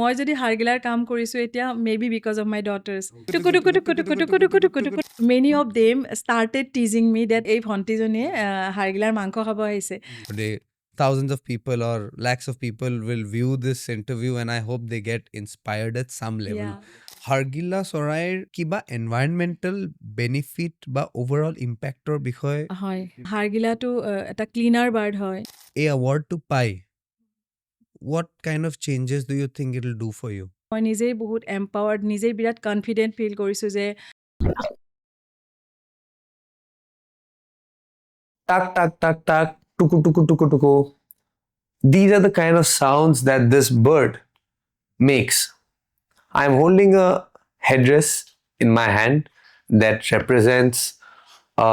মই যদি হাৰগিলাৰ কাম কৰিছোঁ এতিয়া maybe because of my daughters. Many of them started teasing me that এই ভণ্টিজনীয়ে হাৰগিলাৰ মাংস খাব আহিছে. Today, thousands of people or lakhs of people will view this interview and I hope they get inspired at some level. Yeah. Hargila Sorair kiba environmental benefit ba overall impactor বিষয়ে হয় হাৰগিলাটো এটা cleaner bird হয়. a award to pai. What kind of changes do you think it'll do for you? মই নিজেই বহুত empowered নিজেই বিৰাট confident feel কৰিছোঁ যে Tak, tak, tak, tak, tuku, tuku, tuku, tuku. These are the kind of sounds that this bird makes. I'm holding a headdress in my hand that represents a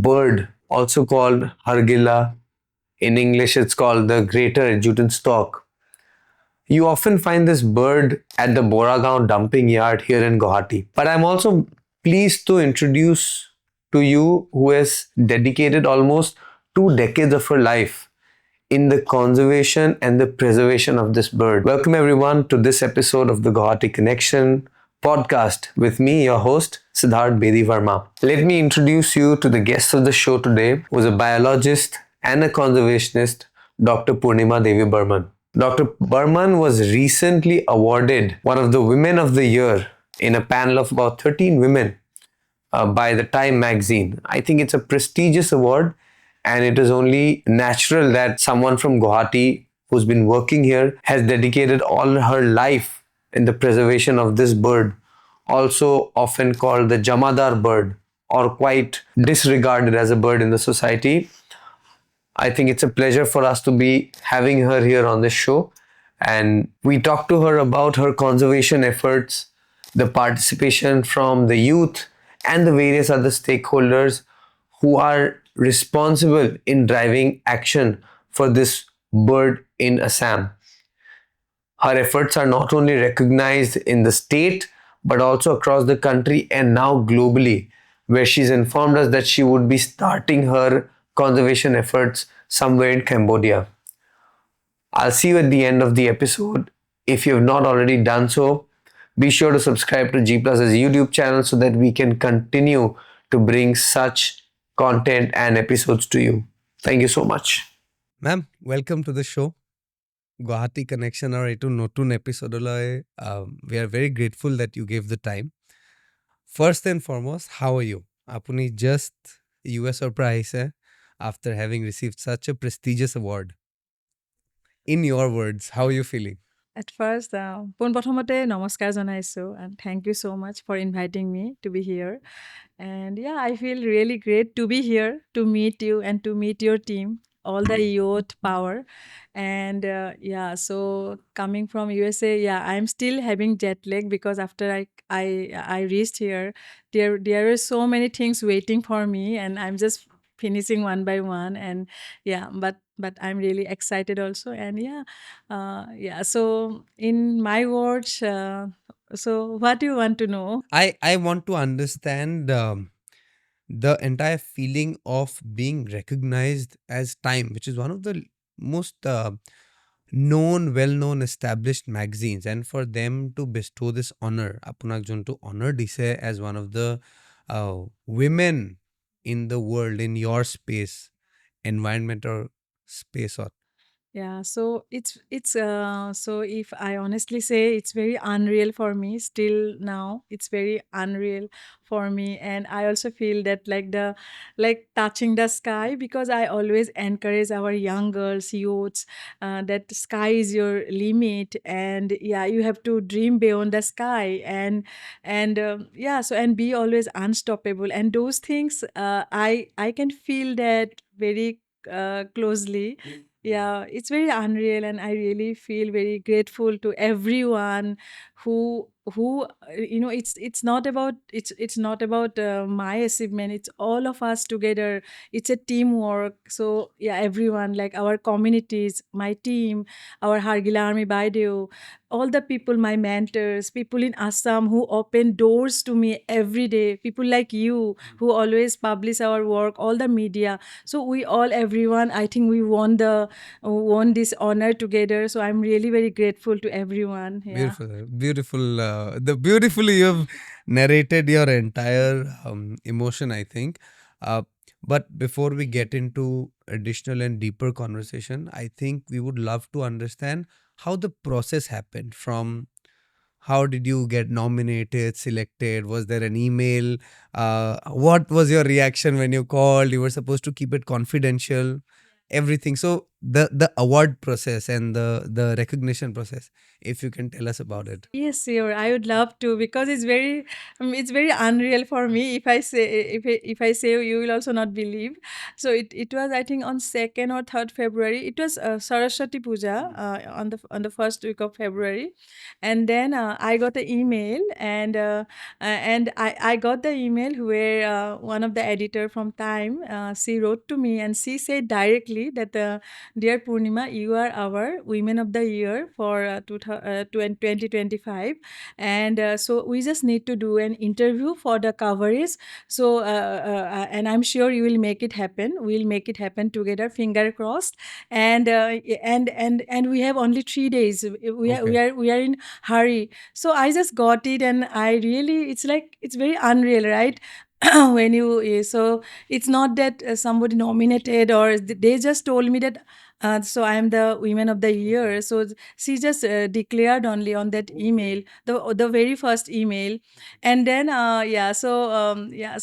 bird also called Hargila. In English, it's called the Greater Adjutant Stork. You often find this bird at the Boragaon dumping yard here in Guwahati. But I'm also pleased to introduce to you who has dedicated almost 2 decades of her life in the conservation and the preservation of this bird. Welcome everyone to this episode of the Guwahati Connection podcast with me, your host, Hargila Baideo Barman. Let me introduce you to the guest of the show today, who is a biologist and a conservationist, Dr. Purnima Devi Barman. Dr. Barman was recently awarded one of the Women of the Year in a panel of about 13 women by the Time magazine. I think it's a prestigious award, and it is only natural that someone from Guwahati who's been working here has dedicated all her life in the preservation of this bird, also often called the Jamadar bird or quite disregarded as a bird in the society. I think it's a pleasure for us to be having her here on this show, and we talked to her about her conservation efforts, the participation from the youth and the various other stakeholders who are responsible in driving action for this bird in Assam. Her efforts are not only recognized in the state but also across the country and now globally, where she's informed us that she would be starting her conservation efforts somewhere in Cambodia. I'll see you at the end of the episode. If you have not already done so, be sure to subscribe to GPlus's YouTube channel so that we can continue to bring such content and episodes to you. Thank you so much. Ma'am, welcome to the show. Guwahati Connection or etu notun episode loi we are very grateful that you gave the time. First and foremost, how are you? Apuni just US or ahise after having received such a prestigious award. In your words, how are you feeling? At first, পোনপ্ৰথমতে নমস্কাৰ জনাইছোঁ and thank you so much for inviting me to be here. And yeah, I feel really great to be here, to meet you and to meet your team, all the youth power. And yeah, so coming from USA, yeah, I'm still having jet lag because after I reached here, there are so many things waiting for me, and I'm just finishing one by one. And yeah, but I'm really excited also. And yeah, so in my words, so what do you want to know? I want to understand the entire feeling of being recognized as Time, which is one of the most well-known established magazines, and for them to bestow this honor, apunak jontu honor dise as one of the women in the world in your space, environment or space or Yeah, so it's so if I honestly say, it's very unreal for me still now. It's very unreal for me, and I also feel that like touching the sky, because I always encourage our young girls, youths, that sky is your limit, and yeah, you have to dream beyond the sky, and yeah, so and be always unstoppable, and those things I can feel that very closely. Yeah, it's very unreal, and I really feel very grateful to everyone who who it's not about my achievement. It's all of us together. It's a teamwork. So yeah, everyone, like our communities, my team, our Hargila Army Baideo, all the people, my mentors, people in Assam who open doors to me every day, people like you who always publish our work, all the media. So we all, everyone, I think we won this honor together. So I'm really very grateful to everyone. Yeah. Beautiful, beautiful. The beautifully you have narrated your entire emotion, I think. Uh, but before we get into additional and deeper conversation, I think we would love to understand how the process happened. From how did you get nominated, selected? Was there an email? What was your reaction when you called? You were supposed to keep it confidential, everything. So the award process and the recognition process, if you can tell us about it. Yes, sure. I would love to, because it's very unreal for me. If I say, you will also not believe. So it was, I think, on 2nd or 3rd February. It was Saraswati Puja on the first week of February, and then I got an email, and I got the email where one of the editor from Time, she wrote to me and she said directly that, dear Purnima, you are our Women of the Year for 2025. And so we just need to do an interview for the coverage. So, and I'm sure you will make it happen. We'll make it happen together, finger crossed. And we have only 3 days. We are in hurry. So I just got it, and I really, it's like, it's very unreal, right? When you so it's not that somebody nominated, or they just told me that, so I am the Women of the Year. So she just declared only on that email, the very first email. And then so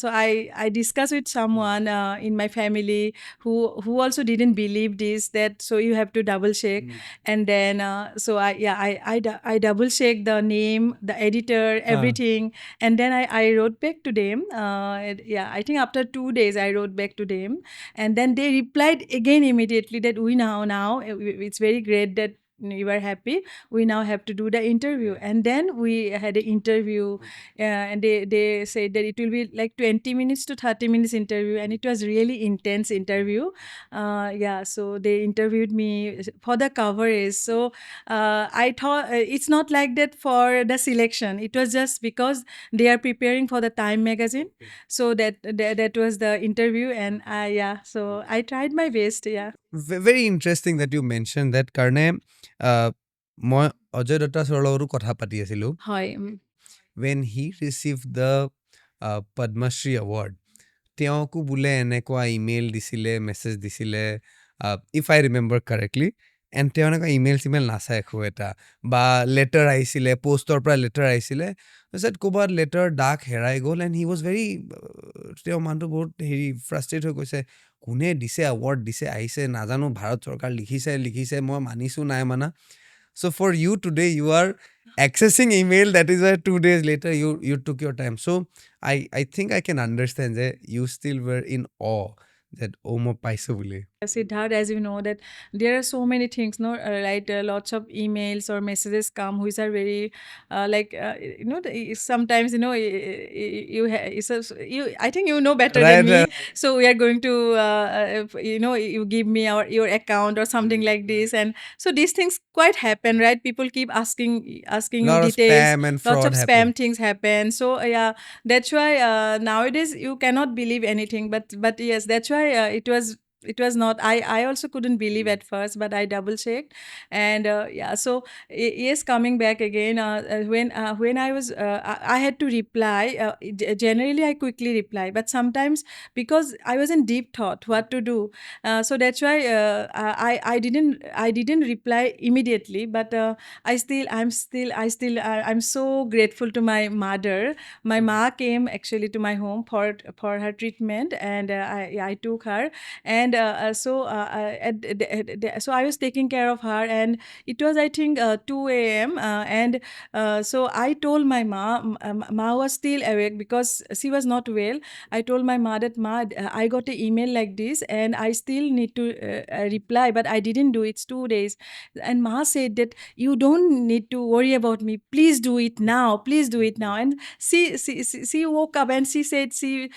I discussed with someone in my family who also didn't believe this, that so you have to double check. And then so I double checked the name, the editor, everything. And then I wrote back to them. I think after 2 days I wrote back to them, and then they replied again immediately that we now it's very great that you are happy. We now have to do the interview. And then we had an interview, and they said that it will be like 20 minutes to 30 minutes interview, and it was really intense interview. So they interviewed me for the coverage. So I thought it's not like that for the selection. It was just because they are preparing for the Time magazine. So that was the interview. And so I tried my best. Yeah. Very interesting that you mentioned that, কাৰণে মই অজয় দত্তা ছাৰৰ লগতো কথা পাতি আছিলোঁ হয় when he received the Padma Shri award. তেওঁকো বোলে এনেকুৱা ইমেইল দিছিলে, মেছেজ দিছিলে, if I remember correctly. And তেওঁ এনেকুৱা ইমেইল চিমেইল নাচায় একো এটা, বা লেটাৰ আহিছিলে, পষ্টৰ পৰা লেটাৰ আহিছিলে, তাৰপিছত ক'ৰবাত লেটাৰ ডাক হেৰাই গ'ল। এণ্ড হি ৱাজ ভেৰি, তেওঁ মানুহটো বহুত হেৰি ফ্ৰাষ্ট্ৰেট হৈ গৈছে, কোনে দিছে এৱাৰ্ড দিছে, আহিছে নাজানো, ভাৰত চৰকাৰ লিখিছে, মই মানিছোঁ নাই মানা। So for you today, you are accessing email. That is why 2 days later you took your time. So I think I can understand that you still were in awe that oh mo paisa bole. Siddharth, as you know, that there are so many things, no, right? Lots of emails or messages come which are very, sometimes, I think you know better than me. So we are going to, you give me your account or something like this. And so these things quite happen, right? People keep asking you Lot of details. spam and Lots fraud of spam happen. things happen. So that's why nowadays you cannot believe anything. But yes, that's why it was not, I also couldn't believe at first, but I double checked. And so yes, coming back again, when I was I had to reply. Generally I quickly reply, but sometimes, because I was in deep thought what to do, so that's why I didn't reply immediately. But I'm so grateful to my mother. My ma came actually to my home for her treatment, and I took her. And and so I was taking care of her, and it was, I think, 2 a.m. And so I told my ma was still awake because she was not well. I told my ma that, ma, I got an email like this and I still need to reply, but I didn't do it. It's 2 days. And ma said that you don't need to worry about me. Please do it now. Please do it now. And she woke up and she said she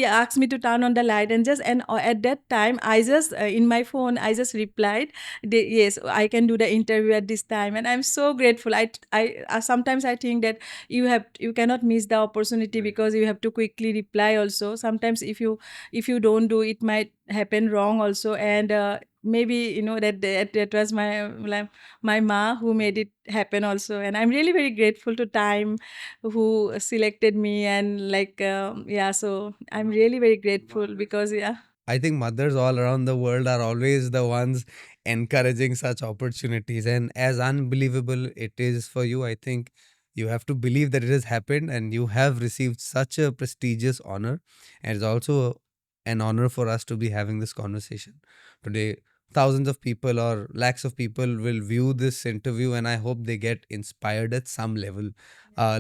asked me to turn on the light, and at that time I just in my phone I just replied, yes, I can do the interview at this time, and I'm so grateful. Sometimes I think that you cannot miss the opportunity because you have to quickly reply also. Sometimes if you don't do, it might happen wrong also. And maybe that was my ma who made it happen also. And I'm really very grateful to time who selected me, and so I'm really very grateful because I think mothers all around the world are always the ones encouraging such opportunities. And as unbelievable it is for you, I think you have to believe that it has happened and you have received such a prestigious honor. And it's also an honor for us to be having this conversation today. Thousands of people or lakhs of people will view this interview, and I hope they get inspired at some level,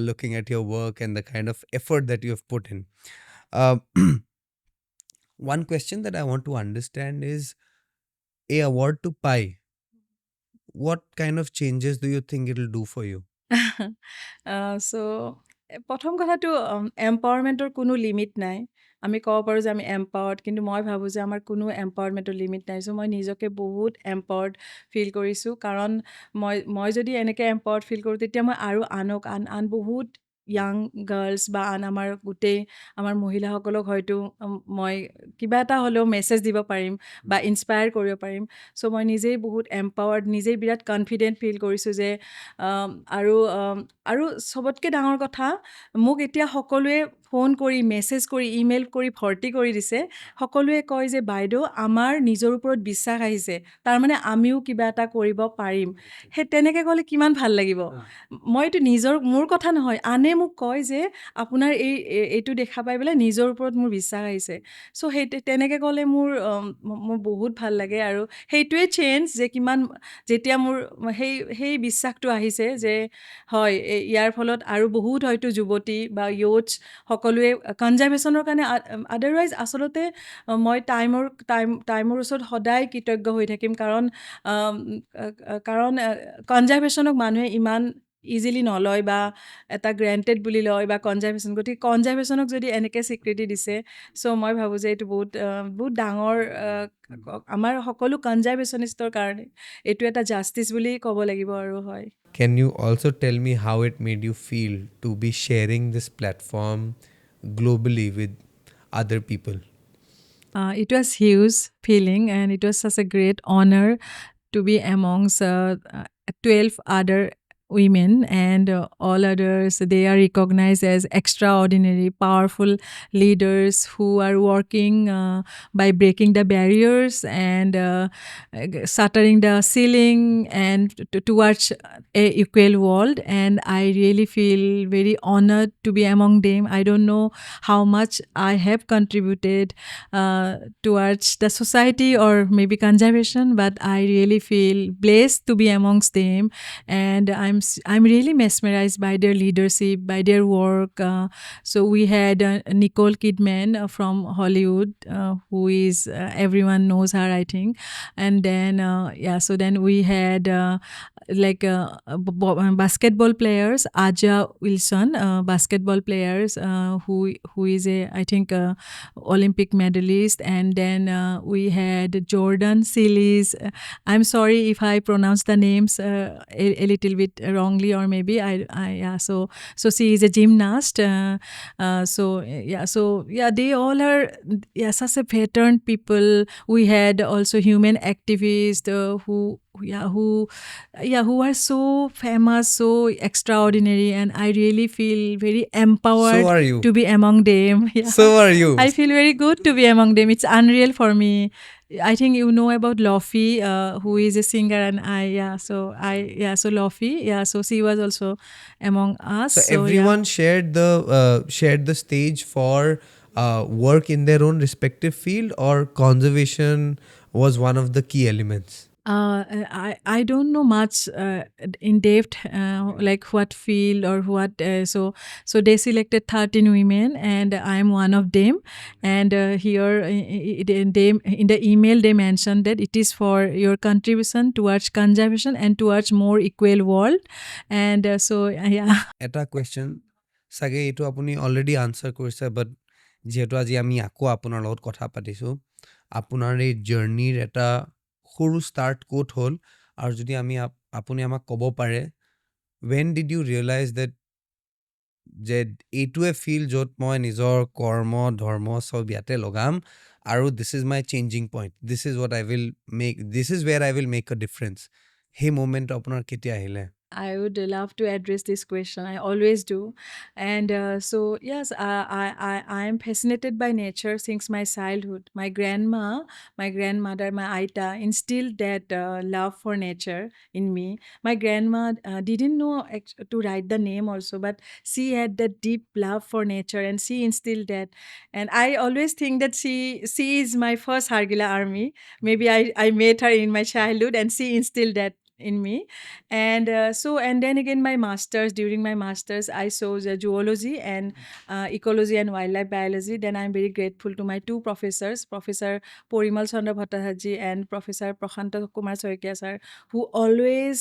looking at your work and the kind of effort that you have put in. Uh, One question that I want to understand is, a award to pie, what kind of changes do you think it'll do for you? so প্ৰথম কথাটো এম্পাৱাৰমেণ্টৰ কোনো limit নাই। আমি ক'ব পাৰোঁ যে আমি empowered, কিন্তু মই ভাবোঁ যে আমাৰ কোনো এম্পাৱাৰমেণ্টৰ লিমিট নাই। চ' মই নিজকে বহুত এম্পাৱাৰ্ড ফিল কৰিছোঁ, কাৰণ মই যদি এনেকৈ এম্পাৱাৰ্ড ফিল কৰোঁ, তেতিয়া মই আৰু আন বহুত য়াং গাৰ্লছ বা আমাৰ গোটেই আমাৰ মহিলাসকলক হয়তো মই কিবা এটা হ'লেও মেছেজ দিব পাৰিম বা ইনস্পায়াৰ কৰিব পাৰিম। চ' মই নিজেই বহুত এম্পাৱাৰ্ড, নিজেই বিৰাট কনফিডেণ্ট ফিল কৰিছোঁ যে আৰু চবতকৈ ডাঙৰ কথা, মোক এতিয়া সকলোৱে ফোন কৰি, মেছেজ কৰি, ইমেইল কৰি ভৰ্তি কৰি দিছে। সকলোৱে কয় যে বাইদেউ, আমাৰ নিজৰ ওপৰত বিশ্বাস আহিছে, তাৰমানে আমিও কিবা এটা কৰিব পাৰিম। সেই তেনেকৈ ক'লে কিমান ভাল লাগিব। মইতো মোৰ কথা নহয়, আনে মোক কয় যে আপোনাৰ এইটো দেখা পাই পেলাই নিজৰ ওপৰত মোৰ বিশ্বাস আহিছে। চ' তেনেকৈ ক'লে মোৰ বহুত ভাল লাগে। আৰু সেইটোৱে চেঞ্জ, যে যেতিয়া মোৰ সেই বিশ্বাসটো আহিছে যে হয়, ইয়াৰ ফলত আৰু বহুত হয়তো যুৱতী বা ইয়থছ সকলোৱে কনজাৰ্ভেশ্যনৰ কাৰণে, আদাৰৱাইজ আচলতে মই টাইমৰ ওচৰত সদায় কৃতজ্ঞ হৈ থাকিম, কাৰণ কনজাৰ্ভেশ্যনক মানুহে ইমান ইজিলি নলয় বা এটা গ্ৰেণ্টেড বুলি লয় বা কনজাৰ্ভেশ্যন। গতিকে কনজাৰ্ভেশ্যনক যদি এনেকৈ স্বীকৃতি দিছে, চ' মই ভাবোঁ যে এইটো বহুত ডাঙৰ, আমাৰ সকলো কনজাৰ্ভেশ্যনিষ্টৰ কাৰণে এইটো এটা জাষ্টিচ বুলি ক'ব লাগিব। আৰু হয়, Can you also tell me how it made you feel to be sharing this platform globally with other people? it was huge feeling, and it was such a great honor to be amongst 12 other women, and all others, they are recognized as extraordinary, powerful leaders who are working by breaking the barriers and shattering the ceiling and towards a equal world. And I really feel very honored to be among them. I don't know how much I have contributed towards the society or maybe conservation, but I really feel blessed to be amongst them. And I'm really mesmerized by their leadership, by their work. So we had Nicole Kidman from Hollywood, who is everyone knows her, I think. And then so then we had basketball players, Aja Wilson, basketball players, who is I think Olympic medalist. And then we had Jordan Sealis. I'm sorry if I pronounce the names a little bit wrongly, or maybe so she is a gymnast. They all are such a veteran people. We had also human activists who are so famous, so extraordinary, and I really feel very empowered So are you. to be among them. So are you. I feel very good to be among them. It's unreal for me. I think you know about Lofi, who is a singer, and so Lofi, so she was also among us. So everyone shared the stage for work in their own respective field, or conservation was one of the key elements? I don't know much in depth, like what field or what. So they selected 13 women, and I am one of them. And here in the email they mentioned that it is for your contribution towards conservation and towards more equal world. And yeah. এটা question চাগে এইটো আপুনি already answer কৰিছে, বাট যিহেতু আজি আমি আকৌ আপোনাৰ লগত কথা পাতিছোঁ, আপোনাৰ এই জাৰ্ণিৰ এটা সৰু ষ্টাৰ্ট ক'ত হ'ল, আৰু যদি আপুনি আমাক ক'ব পাৰে, when did you realize that যে এইটোৱে ফিল্ড য'ত মই নিজৰ কৰ্ম ধৰ্ম চব ইয়াতে লগাম, আৰু this is my changing point, this is where I will make a difference, সেই মুমেণ্টটো আপোনাৰ কেতিয়া আহিলে? I would love to address this question. I always do. And so, yes, I am fascinated by nature since my childhood. My grandmother, my Aita, instilled that love for nature in me. My grandma didn't know to write the name also, but she had that deep love for nature, and she instilled that. And I always think that she is my first Hargila Army. Maybe I met her in my childhood, and she instilled that in me. And and then again during my masters I chose zoology and ecology and wildlife biology. Then I'm very grateful to my two professors, Professor Porimal Chandra Bhattacharjee and Professor Prakhanta Kumar Soikia sir, who always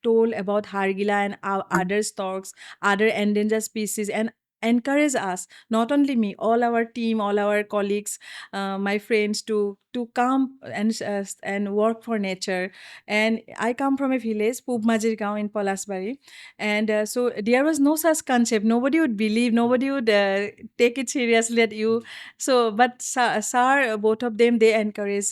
told about Hargila and other storks, other endangered species, and encourage us, not only me, all our team, all our colleagues, my friends, to come and work for nature. And I come from a village, Pubmajirgaon in Palasbari. And so there was no such concept. Nobody would believe, nobody would take it seriously that you. So, but sir, both of them, they encourage.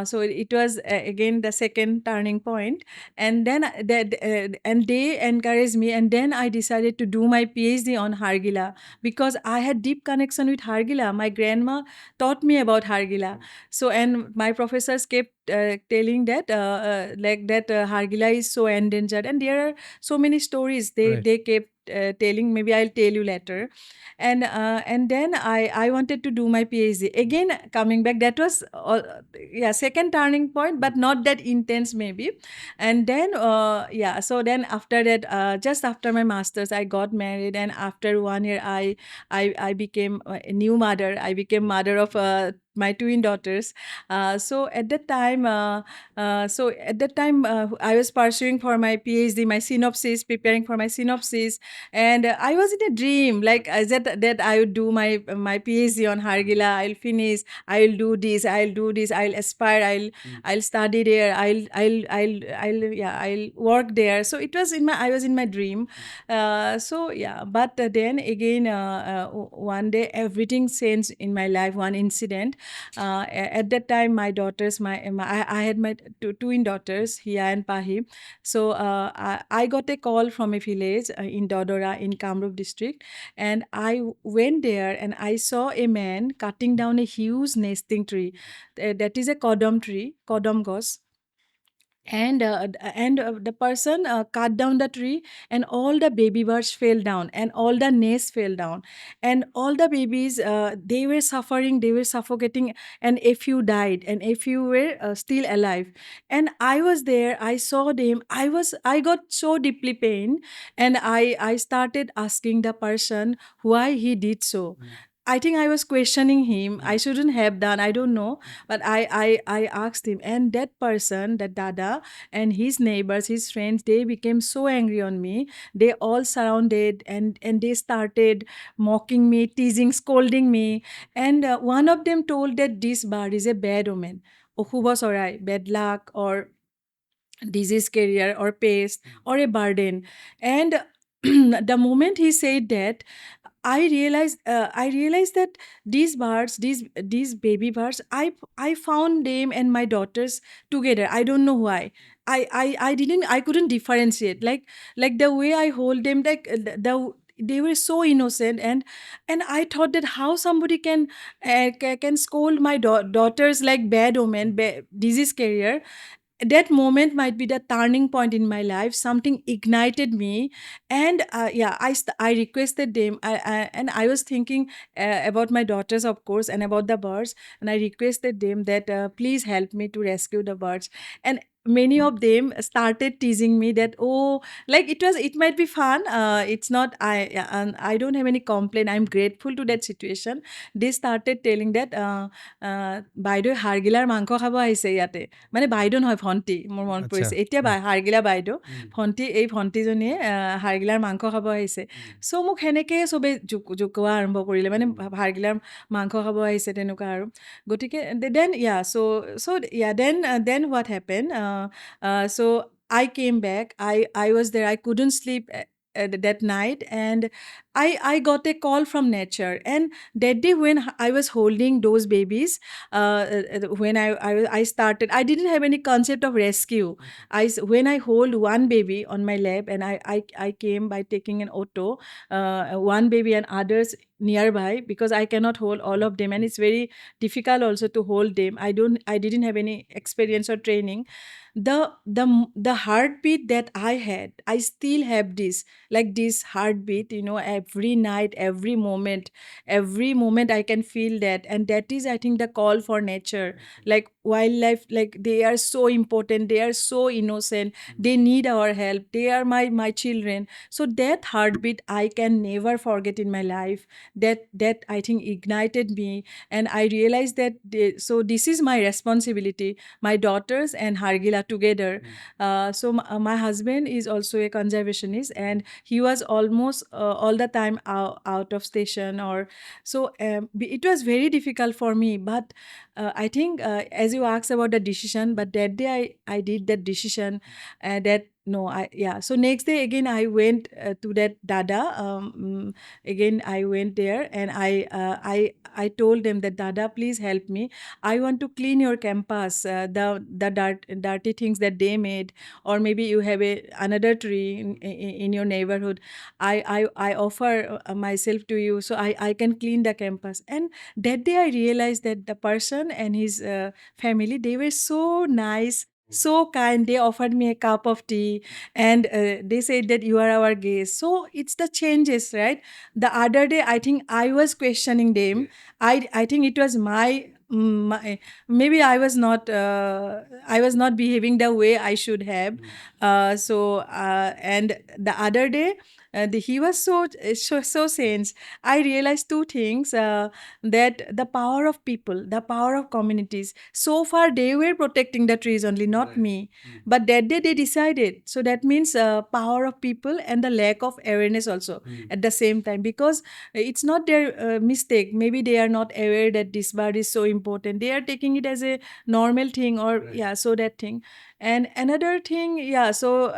So it was again the second turning point. And then and they encouraged me. And then I decided to do my PhD on Hargila because I had deep connection with Hargila. My grandma taught me about Hargila. So, and my professors kept telling that Hargila is so endangered, and there are so many stories Right. they kept telling. Maybe I'll tell you later. And then I wanted to do my PhD again. Coming back, that was second turning point, but not that intense maybe. And then so then after that, just after my masters, I got married, and after 1 year I became a new mother. I became mother of my twin daughters. So at that time, I was pursuing for my PhD, my synopsis, preparing for my synopsis, and I was in a dream, like I said that I would do my PhD on Hargila. I'll finish. I'll do this. I'll do this. I'll aspire. I'll study there. I'll work there. So it was I was in my dream. But then again, one day everything changed in my life. One incident. At that time, my daughters, I had my twin daughters, Hia and Pahi. So I got a call from a village in Dodora in Kamrup district, and I went there and I saw a man cutting down a huge nesting tree. That is a kodam tree, kodam gos. And the person cut down the tree, and all the baby birds fell down, and all the nests fell down, and all the babies, they were suffering, they were suffocating, and a few died, and a few were still alive. And I was there, I saw them, I got so deeply pained, and I started asking the person why he did so. I think I was questioning him. I shouldn't have done. I don't know, but I asked him, and that person, that Dada, and his neighbors, his friends, they became so angry on me. They all surrounded, and they started mocking me, teasing, scolding me. And one of them told that this bird is a bad omen, Okhuba Sorai, bad luck, or disease carrier, or pest, or a burden. And the moment he said that, I realized that these birds, these baby birds, I found them and my daughters together. I don't know why. I couldn't differentiate, like the way I hold them, like they were so innocent. And I thought that how somebody can scold my daughters like bad omen, disease carrier. that moment might be the turning point in my life. Something ignited me, and I requested them. And I was thinking about my daughters, of course, and about the birds, and I requested them that please help me to rescue the birds. And many of them started teasing me that, oh, like it might be fun. It's not, and I don't have any complaint. I'm grateful to that situation. They started telling that বাইদেউ হাৰ্গিলাৰ মাংস খাব আহিছে ইয়াতে, মানে বাইদেউ নহয়, ভণ্টি, মোৰ মনত আচ্ছা পৰিছে এতিয়া, হাৰ্গিলা বাইদেউ, ভণ্টি, এই ভণ্টিজনীয়ে হাৰ্গিলাৰ মাংস খাব আহিছে। চ' মোক সেনেকৈ চবেই জোকোৱা আৰম্ভ কৰিলে, মানে হাৰ্গিলাৰ মাংস খাব আহিছে তেনেকুৱা আৰু। গতিকে then then what happen, so' I came back. I was there. I couldn't sleep that night, and I got a call from nature. And that day when I was holding those babies, when I started, I didn't have any concept of rescue. When I hold one baby on my lap, and I came by taking an auto, one baby and others nearby, because I cannot hold all of them, and it's very difficult also to hold them. I didn't have any experience or training. The heartbeat that I had, I still have this, like this heartbeat, every night, every moment I can feel that. And that is, I think, the call for nature. Like wildlife, like they are so important, they are so innocent, they need our help, they are my children. So that heartbeat I can never forget in my life. That I think ignited me, and I realized that so this is my responsibility, my daughters and Hargila together. So my husband is also a conservationist, and he was almost all the time out of station, or so it was very difficult for me. But I think, as you asked about the decision, but that day I did that decision, that no, so next day again I went to that dada, again I went there, and I told them that, dada, please help me, I want to clean your campus, the dirty things that they made, or maybe you have another tree in your neighborhood. I offer myself to you, so I can clean the campus. And that day I realized that the person and his family, they were so nice, so kind. They offered me a cup of tea, and they said that you are our guest. So it's the changes, right? The other day, I think I was questioning them. I think it was my, maybe I was not behaving the way I should have. And the other day, he was so sane. I realized two things, that the power of people, the power of communities. So far, they were protecting the trees only, not me. But that day they decided. So that means power of people and the lack of awareness also at the same time, because it's not their mistake. Maybe they are not aware that this bird is so important. They are taking it as a normal thing, or so that thing. And another thing, so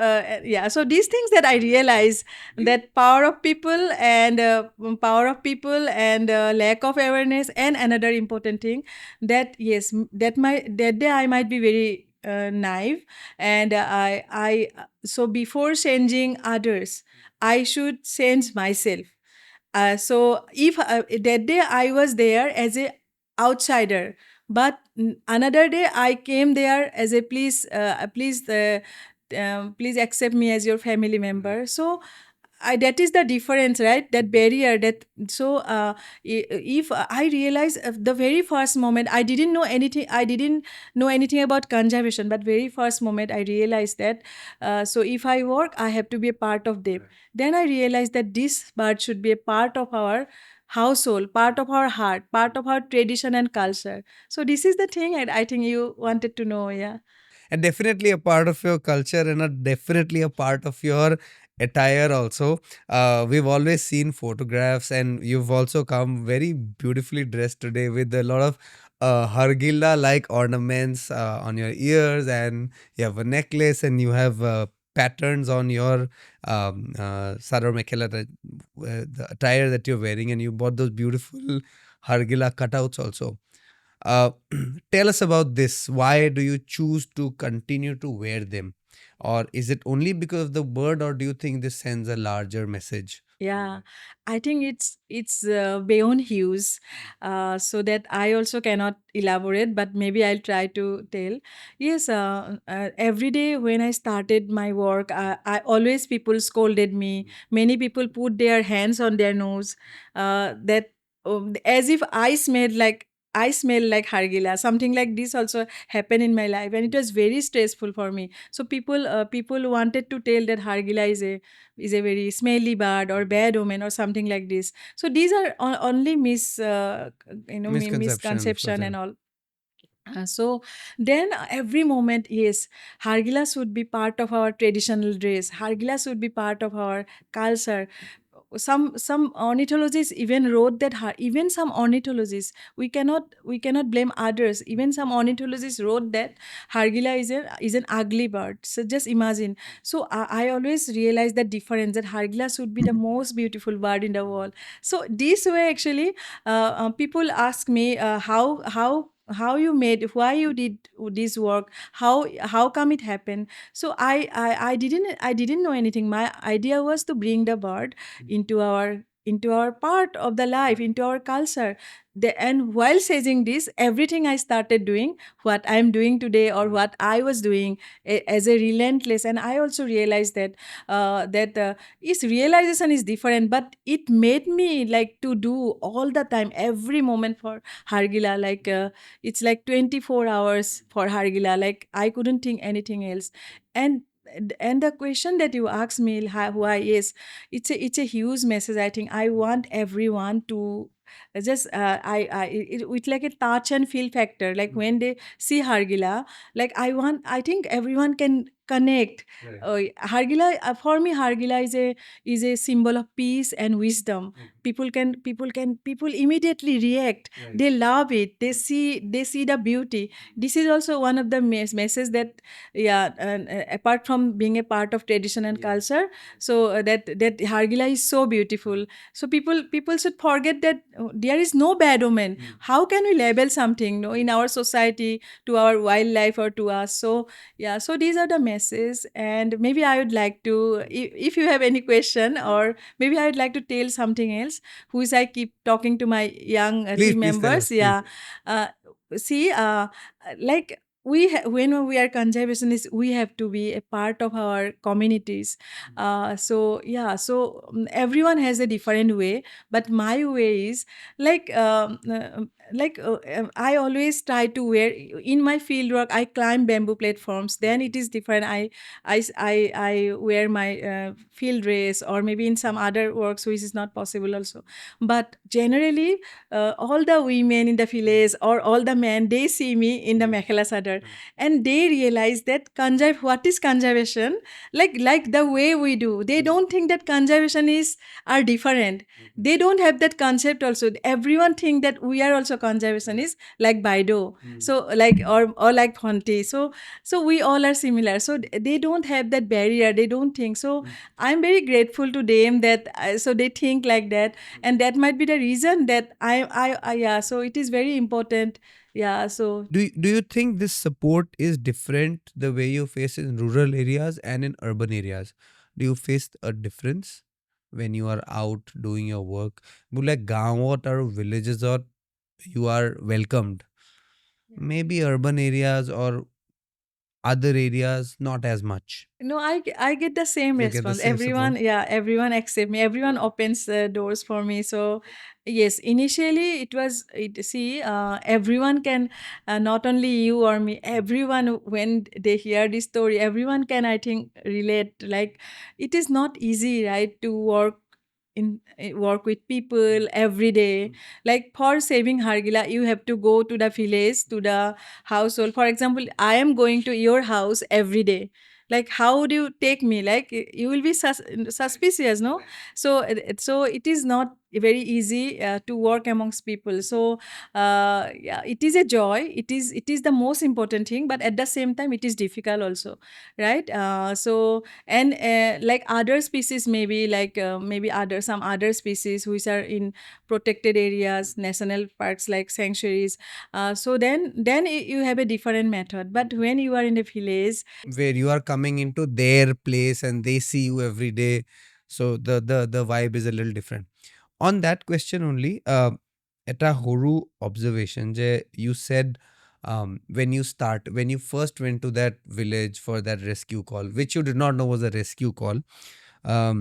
these things that I realize, that power of people and lack of awareness. And another important thing, that yes, that day I might be very naive, and so before changing others, I should change myself. So if that day I was there as a outsider, but another day I came there as a please accept me as your family member. So that is the difference, right? That barrier. That so if I realize, the very first moment, I didn't know anything. I didn't know anything about conservation, but very first moment I realized that. So if I work, I have to be a part of them. Then I realized that this bird should be a part of our household, part of our heart, part of our tradition and culture. So this is the thing I think you wanted to know, yeah. And definitely a part of your culture, and definitely a part of your attire also. We've always seen photographs, and you've also come very beautifully dressed today with a lot of Hargila like ornaments on your ears, and you have a necklace, and you have patterns on your sadar mekhela, the attire that you're wearing, and you bought those beautiful Hargila cutouts also. Uh, Tell us about this. Why do you choose to continue to wear them? Or is it only because of the bird, or do you think this sends a larger message? Yeah, I think it's beyond hues, so that I also cannot elaborate, but maybe I'll try to tell. Yes, every day when I started my work, I always people scolded me. Many people put their hands on their nose, that as if I smell like Hargila. Something like this also happened in my life, and it was very stressful for me. So people wanted to tell that Hargila is a very smelly bird or bad omen or something like this. So these are only Misconception for misconception and them. all. So then every moment, yes, Hargila should be part of our traditional dress. Hargila should be part of our culture. Some ornithologists even wrote that even some ornithologists, we cannot blame others. Even some ornithologists wrote that Hargila is an ugly bird. So just imagine. So I always realize the difference, that Hargila should be the most beautiful bird in the world. So this way actually, people ask me, how you made, why you did this work, how come it happened. So I didn't know anything. My idea was to bring the bird into our part of the life, into our culture. And while saying this, everything I started doing, what I'm doing today or what I was doing, as a relentless. And I also realized that its realization is different, but it made me like to do all the time, every moment for Hargila. It's like 24 hours for Hargila. Like I couldn't think anything else. And and the question that you asked me, why, yes, it's a huge message. I think I want everyone to just with like a touch and feel factor. Like when they see Hargila, like I think everyone can connect. Hargila, for me, Hargila is a symbol of peace and wisdom. People immediately react. They love it. They see the beauty. This is also one of the messages that, yeah, apart from being a part of tradition and culture, so that Hargila is so beautiful. So people should forget that there is no bad omen. How can we label something, no, in our society, to our wildlife or to us? So yeah, so these are the messages. And maybe I would like to, if you have any question, or maybe I would like to tell something else, which I keep talking to my young Please, team please tell members. us. Please. Yeah, see, like when we are conservationists, we have to be a part of our communities. So yeah, so everyone has a different way, but my way is like I always try to wear, in my field work I climb bamboo platforms, then it is different. I wear my field dress, or maybe in some other works which is not possible also. But generally, all the women in the village or all the men, they see me in the mekhela sadar, and they realize that what is conservation, like the way we do. They don't think that conservation is are different. They don't have that concept also. Everyone think that we are also conservationists, like Baideo. So like, or like Phonti. So we all are similar. So they don't have that barrier. They don't think. So I'm very grateful to them that so they think like that. And that might be the reason that I yeah, so it is very important. Yeah, so Do you think this support is different the way you face in rural areas and in urban areas? Do you face a difference when you are out doing your work? Like गाँवों or villages, or you are welcomed. Maybe urban areas or other areas not as much. no, I get the same You get the response. same Everyone, support. yeah, everyone accept me. Everyone opens doors for me. So yes, initially it was. See, everyone can, not only you or me. Everyone, when they hear this story, everyone can, I think, relate. Like, it is not easy, right, to work with people every day. Like for saving Hargila, you have to go to the village, to the household. For example, I am going to your house every day. Like, how do you take me? Like, you will be suspicious, no? So it is not very easy to work amongst people. So yeah, it is a joy. It is the most important thing, but at the same time, it is difficult also, right? So and like other species, maybe like maybe some other species which are in protected areas, national parks like sanctuaries. So then you have a different method. But when you are in a village, where you are coming into their place and they see you every day, so the vibe is a little different. On that question only, এটা সৰু observation যে you said, when you first went to that village for that rescue call, which you did not know was a rescue call, um,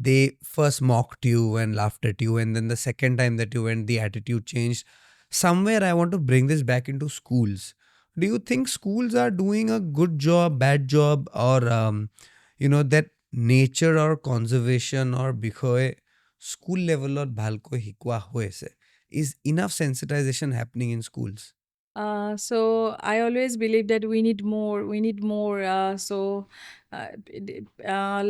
they first mocked you and laughed at you, and then the second time that you went, the attitude changed. Somewhere I want to bring this back into schools. Do you think schools are doing a good job, bad job, or that nature or conservation or বিষয়ে school levelত ভালকৈ শিকোৱা হৈ আছে? Is enough sensitization happening in schools? So I always believe that we need more. We need more.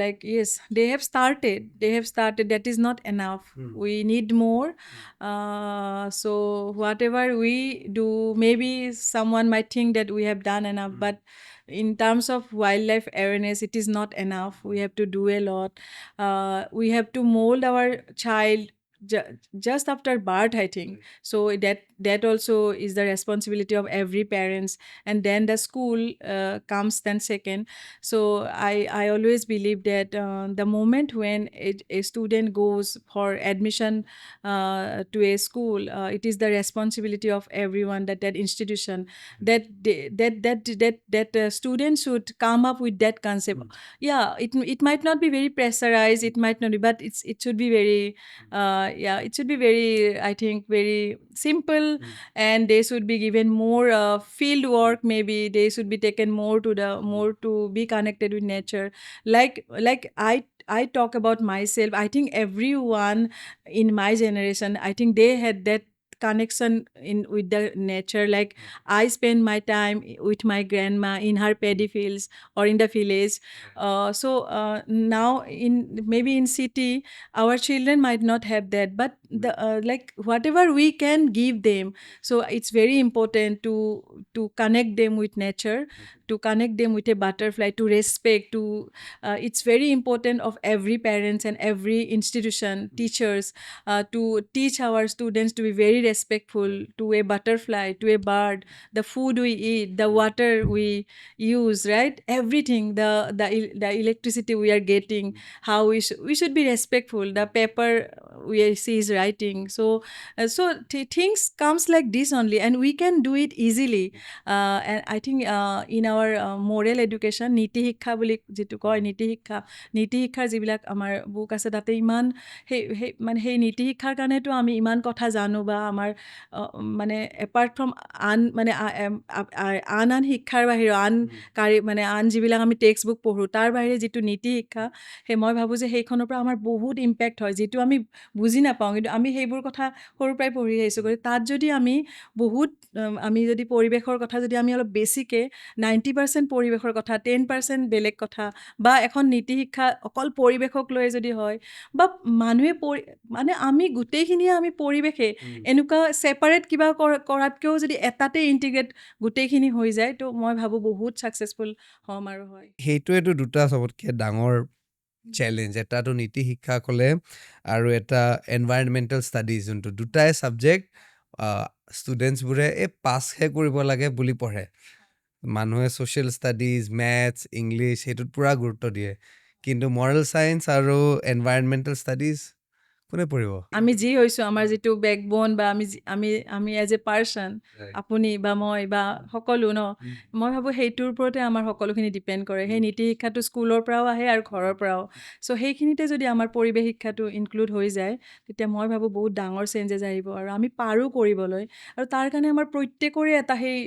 Like yes, they have started. They have started. That is not enough. We need more. So whatever we do, maybe someone might think that we have done enough, but in terms of wildlife awareness, it is not enough. We have to do a lot. We have to mold our child just after birth, I think. So that also is the responsibility of every parents, and then the school comes then second. So I always believe that the moment when a student goes for admission to a school, it is the responsibility of everyone, that institution, that students should come up with that concept. Yeah, it might not be very pressurized, it might not be, but it should be very yeah, it should be very, I think, very simple. And they should be given more field work. Maybe they should be taken more to be connected with nature. Like I talk about myself. I think everyone in my generation, I think they had that connection in with the nature. Like I spend my time with my grandma in her paddy fields or in the village. So now in maybe in city, our children might not have that, but the like whatever we can give them. So it's very important to connect them with nature, to connect them with a butterfly, to respect, to it's very important of every parents and every institution, teachers, to teach our students to be very respectful to a butterfly, to a bird, the food we eat, the water we use, right? Everything, the electricity we are getting, how we should be respectful, the paper we see is writing. So things comes like this only, and we can do it easily. And I think in our moral education, নীতি শিক্ষা বুলি যিটো কয়, নীতি শিক্ষাৰ যিবিলাক আমাৰ book আছে, তাতে ইমান মানে সেই নীতি শিক্ষাৰ কাৰণেতো আমি ইমান কথা জানো, বা আমাৰ মানে এপাৰ্ট ফ্ৰম আন মানে আন শিক্ষাৰ বাহিৰে মানে আন যিবিলাক আমি টেক্সট বুক পঢ়োঁ, তাৰ বাহিৰে যিটো নীতি শিক্ষা, মই ভাবোঁ যে সেইখনৰ পৰা আমাৰ বহুত ইম্পেক্ট হয়, যিটো আমি বুজি নাপাওঁ, কিন্তু আমি সেইবোৰ কথা সৰুৰ পৰাই পঢ়ি আহিছোঁ। গতিকে তাত যদি আমি বহুত আমি যদি পৰিৱেশৰ কথা যদি আমি অলপ বেছিকৈ 90% পৰিৱেশৰ কথা, 10% বেলেগ কথা, বা এখন নীতি শিক্ষা অকল পৰিৱেশক লৈ যদি হয়, বা মানুহে মানে আমি গোটেইখিনিয়ে আমি পৰিৱেশে এনেকুৱা ছেপাৰেট কিবা কৰাতকৈও যদি এটাতে ইণ্টিগ্ৰেট গোটেইখিনি হৈ যায়, তো মই ভাবোঁ বহুত ছাকচেছফুল হ'ম আৰু হয়। সেইটোৱেতো দুটা চবতকৈ ডাঙৰ চেলেঞ্জ, এটাতো নীতি শিক্ষা ক'লে আৰু এটা এনভাইৰনমেণ্টেল ষ্টাডিজ, যোনটো দুটাই ছাবজেক্ট ষ্টুডেণ্টছবোৰে পাছহে কৰিব লাগে বুলি পঢ়ে। মানুহে ছ'চিয়েল ষ্টাডিজ, মেথছ, ইংলিছ সেইটোত পূৰা গুৰুত্ব দিয়ে, কিন্তু মৰেল ছায়েন্স আৰু এনভাইৰনমেণ্টেল ষ্টাডিজ কোনে পঢ়িব? আমি যি হৈছোঁ, আমাৰ যিটো বেকবোন, বা আমি এজ এ পাৰ্চন, আপুনি বা মই বা সকলো মই ভাবোঁ সেইটোৰ ওপৰতে আমাৰ সকলোখিনি ডিপেণ্ড কৰে। সেই নীতি শিক্ষাটো স্কুলৰ পৰাও আহে আৰু ঘৰৰ পৰাও। চ' সেইখিনিতে যদি আমাৰ পৰিৱেশ শিক্ষাটো ইনক্লুড হৈ যায়, তেতিয়া মই ভাবোঁ বহুত ডাঙৰ চেঞ্জেছ আহিব, আৰু আমি পাৰোঁ কৰিবলৈ। আৰু তাৰ কাৰণে আমাৰ প্ৰত্যেকৰে এটা সেই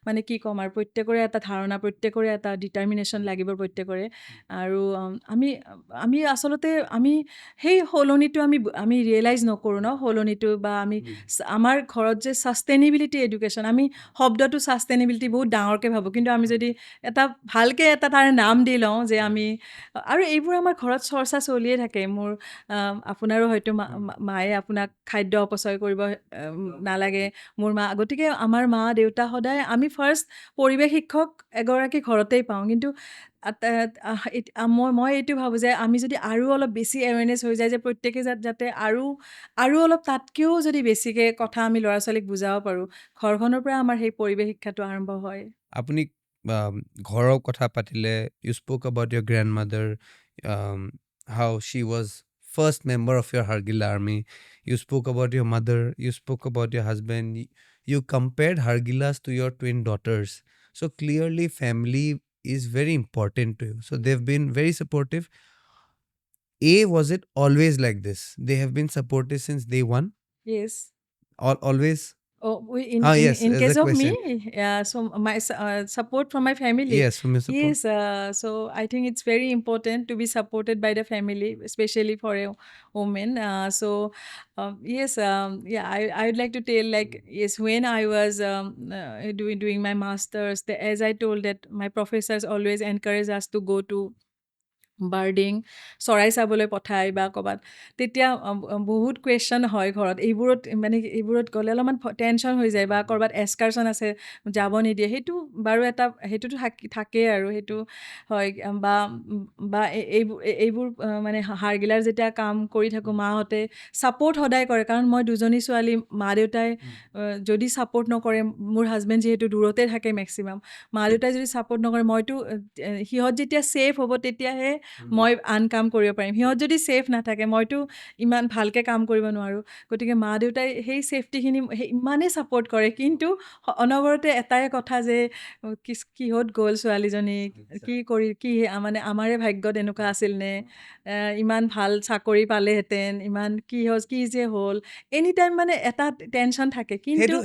মানে কি ক'ম আৰু প্ৰত্যেকৰে এটা ধাৰণা, প্ৰত্যেকৰে এটা ডিটাৰমিনেশ্যন লাগিব প্ৰত্যেকৰে। আৰু আমি আচলতে সেই সলনিটো আমি ৰিয়েলাইজ নকৰোঁ ন, সলনিটো, বা আমাৰ ঘৰত যে ছাষ্টেইনেবিলিটি এডুকেশ্যন, আমি শব্দটো ছাষ্টেইনেবিলিটি বহুত ডাঙৰকৈ ভাবোঁ, কিন্তু আমি যদি ভালকৈ তাৰে নাম দি লওঁ যে আৰু এইবোৰ আমাৰ ঘৰত চৰ্চা চলিয়ে থাকে। আপোনাৰো হয়তো মায়ে আপোনাক খাদ্য অপচয় কৰিব নালাগে, মোৰ মা, গতিকে আমাৰ মা দেউতা সদায় আমি ফাৰ্ষ্ট পৰিৱেশ শিক্ষক এগৰাকী ঘৰতেই পাওঁ। কিন্তু মই এইটো ভাবোঁ যে আমি যদি আৰু অলপ বেছি এৱেৰনেছ হৈ যায়, যে প্ৰত্যেকে যাতে আৰু অলপ তাতকৈও যদি বেছিকৈ কথা আমি ল'ৰা ছোৱালীক বুজাব পাৰোঁ, ঘৰখনৰ পৰা আমাৰ সেই পৰিৱেশ শিক্ষাটো আৰম্ভ হয়। আপুনি ঘৰৰ কথা পাতিলে, you spoke about your grandmother, how she was first member of your Hargila Army. You spoke about your mother, you spoke about your husband. You compared Hargilas to your twin daughters. So clearly family is very important to you. So they've been very supportive. Was it always like this? They have been supportive since day one? Yes. Always? Oh, Yes, in as case a of me, question. so my support from my family. Yes, from your support. Yes, so I think it's very important to be supported by the family, especially for a woman. Yes, yeah, I would like to tell, like, yes, when I was doing my masters, as I told, that my professors always encourage us to go to বাৰ্ডিং, চৰাই চাবলৈ পঠায় বা ক'ৰবাত, তেতিয়া বহুত question হয় ঘৰত। এইবোৰত গ'লে অলপমান টেনশ্যন হৈ যায়, বা ক'ৰবাত এক্সকাৰশ্যন আছে যাব নিদিয়ে, সেইটো বাৰু সেইটোতো থাকেই আৰু সেইটো হয়। বা বা এইবোৰ মানে হাৰ্গিলাৰ যেতিয়া কাম কৰি থাকোঁ, মাহঁতে ছাপৰ্ট সদায় কৰে, কাৰণ মই দুজনী ছোৱালী, মা দেউতাই যদি ছাপৰ্ট নকৰে, মোৰ হাজবেণ্ড যিহেতু দূৰতে থাকে মেক্সিমাম, মা দেউতাই যদি ছাপৰ্ট নকৰে, মইতো সিহঁত যেতিয়া ছেফ হ'ব তেতিয়াহে মই আন কাম কৰিব পাৰিম। সিহঁত যদি ছেফ নাথাকে, মইতো ইমান ভালকৈ কাম কৰিব নোৱাৰোঁ। গতিকে মা দেউতাই সেই ছেফটিখিনি ইমানেই ছাপৰ্ট কৰে, কিন্তু অনবৰতে এটাই কথা যে কিহত গ'ল ছোৱালীজনী, কি মানে আমাৰে ভাগ্যত এনেকুৱা আছিল নে, ইমান ভাল চাকৰি পালেহেঁতেন, ইমান কি যে হ'ল, এনি টাইম মানে এটা টেনশ্যন থাকে। কিন্তু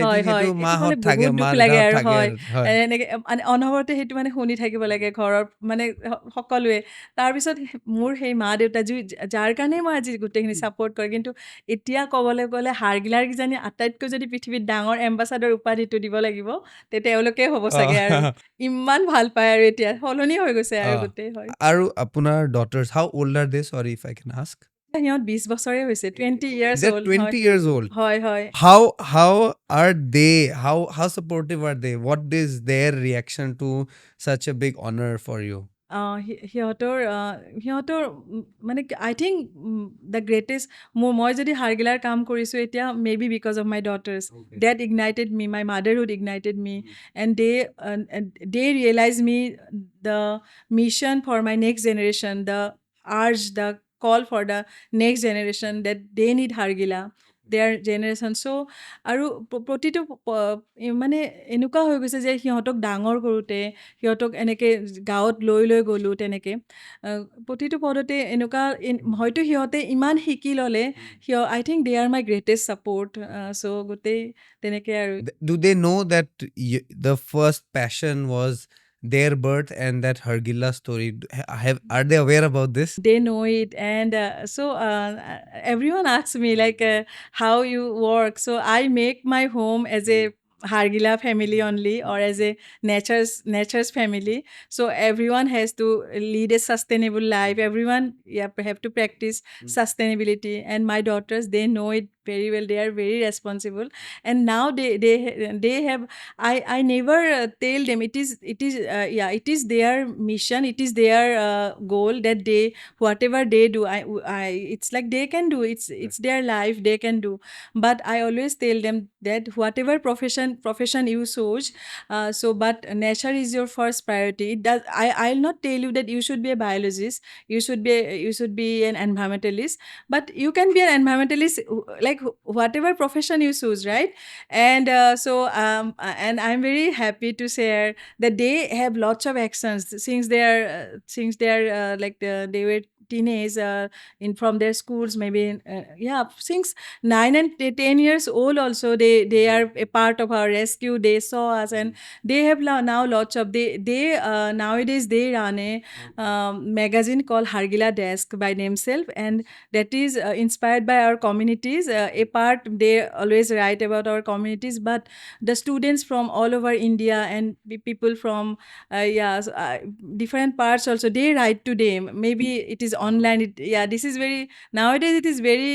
হয়, এইটো মানে বহুত দুখ লাগে আৰু হয়, এনেকৈ মানে অনবৰতে সেইটো মানে শুনি থাকিব লাগে ঘৰৰ মানে সকলোৱে। তাৰপিছত মোৰ সেই মা দেউতা যাৰ কাৰণে মই আজি গোটেইখিনি ছাপৰ্ট কৰে, কিন্তু এতিয়া ক'বলৈ গ'লে হাৰ্গিলাৰ কিজানি আটাইতকৈ যদি পৃথিৱীত ডাঙৰ এম্বাচাডৰ উপাধিটো দিব লাগিব, তে তেওঁলোকে হ'ব চাগে। আৰু ইমান ভাল পায়, আৰু এতিয়া সলনি হৈ গৈছে আৰু গোটেই। হয়, আৰু আপোনাৰ daughters, how old are they? Sorry if I can ask. সিহঁত 20 বছৰে হৈছে, 20 years They're old. 20 years old. হয়। How are they? How supportive are they? What is their reaction to such a big honor for you? সিহঁতৰ মানে আই think the greatest, মই যদি হাৰ্গিলাৰ কাম কৰিছোঁ এতিয়া, may be because of my daughters, that ignited me, my motherhood ignited me, and they realise me the mission for my next generation, the call for the next generation, that they need Hargila, their generation. So' আৰু প্ৰতিটো মানে এনেকুৱা হৈ গৈছে যে সিহঁতক ডাঙৰ কৰোঁতে, সিহঁতক এনেকৈ গাঁৱত লৈ গ'লোঁ, তেনেকৈ প্ৰতিটো পদতে এনেকুৱা হয়তো সিহঁতে ইমান শিকি ল'লে, I think they are my greatest support. So' গোটেই তেনেকৈ আৰু। Do they know that the first passion was their birth and that Hargila story? Are they aware about this? They know it, and everyone asks me, like, how you work. So I make my home as a Hargila family only, or as a nature's family. So everyone has to lead a sustainable life. Everyone have to practice sustainability, and my daughters, they know it very well. They are very responsible, and now they have. I never tell them it is their mission, it is their goal, that they, whatever they do, it's like they can do, it's their life, they can do. But I always tell them that whatever profession you choose, but nature is your first priority. I'll not tell you that you should be a biologist, you should be an environmentalist, but you can be an environmentalist, like whatever profession you choose, right? And and I'm very happy to share that they have lots of actions since they are like they were teenage in from their schools, maybe since 9 and 10 years old also, they are a part of our rescue. They saw us, and they have now lots of they nowadays they run a magazine called Hargila Desk by themselves, and that is inspired by our communities. A part they always write about our communities, but the students from all over India and people from different parts also, they write to them. Maybe it is online. This is very nowadays. It is very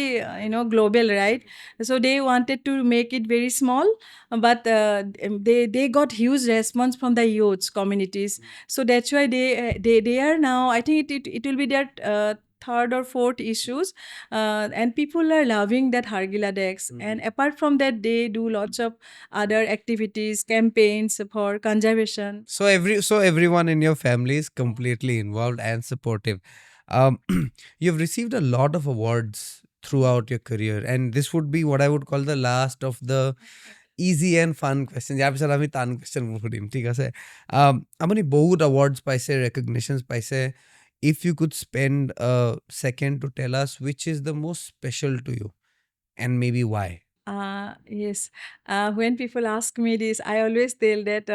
global, right? So they wanted to make it very small, but they got huge response from the youths communities. So that's why they are now. I think it will be their third or fourth issues, and people are loving that Hargila Dex. And apart from that, they do lots of other activities, campaigns for conservation. So everyone in your family is completely involved and supportive. Um, you've received a lot of awards throughout your career, and this would be what I would call the last of the easy and fun questions. ইয়াৰ পিছত আমি টান question সুধিম, ঠিক আছে? আপুনি বহুত awards পাইছে, recognitions পাইছে. If you could spend a second to tell us which is the most special to you and maybe why. Yes. When people ask me this, I always tell that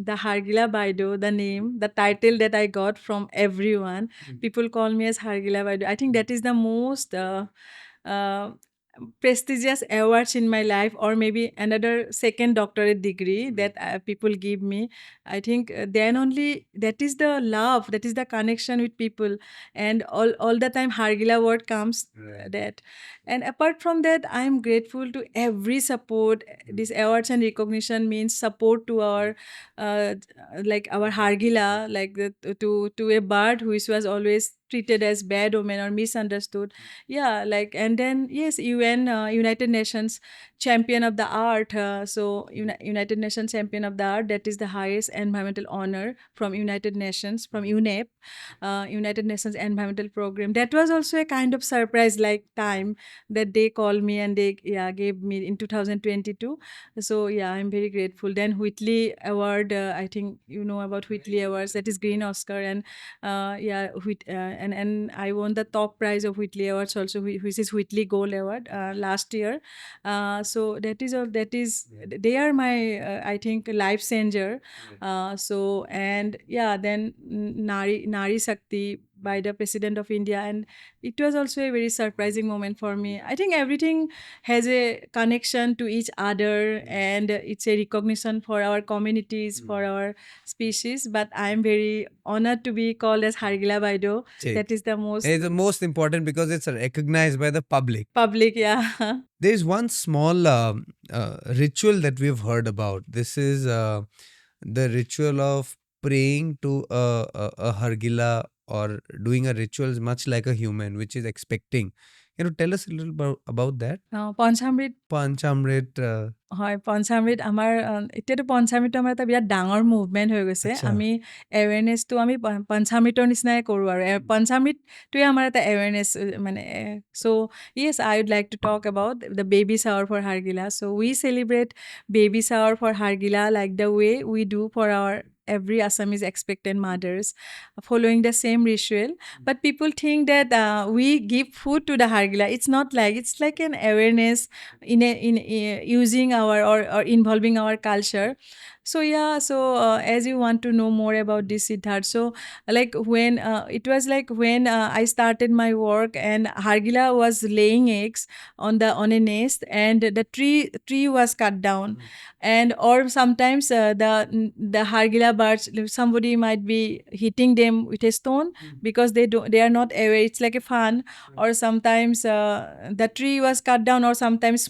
the Hargila Baideo, the name, the title that I got from everyone, people call me as Hargila Baideo. I think that is the most uh, prestigious awards in my life, or maybe another second doctorate degree that people give me. I think then only that is the love, that is the connection with people, and all the time Hargila word comes. That, and apart from that, I am grateful to every support. This awards and recognition means support to our like our Hargila, like to a bird which was always treated as bad omen or misunderstood. Like, and then yes, UN, United Nations champion of the art. United Nations champion of the art, that is the highest environmental honor from United Nations, from UNEP, United Nations Environmental Program. That was also a kind of surprise like time that they called me, and they gave me in 2022. So I'm very grateful. Then Whitley Award, I think you know about Whitley Awards, that is Green Oscar. And and I won the top prize of Whitley Awards also, which is Whitley Gold Award last year. So that is they are my I think life changer. Then Nari Shakti by the President of India, and it was also a very surprising moment for me. I think everything has a connection to each other, and it's a recognition for our communities, for our species. But I'm very honored to be called as Hargila Baideo. That is the most It's the most important because it's recognized by the public. yeah. There's one small ritual that we've heard about. This is the ritual of praying to a Hargila, or doing a ritual much like a human, which is expecting. Can you tell us a little about that? Panchamrit হয়, পঞ্চামৃত আমাৰ এতিয়াতো পঞ্চামৃত আমাৰ এটা বিৰাট ডাঙৰ movement হৈ গৈছে। আমি এৱেৰনেছটো আমি পঞ্চামৃতৰ নিচিনাই কৰোঁ, আৰু পঞ্চামৃতটোৱে আমাৰ এটা এৱেৰনেছ মানে। So' yes, I would like to talk about the baby shower for Hargila. So we celebrate baby shower for Hargila like the way we do for our every Assamese expectant mothers, following the same ritual. But people think that we give food to the Hargila. It's not like, it's like an awareness in using our or involving our culture. So as you want to know more about this, Siddharth, so like when it was like when I started my work, and Hargila was laying eggs on a nest, and the tree was cut down. And or sometimes the Hargila birds, somebody might be hitting them with a stone because they are not aware. It's like a fun. Or sometimes the tree was cut down, or sometimes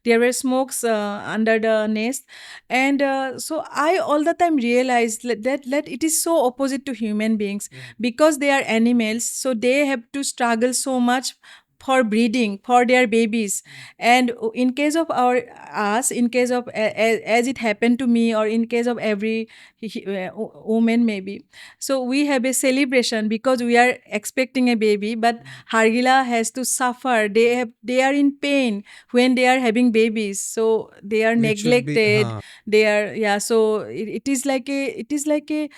there were smokes under the nest. And so I all the time realized that it is so opposite to human beings, because they are animals, so they have to struggle so much for breeding for their babies. And in case of us, in case of as it happened to me, or in case of every woman maybe, so we have a celebration because we are expecting a baby, but Hargila has to suffer. They are in pain when they are having babies, so they are Which should be, neglected. They are, yeah, so it is like a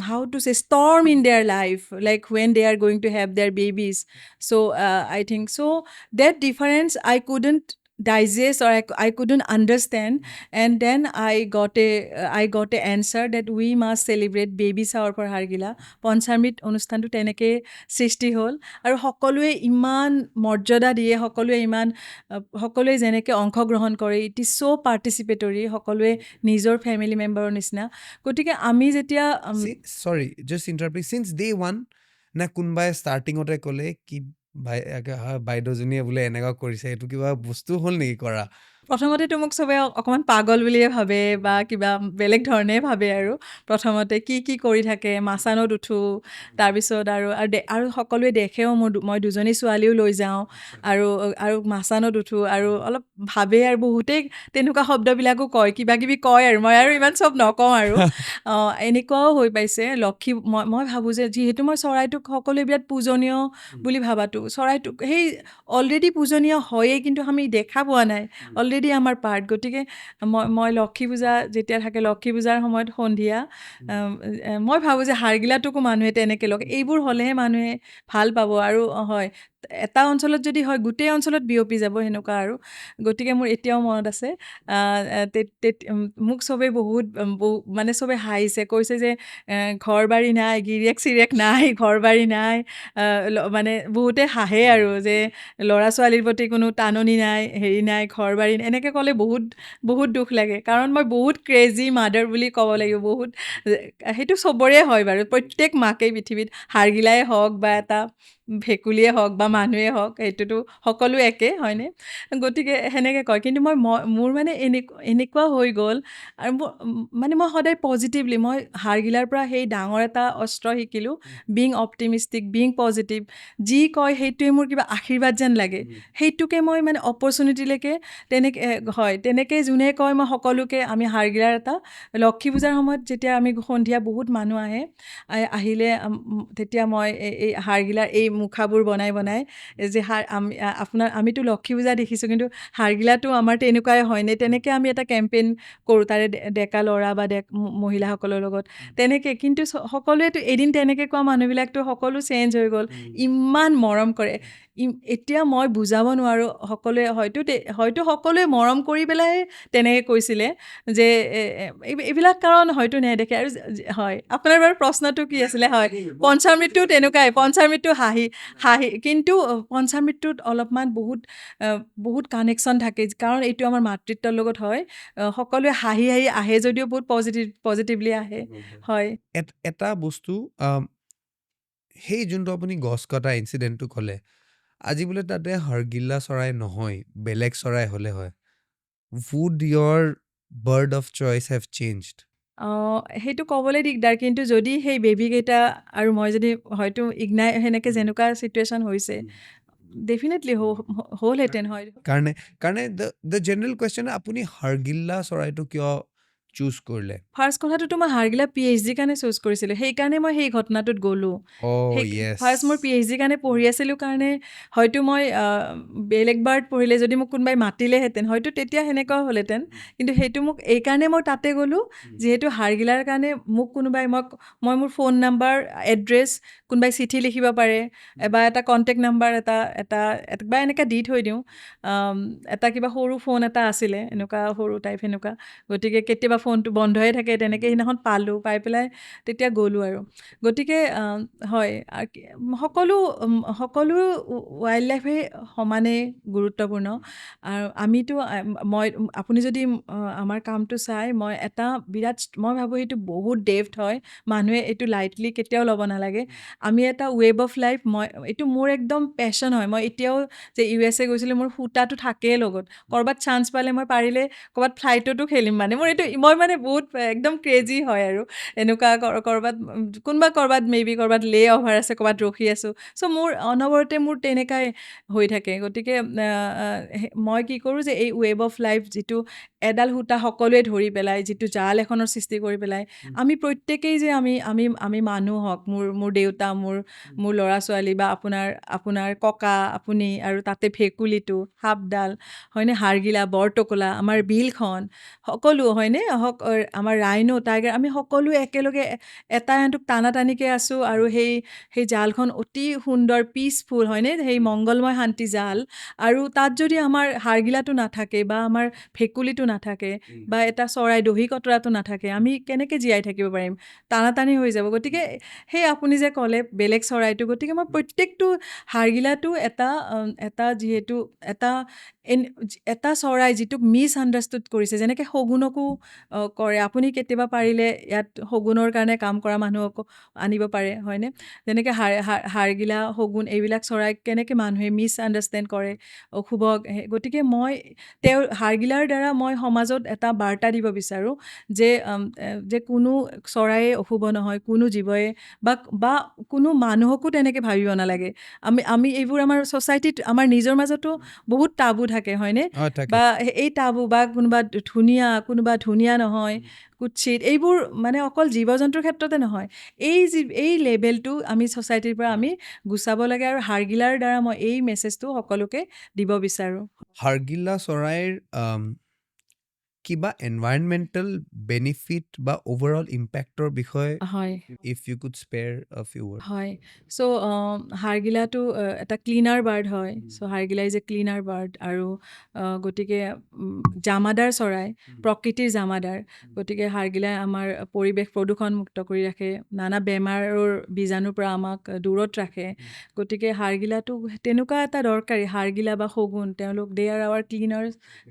how to say, storm in their life, like when they are going to have their babies. So I think so that difference I couldn't digest, or I couldn't understand. And then I got a answer that we must celebrate baby shower for Hargila. পঞ্চামৃত অনুষ্ঠানটো তেনেকৈ সৃষ্টি হ'ল, আৰু সকলোৱে ইমান মৰ্যাদা দিয়ে, সকলোৱে যেনেকৈ অংশগ্ৰহণ কৰে, ইট ইজ ছ' পাৰ্টিচিপেটৰী, সকলোৱে নিজৰ ফেমিলি মেম্বাৰৰ নিচিনা। গতিকে আমি যেতিয়া sorry, just interrupting, since day one না কোনোবাই ষ্টাৰ্টিঙতে ক'লে কি বাইদেউজনীয়ে বোলে এনেকুৱা কৰিছে, এইটো কিবা বস্তু হ'ল নেকি কৰা? প্ৰথমতেতো মোক চবে অকণমান পাগল বুলিয়ে ভাবে, বা কিবা বেলেগ ধৰণে ভাবে। আৰু প্ৰথমতে কি কৰি থাকে, মাচানত উঠোঁ, তাৰপিছত আৰু সকলোৱে দেখেও মই দুজনী ছোৱালীও লৈ যাওঁ, আৰু মাচানত উঠোঁ, আৰু অলপ ভাবে, আৰু বহুতেই তেনেকুৱা শব্দবিলাকো কয়, কিবাকিবি কয়, আৰু মই আৰু ইমান চব নকওঁ আৰু এনেকুৱাও হৈ পাইছে। মই ভাবোঁ যে যিহেতু মই চৰাইটোক সকলোৱে বিৰাট পূজনীয় বুলি ভাবাটো, চৰাইটোক সেই অলৰেডি পূজনীয় হয়েই, কিন্তু আমি দেখা পোৱা নাই, অলৰেডি আমাৰ পাৰ্ট। গতিকে মই লক্ষী পূজা যেতিয়া থাকে, লক্ষী পূজাৰ সময়ত সন্ধিয়া মই ভাবোঁ যে হাৰগিলাটোকো মানুহে তেনেকৈ লওক, এইবোৰ হ'লেহে মানুহে ভাল পাব। আৰু হয়, এটা অঞ্চলত যদি হয়, গোটেই অঞ্চলত বিয়পি যাব, সেনেকুৱা আৰু। গতিকে মোৰ এতিয়াও মনত আছে, মোক চবেই বহুত মানে চবেই হাঁহিছে, কৈছে যে ঘৰ বাৰী নাই, গিৰিয়েক চিৰিয়েক নাই, ঘৰ বাৰী নাই, মানে বহুতে হাঁহে আৰু যে ল'ৰা ছোৱালীৰ প্ৰতি কোনো টাননি নাই, হেৰি নাই, ঘৰ বাৰী নাই, এনেকৈ ক'লে বহুত দুখ লাগে। কাৰণ মই বহুত ক্ৰেজি মাদাৰ বুলি ক'ব লাগিব, বহুত সেইটো চবৰে হয় বাৰু, প্ৰত্যেক মাকেই পৃথিৱীত, হাৰগিলাই হওক বা এটা ভেকুলীয়ে হওক বা মানুহে হওক, সেইটোতো সকলো একে, হয়নে? গতিকে সেনেকৈ কয়। কিন্তু মোৰ মানে এনেকুৱা হৈ গ'ল, আৰু মই সদায় পজিটিভলি, মই হাৰগিলাৰ পৰা সেই ডাঙৰ এটা অস্ত্ৰ শিকিলোঁ, বিং অপটিমিষ্টিক, বিং পজিটিভ। যি কয় সেইটোৱে মোৰ কিবা আশীৰ্বাদ যেন লাগে, সেইটোকে মই মানে অপৰচুনিটিলৈকে তেনেকৈ যোনে কয়, মই সকলোকে, আমি হাৰগিলাৰ এটা লক্ষী পূজাৰ সময়ত যেতিয়া আমি সন্ধিয়া বহুত মানুহ আহিলে, তেতিয়া মই এই হাৰগিলাৰ এই মুখাবোৰ বনাই যে আমিতো লক্ষী পূজা দেখিছোঁ, কিন্তু হাৰগিলাটো আমাৰ তেনেকুৱাই হয়নে, তেনেকৈ আমি এটা কেম্পেইন কৰোঁ, তাৰে ডেকা ল'ৰা বা মহিলাসকলৰ লগত তেনেকৈ। কিন্তু সকলোৱেতো এদিন তেনেকৈ কোৱা মানুহবিলাকতো সকলো চেঞ্জ হৈ গ'ল, ইমান মৰম কৰে। এতিয়া মই বুজাব নোৱাৰোঁ, সকলোৱে হয়তো সকলোৱে মৰম কৰি পেলাই তেনেকৈ কৈছিলে যে এইবিলাক কাৰণ হয়তো নেদেখে। আৰু হয়, আপোনাৰ বাৰু প্ৰশ্নটো কি আছিলে? হয়, পঞ্চামৃত্যু তেনেকুৱাই, পঞ্চামৃত্যু হাঁহি, কিন্তু পঞ্চামৃত্যুত অলপমান বহুত কানেকশ্যন থাকে, কাৰণ এইটো আমাৰ মাতৃত্বৰ লগত হয়। সকলোৱে হাঁহি আহে যদিও বহুত পজিটিভলি আহে। হয়, এটা বস্তু, সেই যোনটো আপুনি গছ কটা ইনচিডেণ্টটো ক'লে, আজি বোলে তাতে হাৰগিলা চৰাই নহয়, বেলেগ চৰাই হ'লে হয়, would your bird of choice have changed? সেইটো ক'বলৈ দিগদাৰ, কিন্তু যদি সেই বেবীকেইটা আৰু মই যদি হয়তো সেনেকৈ যেনেকুৱা চিটুৱেশ্যন হৈছে, ডেফিনেটলি হ'লহেঁতেন। হয়, কাৰণে the general question, আপুনি হাৰগিলা চৰাইটো কিয় চুজ কৰিলে? ফাৰ্ষ্ট কথাটোতো মই হাৰগিলা PhD কাৰণে চুজ কৰিছিলোঁ, সেইকাৰণে মই সেই ঘটনাটোত গ'লোঁ। ফাৰ্ষ্ট মোৰ PhD কাৰণে পঢ়ি আছিলোঁ কাৰণে, হয়তো মই বেলেগ বাৰ্ড পঢ়িলে যদি মোক কোনোবাই মাতিলেহেঁতেন, হয়তো তেতিয়া সেনেকুৱা হ'লহেঁতেন। কিন্তু সেইটো মোক এইকাৰণে মই তাতে গ'লোঁ, যিহেতু হাৰগিলাৰ কাৰণে মোক কোনোবাই মই মোৰ ফোন নাম্বাৰ, এড্ৰেছ, কোনোবাই চিঠি লিখিব পাৰে, বা এটা কণ্টেক্ট নাম্বাৰ এটা বা এনেকৈ দি থৈ দিওঁ। এটা কিবা সৰু ফোন এটা আছিলে, এনেকুৱা সৰু টাইপ সেনেকুৱা। গতিকে কেতিয়াবা ফোনটো বন্ধই থাকে, তেনেকৈ সেইদিনাখন পাই পেলাই তেতিয়া গ'লোঁ আৰু। গতিকে হয়, সকলো ৱাইল্ড লাইফে সমানেই গুৰুত্বপূৰ্ণ। আৰু আপুনি যদি আমাৰ কামটো চাই, মই ভাবোঁ সেইটো বহুত ডেপ্থ হয়, মানুহে এইটো লাইটলি কেতিয়াও ল'ব নালাগে। আমি এটা ৱেব অফ লাইফ, এইটো মোৰ একদম পেশ্যন হয়। মই এতিয়াও যে USA গৈছিলোঁ, মোৰ সূতাটো থাকেই লগত, ক'ৰবাত চান্স পালে মই পাৰিলে ক'ৰবাত ফ্লাইটতো খেলিম, মানে মোৰ এইটো, মই মই মানে বহুত একদম ক্ৰেজি হয় আৰু এনেকুৱা ক'ৰবাত কোনোবা ক'ৰবাত মেবি ক'ৰবাত লে অভাৰ আছে, ক'ৰবাত ৰখি আছোঁ। চ' মোৰ অনবৰতে মোৰ তেনেকাই হৈ থাকে। গতিকে মই কি কৰোঁ যে এই ৱেব অফ লাইফ যিটো এডাল সূতা সকলোৱে ধৰি পেলাই যিটো জাল এখনৰ সৃষ্টি কৰি পেলাই আমি প্ৰত্যেকেই যে আমি মানুহ হওক, মোৰ দেউতা, মোৰ ল'ৰা ছোৱালী বা আপোনাৰ ককা আপুনি আৰু তাতে ভেকুলীটো, সাপডাল হয়নে, হাড়গিলা, বৰটোকোলা, আমাৰ বিলখন সকলো হয়নে, আমাৰ ৰাইনো, টাইগাৰ, আমি সকলো একেলগে এটা এনটোক টানাটানিকৈ আছোঁ আৰু সেই জালখন অতি সুন্দৰ পিচফুল হয়নে, সেই মংগলময় শান্তি জাল। আৰু তাত যদি আমাৰ হাড়গিলাটো নাথাকে বা আমাৰ ভেকুলীটো নাথাকে বা এটা চৰাই দহি কতৰাটো নাথাকে, আমি কেনেকৈ জীয়াই থাকিব পাৰিম? টানাটানি হৈ যাব। গতিকে সেই আপুনি যে ক'লে বেলেগ চৰাইটো, গতিকে মই প্ৰত্যেকটো হাড়গিলাটো এটা যিহেতু এটা চৰাই যিটোক মিছ আণ্ডাৰষ্টুড কৰিছে, যেনেকৈ শগুনকো কৰে। আপুনি কেতিয়াবা পাৰিলে ইয়াত শগুনৰ কাৰণে কাম কৰা মানুহকো আনিব পাৰে হয়নে, যেনেকৈ হাড়গিলা, শগুন এইবিলাক চৰাইক কেনেকৈ মানুহে মিছ আণ্ডাৰষ্টেণ্ড কৰে, অশুভক। গতিকে মই হাড়গিলাৰ দ্বাৰা মই সমাজত এটা বাৰ্তা দিব বিচাৰোঁ যে কোনো চৰায়ে অশুভ নহয়, কোনো জীৱই বা কোনো মানুহকো তেনেকৈ ভাবিব নালাগে। আমি এইবোৰ আমাৰ ছ'চাইটিত আমাৰ নিজৰ মাজতো বহুত টাবু থাকে হয়নে, থাকে। বা এই টাবু বা কোনোবা ধুনীয়া নহয়, কুৎসিত, এইবোৰ মানে অকল জীৱ জন্তুৰ ক্ষেত্ৰতে নহয়, এই লেভেলটো আমি ছ'চাইটিৰ পৰা আমি গুচাব লাগে। আৰু হাড়গিলাৰ দ্বাৰা মই এই মেছেজটো সকলোকে দিব বিচাৰোঁ। হাড়গিলা চৰাইৰ কিবা এনভাইৰনমেণ্টেল বেনিফিট বা অভাৰঅল ইম্পেক্টৰ বিষয়ে হয় if you could spare a few word. হয়। চ' হাড়গিলাটো এটা ক্লিনাৰ বাৰ্ড হয়। চ' হাড়গিলা ইজ এ ক্লিনাৰ বাৰ্ড। আৰু গতিকে জামাদাৰ চৰাই, প্ৰকৃতিৰ জামাদাৰ। গতিকে হাড়গিলাই আমাৰ পৰিৱেশ প্ৰদূষণমুক্ত কৰি ৰাখে, নানা বেমাৰৰ বীজাণুৰ পৰা আমাক দূৰত ৰাখে। গতিকে হাড়গিলাটো তেনেকুৱা এটা দৰকাৰী, হাড়গিলা বা শগুন, তেওঁলোক they are our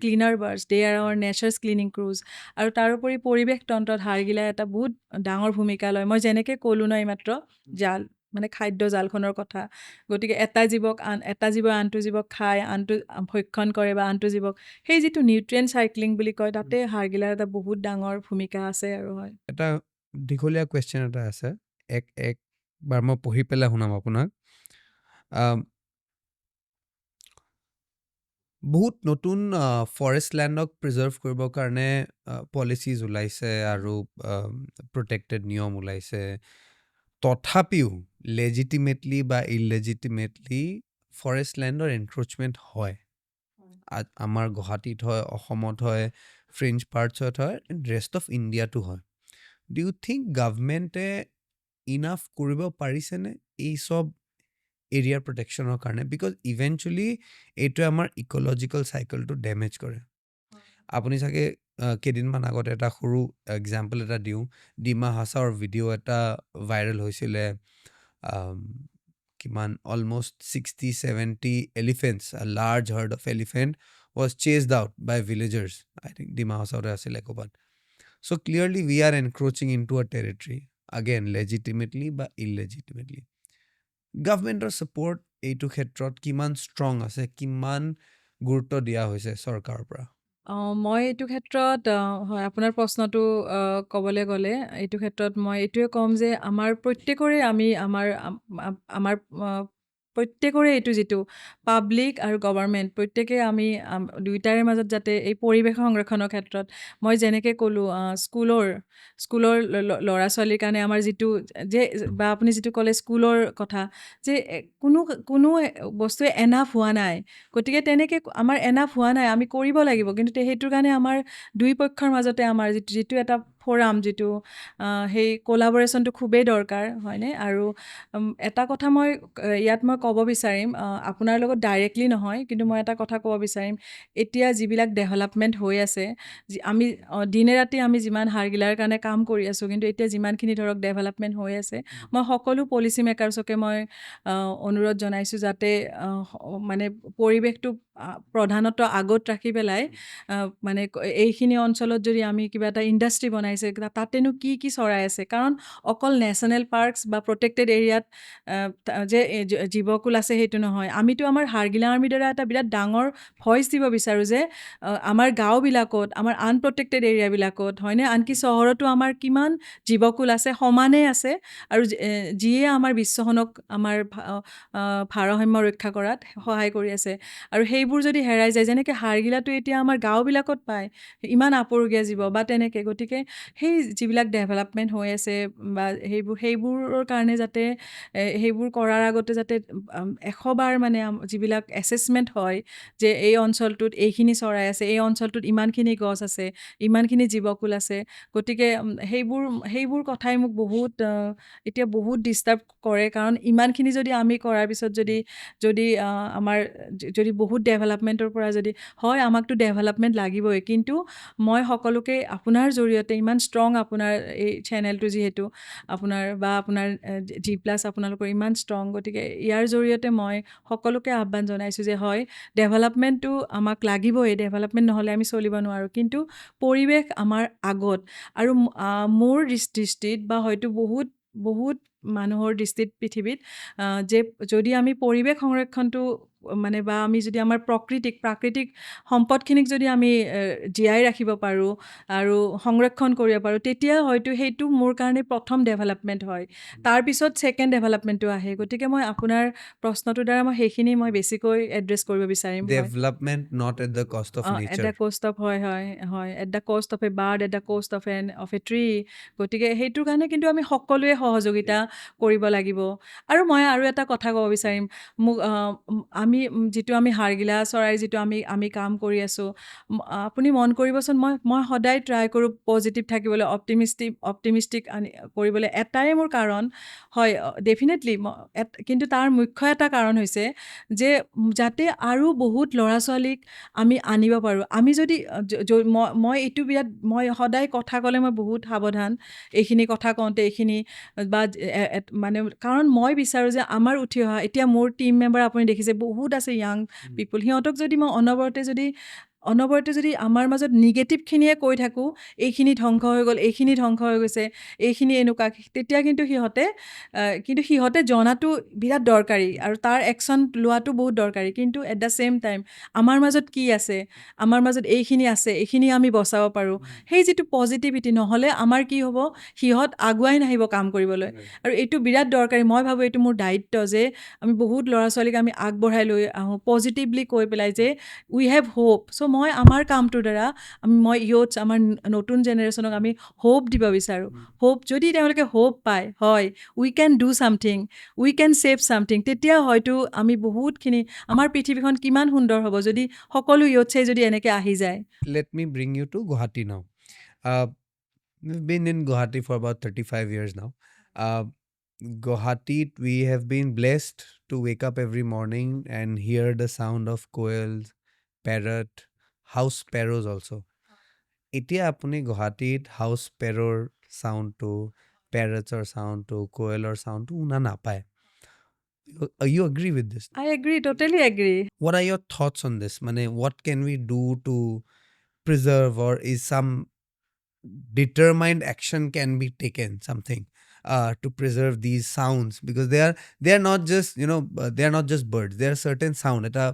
cleaner birds, they are our nature's cleaning crews. আৰু তাৰোপৰি পৰিৱেশ তন্ত্ৰত হাড়গিলাই এটা বহুত ডাঙৰ ভূমিকা লয়। মই যেনেকৈ ক'লোঁ ন এইমাত্ৰ, জাল মানে খাদ্য জালখনৰ কথা। গতিকে এটা জীৱ আনটো জীৱক খায়, আনটো ভক্ষণ কৰে বা আনটো জীৱক, সেই যিটো নিউট্ৰিয়েণ্ট চাইক্লিং বুলি কয়, তাতে হাড়গিলাৰ এটা বহুত ডাঙৰ ভূমিকা আছে আৰু হয়। এটা দীঘলীয়া কুৱেশ্যন এটা আছে, একবাৰ মই পঢ়ি পেলাই শুনাম আপোনাক। বহুত নতুন ফৰেষ্ট লেণ্ডক প্ৰিজাৰ্ভ কৰিবৰ কাৰণে পলিচিজ ওলাইছে আৰু প্ৰটেক্টেড নিয়ম ওলাইছে। তথাপিও লেজিটিমেটলি বা ইললেজিটিমেটলি ফৰেষ্ট লেণ্ডৰ এনক্ৰ'চমেণ্ট হয়। আমাৰ গুৱাহাটীত হয়, অসমত হয়, ফ্ৰেঞ্চ পাৰ্টছত হয়, এণ্ড ৰেষ্ট অফ ইণ্ডিয়াটো হয়। ডু ইউ থিংক গভৰ্ণমেণ্টে ইনাফ কৰিব পাৰিছেনে এই চব এৰিয়াৰ প্ৰটেকশ্যনৰ কাৰণে? বিকজ ইভেঞ্চুৱেলি এইটোৱে আমাৰ ইক'লজিকেল চাইকেলটো ডেমেজ কৰে। আপুনি চাগে কেইদিনমান আগতে এটা সৰু এক্সাম্পল এটা দিওঁ, ডিমা হাছাওৰ ভিডিঅ' এটা ভাইৰেল হৈছিলে। কিমান almost 60-70 elephants, a large herd of elephant was chased out by villagers. I think Dima হাছাওতে আছিলে ক'ৰবাত। So' clearly we are encroaching into a territory, again legitimately বা ইললেজিটিমেটলি। গভৰ্ণমেণ্টৰ ছাপৰ্ট এইটো ক্ষেত্ৰত কিমান ষ্ট্ৰং আছে, কিমান গুৰুত্ব দিয়া হৈছে চৰকাৰৰ পৰা? মই এইটো ক্ষেত্ৰত হয়, আপোনাৰ প্ৰশ্নটো ক'বলৈ গ'লে এইটো ক্ষেত্ৰত মই এইটোৱে ক'ম যে আমাৰ প্ৰত্যেকৰে আমাৰ প্ৰত্যেকৰে এইটো যিটো পাব্লিক আৰু গভৰ্ণমেণ্ট, প্ৰত্যেকে আমি দুয়োটাৰে মাজত যাতে এই পৰিৱেশ সংৰক্ষণৰ ক্ষেত্ৰত মই যেনেকৈ ক'লোঁ, স্কুলৰ ল'ৰা ছোৱালীৰ কাৰণে আমাৰ যিটো বা আপুনি যিটো ক'লে স্কুলৰ কথা, যে কোনো বস্তুৱে এনাফ হোৱা নাই। গতিকে তেনেকৈ আমাৰ এনাফ হোৱা নাই, আমি কৰিব লাগিব। কিন্তু সেইটোৰ কাৰণে আমাৰ দুই পক্ষৰ মাজতে আমাৰ যিটো এটা ফ'ৰাম, যিটো সেই কোলাবৰেশ্যনটো খুবেই দৰকাৰ হয়নে। আৰু এটা কথা মই ইয়াত ক'ব বিচাৰিম, আপোনাৰ লগত ডাইৰেক্টলি নহয়, কিন্তু মই এটা কথা ক'ব বিচাৰিম, এতিয়া যিবিলাক ডেভেলপমেণ্ট হৈ আছে, আমি দিনে ৰাতি আমি যিমান হাড়গিলাৰ কাৰণে কাম কৰি আছোঁ, কিন্তু এতিয়া যিমানখিনি ধৰক ডেভেলপমেণ্ট হৈ আছে, মই সকলো পলিচি মেকাৰ্ছকে মই অনুৰোধ জনাইছোঁ যাতে মানে পৰিৱেশটো প্ৰধানতঃ আগত ৰাখি পেলাই মানে এইখিনি অঞ্চলত যদি আমি কিবা এটা ইণ্ডাষ্ট্ৰি বনাই বনাইছে তাতেনো কি চৰাই আছে কাৰণ অকল নেশ্যনেল পাৰ্কছ বা প্ৰটেক্টেড এৰিয়াত যে জীৱকুল আছে সেইটো নহয় আমিতো আমাৰ হাৰ্গিলা আৰ্মিৰ দ্বাৰা এটা বিৰাট ডাঙৰ ভইচ দিব বিচাৰোঁ যে আমাৰ গাঁওবিলাকত আমাৰ আনপ্ৰটেক্টেড এৰিয়াবিলাকত হয়নে আনকি চহৰতো আমাৰ কিমান জীৱকুল আছে সমানেই আছে আৰু যিয়ে আমাৰ বিশ্বখনক আমাৰ ভাৰসাম্য ৰক্ষা কৰাত সহায় কৰি আছে আৰু সেইবোৰ যদি হেৰাই যায় যেনেকৈ হাৰ্গিলাটো এতিয়া আমাৰ গাঁওবিলাকত পায় ইমান আপুৰুগীয়া জীৱ বা তেনেকৈ গতিকে সেই যিবিলাক ডেভেলপমেণ্ট হৈ আছে বা সেইবোৰৰ কাৰণে যাতে সেইবোৰ কৰাৰ আগতে যাতে 100 বাৰ মানে যিবিলাক এছেছমেণ্ট হয় যে এই অঞ্চলটোত এইখিনি চৰাই আছে এই অঞ্চলটোত ইমানখিনি গছ আছে ইমানখিনি জীৱকুল আছে গতিকে সেইবোৰ কথাই মোক বহুত এতিয়া বহুত ডিষ্টাৰ্ব কৰে কাৰণ ইমানখিনি যদি আমি কৰাৰ পিছত যদি আমাৰ যদি বহুত ডেভেলপমেণ্টৰ পৰা যদি হয় আমাকতো ডেভেলপমেণ্ট লাগিবই কিন্তু মই সকলোকে আপোনাৰ জৰিয়তে ইমান ষ্ট্ৰং আপোনাৰ এই চেনেলটো যিহেতু আপোনাৰ বা আপোনাৰ GPlus আপোনালোকৰ ইমান ষ্ট্ৰং গতিকে ইয়াৰ জৰিয়তে মই সকলোকে আহ্বান জনাইছোঁ যে হয় ডেভেলপমেণ্টটো আমাক লাগিবই ডেভেলপমেণ্ট নহ'লে আমি চলিব নোৱাৰোঁ কিন্তু পৰিৱেশ আমাৰ আগত আৰু মোৰ দৃষ্টিত বা হয়তো বহুত মানুহৰ দৃষ্টিত পৃথিৱীত যে যদি আমি পৰিৱেশ সংৰক্ষণটো মানে বা আমি যদি আমাৰ প্ৰাকৃতিক সম্পদখিনিক যদি আমি জীয়াই ৰাখিব পাৰোঁ আৰু সংৰক্ষণ কৰিব পাৰোঁ তেতিয়া হয়তো সেইটো মোৰ কাৰণে প্ৰথম ডেভেলপমেণ্ট হয় তাৰপিছত ছেকেণ্ড ডেভেলপমেণ্টটো আহে গতিকে মই আপোনাৰ প্ৰশ্নটোৰ দ্বাৰা মই সেইখিনি মই বেছিকৈ এড্ৰেছ কৰিব বিচাৰিম development not at the cost of at nature the cost of হয় at the cost of a bird at the cost of a tree গতিকে সেইটোৰ কাৰণে কিন্তু আমি সকলোৱে সহযোগিতা কৰিব লাগিব আৰু মই আৰু এটা কথা ক'ব বিচাৰিম মোক যিটো আমি হাৰ্গিলা চৰাই যিটো আমি কাম কৰি আছোঁ আপুনি মন কৰিবচোন মই সদায় ট্ৰাই কৰোঁ পজিটিভ থাকিবলৈ অপটিমিষ্টিক কৰিবলৈ এটাই মোৰ কাৰণ হয় ডেফিনেটলি কিন্তু তাৰ মুখ্য এটা কাৰণ হৈছে যে যাতে আৰু বহুত ল'ৰা ছোৱালীক আমি আনিব পাৰোঁ আমি যদি মই এইটো মই সদায় কথা ক'লে মই বহুত সাৱধান এইখিনি কথা কওঁতে এইখিনি বা মানে কাৰণ মই বিচাৰোঁ যে আমাৰ উঠি অহা এতিয়া মোৰ টিম মেম্বাৰ আপুনি দেখিছে বহুত আছে য়াং পিপুল সিহঁতক যদি মই অনবৰতে যদি আমাৰ মাজত নিগেটিভখিনিয়ে কৈ থাকোঁ এইখিনি ধ্বংস হৈ গ'ল এইখিনি ধ্বংস হৈ গৈছে এইখিনি এনেকুৱা তেতিয়া কিন্তু সিহঁতে জনাটো বিৰাট দৰকাৰী আৰু তাৰ একশ্যন লোৱাটো বহুত দৰকাৰী কিন্তু এট দ্য ছেইম টাইম আমাৰ মাজত কি আছে আমাৰ মাজত এইখিনি আছে এইখিনি আমি বচাব পাৰোঁ সেই যিটো পজিটিভিটি নহ'লে আমাৰ কি হ'ব সিহঁত আগুৱাই নাহিব কাম কৰিবলৈ আৰু এইটো বিৰাট দৰকাৰী মই ভাবোঁ এইটো মোৰ দায়িত্ব যে আমি বহুত ল'ৰা ছোৱালীক আমি আগবঢ়াই লৈ আহোঁ পজিটিভলি কৈ পেলাই যে উই হেভ হোপ চ' মই আমাৰ কামটোৰ দ্বাৰা মই ইয়থছ আমাৰ নতুন জেনেৰেশ্যনক আমি হোপ দিব বিচাৰোঁ হোপ যদি তেওঁলোকে হোপ পায় হয় we can do something we can save something তেতিয়া হয়তো আমি বহুতখিনি আমাৰ পৃথিৱীখন কিমান সুন্দৰ হ'ব যদি সকলো ইয়থছে যদি এনেকৈ আহি যায় Let me bring you to Guwahati now. We've been in Guwahati for about 35 years now. Guwahati, we have been blessed to wake up every morning and hear the sound of koels, parrot, house sparrows also. এতিয়া আপুনি গুৱাহাটীত house স্পেৰৰ চাউণ্ডটো পেৰটছৰ চাউণ্ডটো কোৱেলৰ চাউণ্ডটো শুনা নাপায় You agree with this? I agree, totally agree. What are your thoughts on this? মানে what can we do to preserve or is some determined action can be taken something to preserve these sounds because they are not just they are not just birds, there are certain sound eta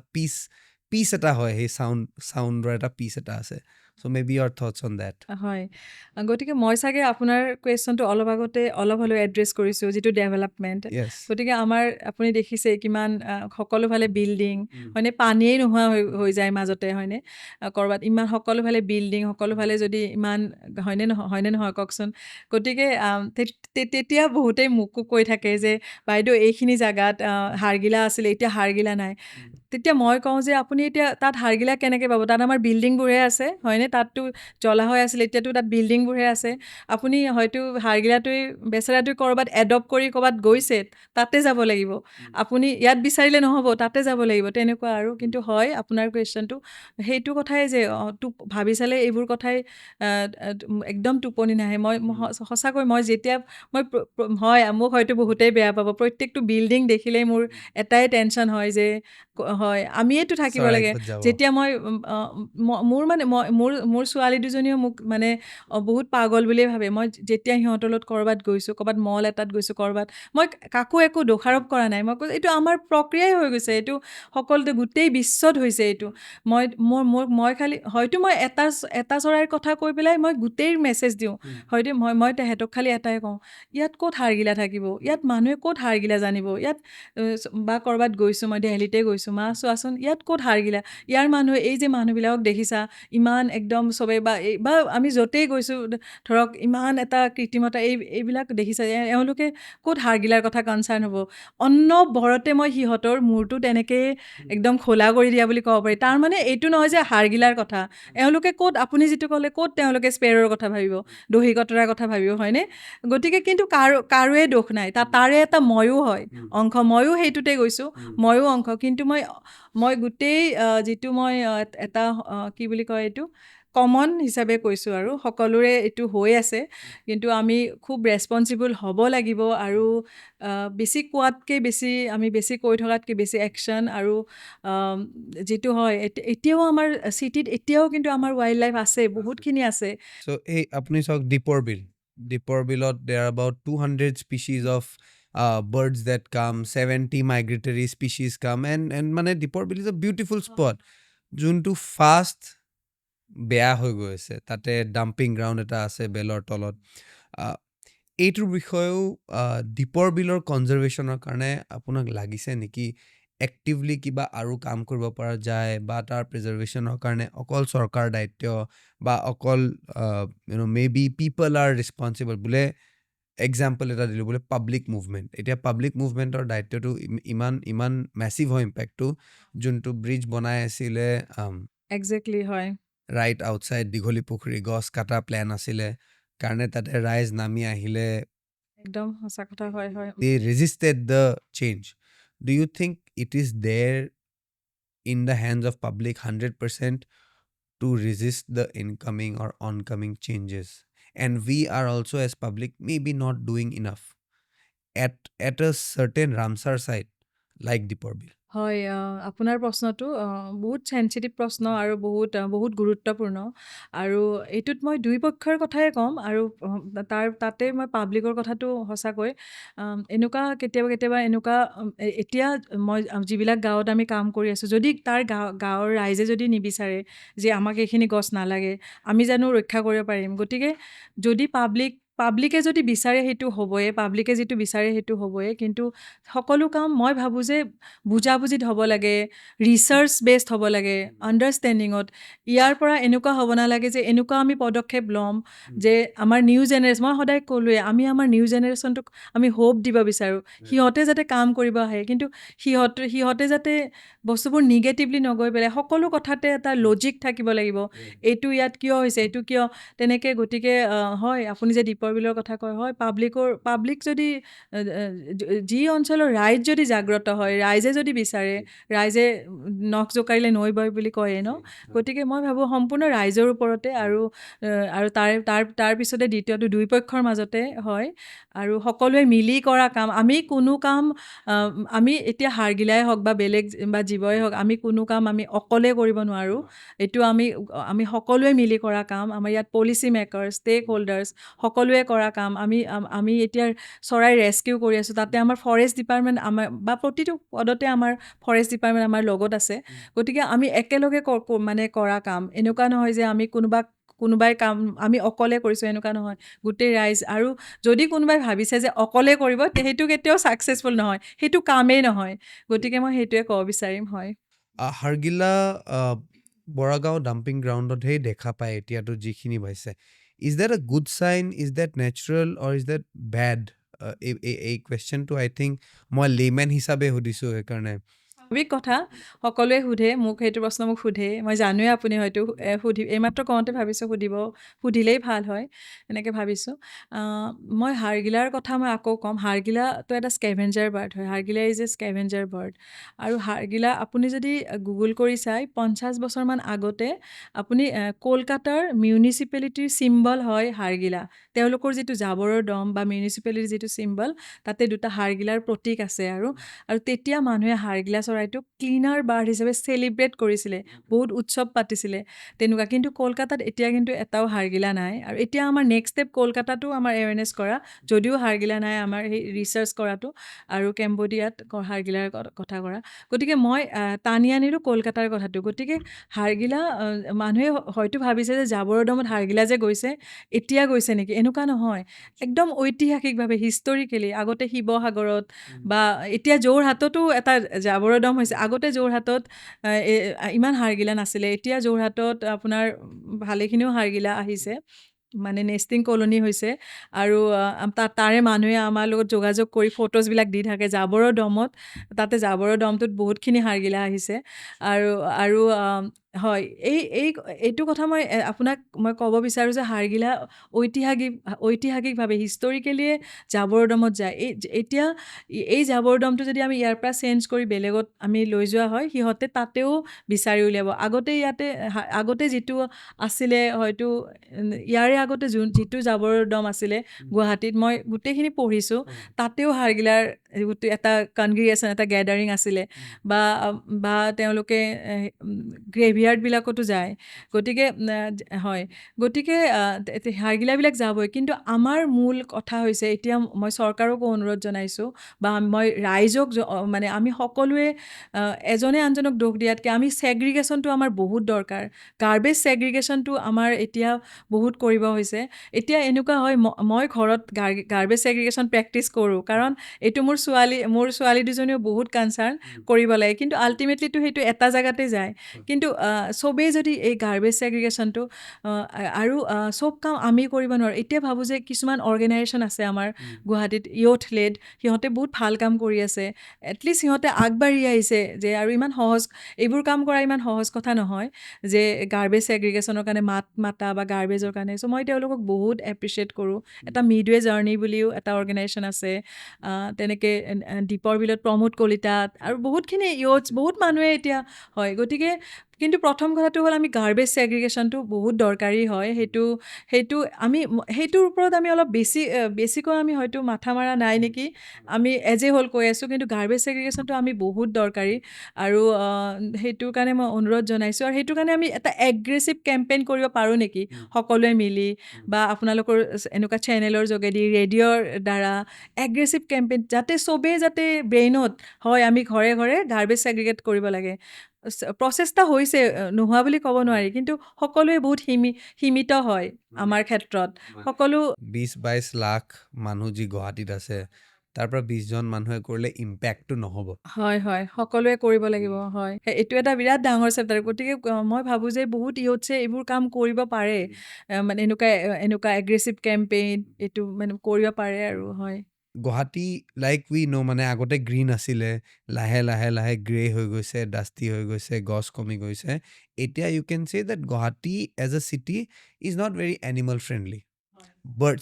piece eta hoy he sound or eta piece eta ase so maybe your thoughts on that হয় গতিকে মই চাগে আপোনাৰ কুৱেশ্যনটো অলপ হ'লেও address কৰিছোঁ যিটো development yes গতিকে আমাৰ আপুনি দেখিছে কিমান সকলোফালে বিল্ডিং হয়নে পানীয়েই নোহোৱা হৈ যায় মাজতে হয়নে ক'ৰবাত ইমান সকলোফালে বিল্ডিং সকলোফালে যদি ইমান হয়নে নহয় কওকচোন গতিকে তেতিয়া বহুতেই মোকো কৈ থাকে যে বাইদেউ এইখিনি জেগাত হাৰ্গিলা আছিলে এতিয়া হাৰ্গিলা নাই তেতিয়া মই কওঁ যে আপুনি এতিয়া তাত হাৰ্গিলা কেনেকৈ পাব তাত আমাৰ বিল্ডিংবোৰহে আছে হয়নে তাততো জলাশয় আছিলে এতিয়াতো তাত বিল্ডিংবোৰহে আছে আপুনি হয়তো হাৰ্গিলাটোৱে বেচেৰাটোৱে ক'ৰবাত এডপ্ট কৰি ক'ৰবাত গৈছে তাতে যাব লাগিব আপুনি ইয়াত বিচাৰিলে নহ'ব তাতে যাব লাগিব তেনেকুৱা আৰু কিন্তু হয় আপোনাৰ কুৱেশ্যনটো সেইটো কথাই যে ভাবি চালে এইবোৰ কথাই একদম টোপনি নাহে মই সঁচাকৈ মই যেতিয়া হয় মোক হয়তো বহুতেই বেয়া পাব প্ৰত্যেকটো বিল্ডিং দেখিলেই মোৰ এটাই টেনশ্যন হয় যে হয় আমিয়েতো থাকিব চৰাই লাগে ক'ত যাব? যেতিয়া মই মোৰ মানে মোৰ ছোৱালী দুজনীও মোক মানে বহুত পাগল বুলিয়ে ভাবে মই যেতিয়া সিহঁতৰ লগত ক'ৰবাত গৈছোঁ ক'ৰবাত মল এটাত গৈছোঁ ক'ৰবাত মই কাকো একো দোষাৰোপ কৰা নাই মই কৈছোঁ এইটো আমাৰ প্ৰক্ৰিয়াই হৈ গৈছে এইটো সকলোতে গোটেই বিশ্বত হৈছে এইটো মই খালি হয়তো মই এটা চৰাইৰ কথা কৈ পেলাই মই গোটেই মেছেজ দিওঁ হয়তো মই তেহেঁতক খালি এটাই কওঁ ইয়াত ক'ত হাৰগিলা থাকিব ইয়াত মানুহে ক'ত হাৰগিলা জানিব ইয়াত বা ক'ৰবাত গৈছোঁ মই দিল্লীতে গৈছোঁ মা চোৱাচোন ইয়াত ক'ত হাৰগিলা ইয়াৰ মানুহে এই যে মানুহবিলাকক দেখিছা ইমান একদম চবেই বা আমি য'তেই গৈছোঁ ধৰক ইমান এটা কৃত্ৰিমতা এইবিলাক দেখিছা এওঁলোকে ক'ত হাৰগিলাৰ কথা কনচাৰ্ণ হ'ব অন্নবৰতে মই সিহঁতৰ মূৰটো তেনেকৈ একদম খোলা কৰি দিয়া বুলি ক'ব পাৰি তাৰমানে এইটো নহয় যে হাৰগিলাৰ কথা এওঁলোকে ক'ত আপুনি যিটো ক'লে ক'ত তেওঁলোকে স্পেৰৰ কথা ভাবিব দহি কতৰাৰ কথা ভাবিব হয়নে গতিকে কিন্তু কাৰোৱে দোষ নাই তাৰে এটা ময়ো হয় অংশ ময়ো সেইটোতে গৈছোঁ ময়ো অংশ কিন্তু মই গোটেই যিটো মই এটা কি বুলি কয় এইটো কমন হিচাপে কৈছোঁ আৰু সকলোৰে এইটো হৈ আছে কিন্তু আমি খুব ৰেছপনচিবল হ'ব লাগিব আৰু বেছি কোৱাতকৈ বেছি আমি বেছি কৈ থকাতকৈ বেছি একশ্যন আৰু যিটো হয় এতিয়াও আমাৰ চিটিত এতিয়াও কিন্তু আমাৰ ৱাইল্ড লাইফ আছে বহুতখিনি আছে So এই আপুনি চাওক দ্বীপৰ বিলত there are about 200 species of birds that come 70 migratory species come and মানে দ্বীপৰ বিল is a beautiful spot যোনটো ফাষ্ট বেয়া হৈ গৈ আছে তাতে ডাম্পিং গ্ৰাউণ্ড এটা আছে বেলৰ তলত এইটোৰ বিষয়েও দ্বীপৰ বিলৰ কনজাৰ্ভেশ্যনৰ কাৰণে আপোনাক লাগিছে নেকি এক্টিভলি কিবা আৰু কাম কৰিব পৰা যায় বা তাৰ প্ৰিজাৰ্ভেশ্যনৰ কাৰণে অকল চৰকাৰ দায়িত্ব বা অকল may be people R responsible বোলে এক্সাম্পল এটা দিলোঁ বোলে পাব্লিক মুভমেণ্ট এতিয়া পাব্লিক মুভমেণ্টৰ দায়িত্বটো ইমান মেছিভ হয় ইম্পেক্টটো যোনটো ব্ৰিজ বনাই আছিলে একজেক্টলি হয় ৰাইট আউটছাইড দীঘলী পুখুৰী গছ কাটা প্লেন আছিলে কাৰণে তাতে ৰাইজ নামি আহিলে একদম সঁচা কথা হয় হয় they resisted the change. Do you think it is there in the hands of public 100% to resist the incoming or oncoming changes? And we are also as public maybe not doing enough at a certain Ramsar site like Deepor Bill. হয় আপোনাৰ প্ৰশ্নটো বহুত sensitive প্ৰশ্ন আৰু বহুত গুৰুত্বপূৰ্ণ আৰু এইটোত মই দুই পক্ষৰ কথাই ক'ম আৰু তাতে মই পাব্লিকৰ কথাটো সঁচাকৈ এনেকুৱা কেতিয়াবা এনেকুৱা এতিয়া মই যিবিলাক গাঁৱত আমি কাম কৰি আছোঁ যদি তাৰ গাঁৱৰ ৰাইজে যদি নিবিচাৰে যে আমাক এইখিনি গছ নালাগে আমি জানো ৰক্ষা কৰিব পাৰিম গতিকে যদি পাব্লিকে যদি বিচাৰে সেইটো হ'বই পাব্লিকে যিটো বিচাৰে সেইটো হ'বই কিন্তু সকলো কাম মই ভাবোঁ যে বুজাবুজিত হ'ব লাগে ৰিচাৰ্চ বেছড হ'ব লাগে আণ্ডাৰষ্টেণ্ডিঙত ইয়াৰ পৰা এনেকুৱা হ'ব নালাগে যে এনেকুৱা আমি পদক্ষেপ ল'ম যে আমাৰ নিউ জেনেৰেশ্যন মই সদায় ক'লোৱে আমি আমাৰ নিউ জেনেৰেশ্যনটোক আমি হোপ দিব বিচাৰোঁ সিহঁতে যাতে কাম কৰিব আহে কিন্তু সিহঁতে যাতে বস্তুবোৰ নিগেটিভলি নগৈ পেলাই সকলো কথাতে এটা লজিক থাকিব লাগিব এইটো ইয়াত কিয় হৈছে এইটো কিয় তেনেকৈ গতিকে হয় আপুনি যে দ্বীপৰ বিলৰ কথা কয় হয় পাব্লিক যদি যি অঞ্চলৰ ৰাইজ যদি জাগ্ৰত হয় ৰাইজে যদি বিচাৰে ৰাইজে নখ জোকাৰিলে নৈ বয় বুলি কয়ে ন গতিকে মই ভাবোঁ সম্পূৰ্ণ ৰাইজৰ ওপৰতে আৰু তাৰ পিছতে দ্বিতীয়টো দুই পক্ষৰ মাজতে হয় আৰু সকলোৱে মিলি কৰা কাম আমি কোনো কাম আমি এতিয়া হাৰগিলাই হওক বা বেলেগ বা জীৱই হওক আমি কোনো কাম আমি অকলে কৰিব নোৱাৰোঁ এইটো আমি সকলোৱে মিলি কৰা কাম আমাৰ ইয়াত পলিচি মেকাৰ্ছ ষ্টেক হোল্ডাৰ্ছ সকলোৱে কৰা কাম আমি এতিয়া চৰাই ৰেস্কিউ কৰি আছোঁ তাতে আমাৰ ফৰেষ্ট ডিপাৰ্টমেণ্ট আমাৰ বা প্ৰতিটো পদতে আমাৰ ফৰেষ্ট ডিপাৰ্টমেণ্ট আমাৰ লগত আছে গতিকে আমি একেলগে মানে কৰা কাম এনেকুৱা নহয় যে আমি কোনোবাই কাম আমি অকলে কৰিছোঁ এনেকুৱা নহয় গোটেই ৰাইজ আৰু যদি কোনোবাই ভাবিছে যে অকলে কৰিব সেইটো কেতিয়াও ছাকচেছফুল নহয় সেইটো কামেই নহয় গতিকে মই সেইটোৱে ক'ব বিচাৰিম হয় হাৰ্গিলা বৰাগাঁও ডাম্পিং গ্ৰাউণ্ডতহে দেখা পায় এতিয়াতো যিখিনি পাইছে is that a good sign is that natural or is that bad এই কুৱেশ্যনটো আই থিংক মই লেমেন হিচাপে সুধিছোঁ সেইকাৰণে স্বাভাৱিক কথা সকলোৱে সোধে মোক সেইটো প্ৰশ্ন মোক সোধে মই জানোৱে আপুনি হয়তো এইমাত্ৰ কওঁতে ভাবিছোঁ সুধিলেই ভাল হয় এনেকৈ ভাবিছোঁ মই হাৰগিলাৰ কথা মই আকৌ ক'ম হাৰগিলাটো এটা স্কেভেঞ্জাৰ বাৰ্ড হয় Hargila is a scavenger bird আৰু হাৰগিলা আপুনি যদি গুগল কৰি চাই 50 বছৰমান আগতে আপুনি কলকাতাৰ মিউনিচিপেলিটিৰ চিম্বল হয় হাৰগিলা তেওঁলোকৰ যিটো জাবৰৰ দম বা মিউনিচিপেলিটিৰ যিটো চিম্বল তাতে দুটা হাৰগিলাৰ প্ৰতীক আছে আৰু তেতিয়া মানুহে হাৰগিলা চৰাই চৰাইটোক ক্লিনাৰ বাৰ্ড হিচাপে চেলিব্ৰেট কৰিছিলে, বহুত উৎসৱ পাতিছিলে তেনেকুৱা। কিন্তু কলকাতাত এতিয়া কিন্তু এটাও হাৰগিলা নাই। আৰু এতিয়া আমাৰ নেক্সট ষ্টেপ কলকাতাতো আমাৰ এৱেৰনেছ কৰা, যদিও হাৰগিলা নাই আমাৰ সেই ৰিচাৰ্চ কৰাটো আৰু কেম্বোডিয়াত হাৰগিলাৰ কথা কৰা। গতিকে মই টানি আনিলোঁ কলকাতাৰ কথাটো। গতিকে হাৰগিলা মানুহে হয়তো ভাবিছে যে জাবৰৰ দমত হাৰগিলা যে গৈছে এতিয়া গৈছে নেকি, এনেকুৱা নহয়। একদম ঐতিহাসিকভাৱে হিষ্টৰিকেলি আগতে শিৱসাগৰত বা এতিয়া যোৰহাটতো এটা জাবৰৰ দম হৈছে। আগতে যোৰহাটত ইমান হাৰগিলা নাছিলে, এতিয়া যোৰহাটত আপোনাৰ ভালেখিনিও হাৰগিলা আহিছে, মানে নেষ্টিং কলনি হৈছে। আৰু তাৰে মানুহে আমাৰ লগত যোগাযোগ কৰি ফটোজবিলাক দি থাকে জাবৰৰ দমত। তাতে জাবৰৰ দমটোত বহুতখিনি হাৰগিলা আহিছে। আৰু আৰু হয়, এইটো কথা আপোনাক মই ক'ব বিচাৰোঁ যে হাৰগিলা ঐতিহাসিকভাৱে হিষ্টৰিকেলিয়ে জাবৰৰ দমত যায়। এতিয়া এই জাবৰৰ দমটো যদি আমি ইয়াৰ পৰা চেঞ্জ কৰি বেলেগত আমি লৈ যোৱা হয়, সিহঁতে তাতেও বিচাৰি উলিয়াব। আগতে যিটো আছিলে, হয়তো ইয়াৰে আগতে যিটো জাবৰৰ দম আছিলে গুৱাহাটীত, মই গোটেইখিনি পঢ়িছোঁ, তাতেও হাৰগিলাৰ এটা কনগ্ৰিগেশ্যন, এটা গেডাৰিং আছিলে। বা তেওঁলোকে গ্ৰেভিয়াৰ্ডবিলাকতো যায়। গতিকে হয়, গতিকে হাৰগিলাবিলাক যাবই। কিন্তু আমাৰ মূল কথা হৈছে, এতিয়া মই চৰকাৰকো অনুৰোধ জনাইছোঁ বা মই ৰাইজক, মানে আমি সকলোৱে এজনে আনজনক দোষ দিয়াতকৈ আমি ছেগ্ৰিগেশ্যনটো আমাৰ বহুত দৰকাৰ। গাৰ্বেজ ছেগ্ৰিগেশ্যনটো আমাৰ এতিয়া বহুত কৰিব হৈছে। এতিয়া এনেকুৱা হয়, মই ঘৰত গাৰ্বেজ ছেগ্ৰিগেশ্যন প্ৰেক্টিছ কৰোঁ, কাৰণ এইটো মোৰ ছোৱালী দুজনীও বহুত কনচাৰ্ণ কৰিব লাগে। কিন্তু আল্টিমেটলিটো সেইটো এটা জেগাতে যায়। কিন্তু চবেই যদি এই গাৰ্বেজ ছেগ্ৰিগেশ্যনটো আৰু চব কাম আমি কৰিব নোৱাৰোঁ। এতিয়া ভাবোঁ যে কিছুমান অৰ্গেনাইজেশ্যন আছে আমাৰ গুৱাহাটীত, ইয়থ লেড, সিহঁতে বহুত ভাল কাম কৰি আছে। এটলিষ্ট সিহঁতে আগবাঢ়ি আহিছে যে, আৰু ইমান সহজ, এইবোৰ কাম কৰা ইমান সহজ কথা নহয় যে গাৰ্বেজ ছেগ্ৰিগেশ্যনৰ কাৰণে মাতা বা গাৰ্বেজৰ কাৰণে। চ' মই তেওঁলোকক বহুত এপ্ৰিচিয়েট কৰোঁ। এটা মিডৱে জাৰ্ণি বুলিও এটা অৰ্গেনাইজেশ্যন আছে, তেনেকৈ দীপৰ বিলত প্ৰমোদ কলিতা, আৰু বহুতখিনি বহুত মানুহে এতিয়া হয়। গতিকে কিন্তু প্ৰথম কথাটো হ'ল, আমি গাৰ্বেজ ছেগ্ৰিগেশ্যনটো বহুত দৰকাৰী হয়। সেইটোৰ ওপৰত আমি অলপ বেছিকৈ আমি হয়তো মাথা মাৰা নাই নেকি, আমি এজ এ হ'ল কৈ আছোঁ। কিন্তু গাৰ্বেজ ছেগ্ৰিগেশ্যনটো আমি বহুত দৰকাৰী, আৰু সেইটোৰ কাৰণে মই অনুৰোধ জনাইছোঁ। আৰু সেইটোৰ কাৰণে আমি এটা এগ্ৰেছিভ কেম্পেইন কৰিব পাৰোঁ নেকি সকলোৱে মিলি, বা আপোনালোকৰ এনেকুৱা চেনেলৰ যোগেদি, ৰেডিঅ'ৰ দ্বাৰা এগ্ৰেছিভ কেম্পেইন, যাতে চবেই যাতে ব্ৰেইনত হয় আমি ঘৰে ঘৰে গাৰ্বেজ ছেগ্ৰিগেট কৰিব লাগে। প্ৰচেষ্টা হৈছে, নোহোৱা বুলি ক'ব নোৱাৰি, কিন্তু সকলোৱে বহুত সীমিত হয় আমাৰ ক্ষেত্ৰত। সকলো 20-22 লাখ মানুহ যি গুৱাহাটীত আছে, তাৰ পৰা 20 জন মানুহে কৰিলে ইম্পেক্টটো নহ'ব। হয়, সকলোৱে কৰিব লাগিব। হয়, এইটো এটা বিৰাট ডাঙৰ চেপ্টাৰ। গতিকে মই ভাবোঁ যে বহুত ইয়থছে এইবোৰ কাম কৰিব পাৰে, মানে এনেকুৱা এগ্ৰেছিভ কেম্পেইন এইটো মানে কৰিব পাৰে আৰু। হয়, গুৱাহাটী লাইক উই ন', মানে আগতে গ্ৰীণ আছিলে, লাহে লাহে গ্ৰে হৈ গৈছে, ডাষ্টি হৈ গৈছে, গছ কমি গৈছে। এতিয়া you can say that Guwahati as a city is not very animal friendly.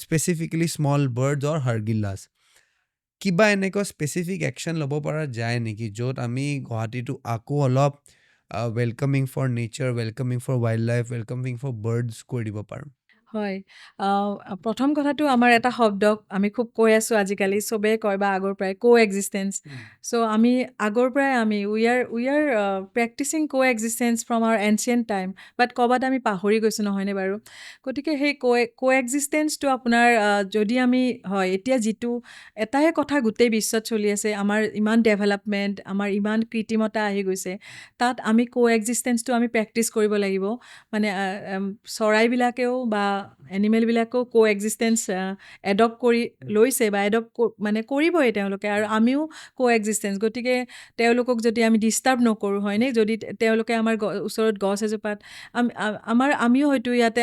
Specifically small birds or হাৰগিলাছ। কিবা এনেকুৱা স্পেচিফিক একশ্যন ল'ব পৰা যায় নেকি, য'ত আমি গুৱাহাটীটো আকৌ অলপ welcoming for nature, welcoming for wild life, welcoming for birds কৰি দিব পাৰোঁ? হয়। প্ৰথম কথাটো, আমাৰ এটা শব্দ আমি খুব কৈ আছোঁ আজিকালি, চবেই কয় বা আগৰ পৰাই, কো এক্সিষ্টেঞ্চ। চ' আমি আগৰ পৰাই we are practicing coexistence from our ancient time, but ক'ৰবাত আমি পাহৰি গৈছোঁ, নহয়নে বাৰু? গতিকে সেই কো এক্সিষ্টেঞ্চটো আপোনাৰ যদি আমি, হয়, এতিয়া যিটো এটাই কথা গোটেই বিশ্বত চলি আছে, আমাৰ ইমান ডেভেলপমেণ্ট, আমাৰ ইমান কৃত্ৰিমতা আহি গৈছে, তাত আমি কো এক্সিষ্টেঞ্চটো আমি প্ৰেক্টিচ কৰিব লাগিব। মানে চৰাইবিলাকেও বা এনিমেলবিলাকেও কো এক্সিষ্টেঞ্চ এডপ্ট কৰি লৈছে, বা মানে কৰিবই তেওঁলোকে, আৰু আমিও কো এক্সিষ্টেঞ্চ। গতিকে তেওঁলোকক যদি আমি ডিষ্টাৰ্ব নকৰোঁ, হয়নে, যদি তেওঁলোকে আমাৰ ওচৰত গছ এজোপাত, আমিও হয়তো ইয়াতে,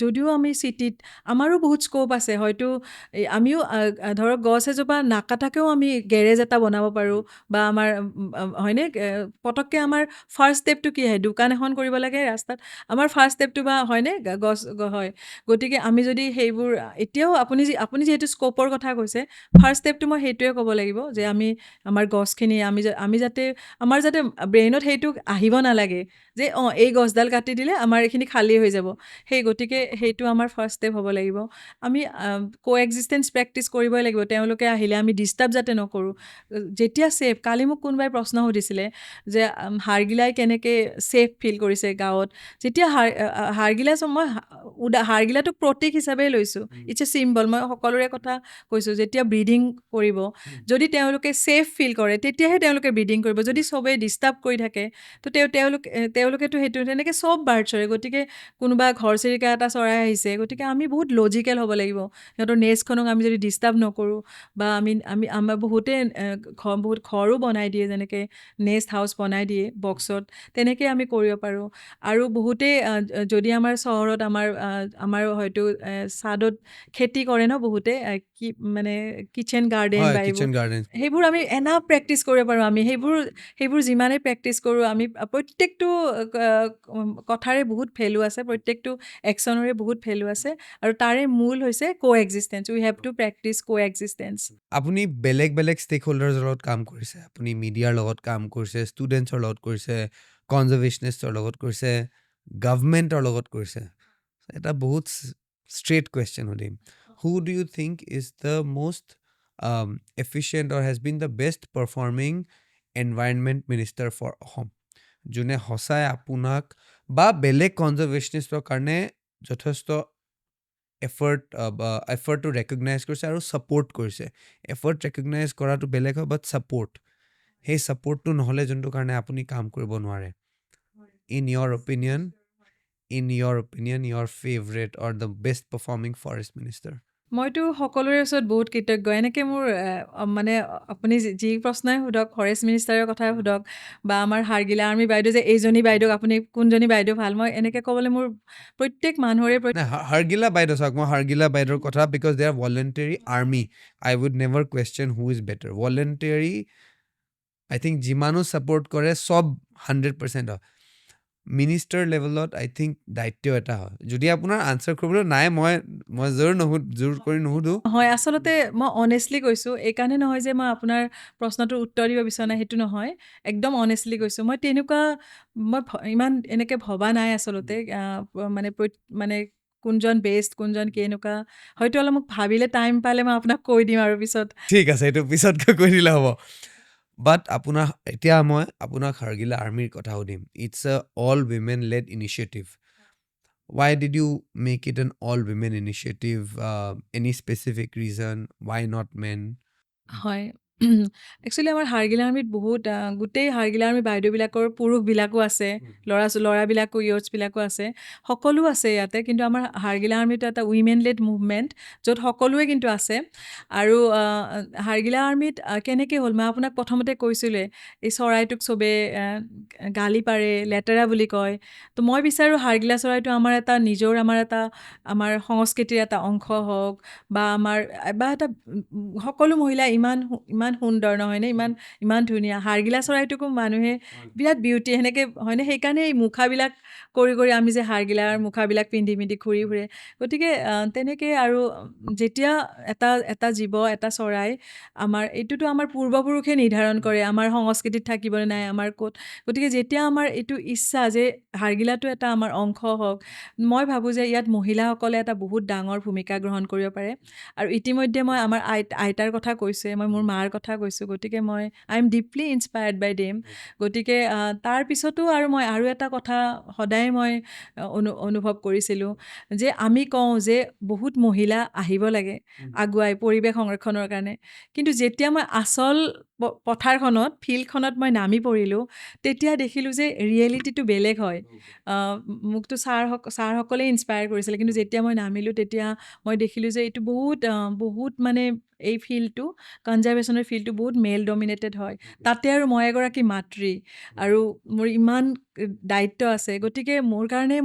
যদিও আমি চিটিত, আমাৰো বহুত স্ক'প আছে, হয়তো আমিও ধৰক গছ এজোপা নাকাটাকেও আমি গেৰেজ এটা বনাব পাৰোঁ, বা আমাৰ হয়নে, পটককৈ আমাৰ ফাৰ্ষ্ট ষ্টেপটো কি হয়, দোকান এখন কৰিব লাগে ৰাস্তাত, আমাৰ ফাৰ্ষ্ট ষ্টেপটো বা হয়নে, গছ হয়। গতিকে গতিকে আমি যদি সেইবোৰ এতিয়াও আপুনি যিহেতু স্ক'পৰ কথা কৈছে, ফাৰ্ষ্ট ষ্টেপটো মই সেইটোৱে ক'ব লাগিব যে আমাৰ গছখিনি আমি যাতে আমাৰ যাতে ব্ৰেইনত সেইটো আহিব নালাগে যে এই গছডাল কাটি দিলে আমাৰ এইখিনি খালী হৈ যাব। গতিকে সেইটো আমাৰ ফাৰ্ষ্ট ষ্টেপ হ'ব লাগিব। আমি কোএক্সিষ্টেঞ্চ প্ৰেক্টিচ কৰিবই লাগিব। তেওঁলোকে আহিলে আমি ডিষ্টাৰ্ব যাতে নকৰোঁ। যেতিয়া ছেফ, কালি মোক কোনোবাই প্ৰশ্ন সুধিছিলে যে হাৰ্গিলাই কেনেকৈ ছেফ ফিল কৰিছে গাঁৱত। যেতিয়া হাৰ্গিলাটোক প্ৰতীক হিচাপে লৈছোঁ, ইটছ এ চিম্বল। মই সকলোৰে কথা কৈছোঁ, যেতিয়া ব্ৰিডিং কৰিব, যদি তেওঁলোকে ছেফ ফিল কৰে তেতিয়াহে তেওঁলোকে ব্ৰিডিং কৰিব। যদি চবেই ডিষ্টাৰ্ব কৰি থাকে তো তেওঁলোকেতো সেইটো তেনেকৈ চব বাৰ্ড চৰে। গতিকে কোনোবা ঘৰচিৰিকা এটা চৰাই আহিছে, গতিকে আমি বহুত লজিকেল হ'ব লাগিব। সিহঁতৰ নেষ্টখনক আমি যদি ডিষ্টাৰ্ব নকৰোঁ বা আমাৰ বহুত ঘৰো বনাই দিয়ে, যেনেকৈ নেষ্ট হাউচ বনাই দিয়ে বক্সত, তেনেকৈ আমি কৰিব পাৰোঁ। আৰু বহুতেই যদি আমাৰ চহৰত আমাৰ হয়তো ছাদত খেতি কৰে ন বহুতে, কি মানে কিটচেন গাৰ্ডেন বা এইবোৰ, সেইবোৰ আমি এনাফ প্ৰেক্টিচ কৰিব পাৰোঁ। আমি সেইবোৰ যিমানেই প্ৰেক্টিচ কৰোঁ, আমি প্ৰত্যেকটো কথাৰে বহুত ভেলু আছে, প্ৰত্যেকটো একশ্যনৰে বহুত ভেলু আছে, আৰু তাৰে মূল হৈছে কোএক্সিষ্টেঞ্চ। উই হেভ টু প্ৰেক্টিচ কোএক্সিষ্টেঞ্চ। আপুনি বেলেগ বেলেগ ষ্টেক হোল্ডাৰৰ লগত কাম কৰিছে, আপুনি মিডিয়াৰ লগত কাম কৰিছে, ষ্টুডেণ্টছৰ লগত কৰিছে, কনজাৰ্ভেশ্যনিষ্টৰ লগত কৰিছে, গভমেণ্টৰ লগত কৰিছে। এটা বহুত ষ্ট্ৰেইট কুৱেশ্যন সুধিম, who do you think is the most efficient or has been the best performing environment minister for Assam, যোনে সঁচাই আপোনাক বা বেলেগ কনজাৰ্ভেশ্যনিষ্টৰ কাৰণে যথেষ্ট এফৰ্টটো ৰেকগনাইজ কৰিছে আৰু ছাপোৰ্ট কৰিছে। এফৰ্ট ৰেকগনাইজ কৰাটো বেলেগ হয়, বাট ছাপোৰ্ট, সেই ছাপোৰ্টটো নহ'লে যোনটো কাৰণে আপুনি কাম কৰিব নোৱাৰে। In your opinion, your favorite or the best performing forest minister? মইতো সকলোৰে ওচৰত বহুত কৃতজ্ঞ। এনেকৈ মোৰ মানে আপুনি যি প্ৰশ্নই সোধক, ফৰেষ্ট মিনিষ্টাৰৰ কথাই সোধক বা আমাৰ হাৰ্গিলা আৰ্মি বাইদেউ যে এইজনী বাইদেউক আপুনি কোনজনী বাইদেউ ভাল, মই এনেকৈ ক'বলৈ মোৰ প্ৰত্যেক মানুহৰে হাৰ্গিলা বাইদেউ চাওক, মই হাৰ্গিলা বাইদেউৰ কথা, because they are voluntary army, I would never question who is better. Voluntary I think যিমানো ছাপোৰ্ট কৰে চব 100% হয়। মিনিষ্টাৰ লেভেলত আই থিংক দায়িত্ব এটা হয়। যদি আপোনাৰ আনচাৰ কৰিবলৈ নাই, মই জোৰ কৰি নুসুধো। হয়, আচলতে মই অনেষ্টলি কৈছোঁ, এইকাৰণে নহয় যে মই আপোনাৰ প্ৰশ্নটোৰ উত্তৰ দিব বিচৰা নাই, সেইটো নহয়, একদম অনেষ্টলি কৈছোঁ। মই ইমান এনেকৈ ভবা নাই আচলতে, মানে কোনজন বেষ্ট, কোনজন কেনেকুৱা, হয়তো অলপ মোক ভাবিলে টাইম পালে মই আপোনাক কৈ দিম আৰু পিছত। ঠিক আছে, এইটো পিছতকৈ কৈ দিলে হ'ব। বাট এতিয়া মই আপোনাক হাৰ্গিলা আৰ্মিৰ কথা সুধিম। It's a all women led initiative. Why did you make it an all women initiative? Any specific reason? Why not men? হয়, একচুৱেলি আমাৰ হাৰ্গিলা আৰ্মিত গোটেই হাৰ্গিলা আৰ্মি বাইদেউবিলাকৰ পুৰুষবিলাকো আছে, ল'ৰাবিলাকো, ইয়থছবিলাকো আছে, সকলো আছে ইয়াতে। কিন্তু আমাৰ হাৰ্গিলা আৰ্মিটো এটা উইমেন লেড মুভমেণ্ট, য'ত সকলোৱে কিন্তু আছে। আৰু হাৰ্গিলা আৰ্মিত কেনেকৈ হ'ল, মই আপোনাক প্ৰথমতে কৈছোঁৱে, এই চৰাইটোক চবেই গালি পাৰে, লেতেৰা বুলি কয়। তো মই বিচাৰোঁ হাৰ্গিলা চৰাইটো আমাৰ সংস্কৃতিৰ এটা অংশ হওক, বা এটা সকলো মহিলা ইমান সুন্দৰ নহয়নে, ইমান ধুনীয়া। হাৰ্গিলা চৰাইটোকো মানুহে বিৰাট বিউটি সেনেকৈ হয়নে, সেইকাৰণে এই মুখাবিলাক কৰি আমি যে হাৰ্গিলাৰ মুখাবিলাক পিন্ধি ঘূৰি ফুৰে। গতিকে তেনেকৈ আৰু যেতিয়া এটা জীৱ, এটা চৰাই, এইটোতো আমাৰ পূৰ্বপুৰুষে নিৰ্ধাৰণ কৰে আমাৰ সংস্কৃতিত থাকিবলৈ নাই, আমাৰ ক'ত। গতিকে যেতিয়া আমাৰ এইটো ইচ্ছা যে হাৰ্গিলাটো এটা আমাৰ অংশ হওক, মই ভাবোঁ যে ইয়াত মহিলাসকলে এটা বহুত ডাঙৰ ভূমিকা গ্ৰহণ কৰিব পাৰে। আৰু ইতিমধ্যে মই আমাৰ আইতাৰ কথা কৈছোঁ, মই মোৰ মাৰ কথা কৈছোঁ, গতিকে I am deeply inspired by them. গতিকে তাৰপিছতো মই আৰু এটা কথা সদায় মই অনুভৱ কৰিছিলোঁ যে আমি কওঁ যে বহুত মহিলা আহিব লাগে আগুৱাই পৰিৱেশ সংৰক্ষণৰ কাৰণে, কিন্তু যেতিয়া মই আচল পথাৰখনত, ফিল্ডখনত মই নামি পৰিলোঁ, তেতিয়া দেখিলোঁ যে ৰিয়েলিটিটো বেলেগ হয়। মোকতো ছাৰসকলে ইনস্পায়াৰ কৰিছিলে, কিন্তু যেতিয়া মই নামিলোঁ তেতিয়া মই দেখিলোঁ যে এইটো বহুত মানে এই ফিল্ডটো, কনজাৰ্ভেশ্যনৰ ফিল্ডটো বহুত মেল ডমিনেটেড হয়। তাতে আৰু মই এগৰাকী মাতৃ, আৰু মোৰ ইমান দায়িত্ব আছে। গতিকে মোৰ কাৰণে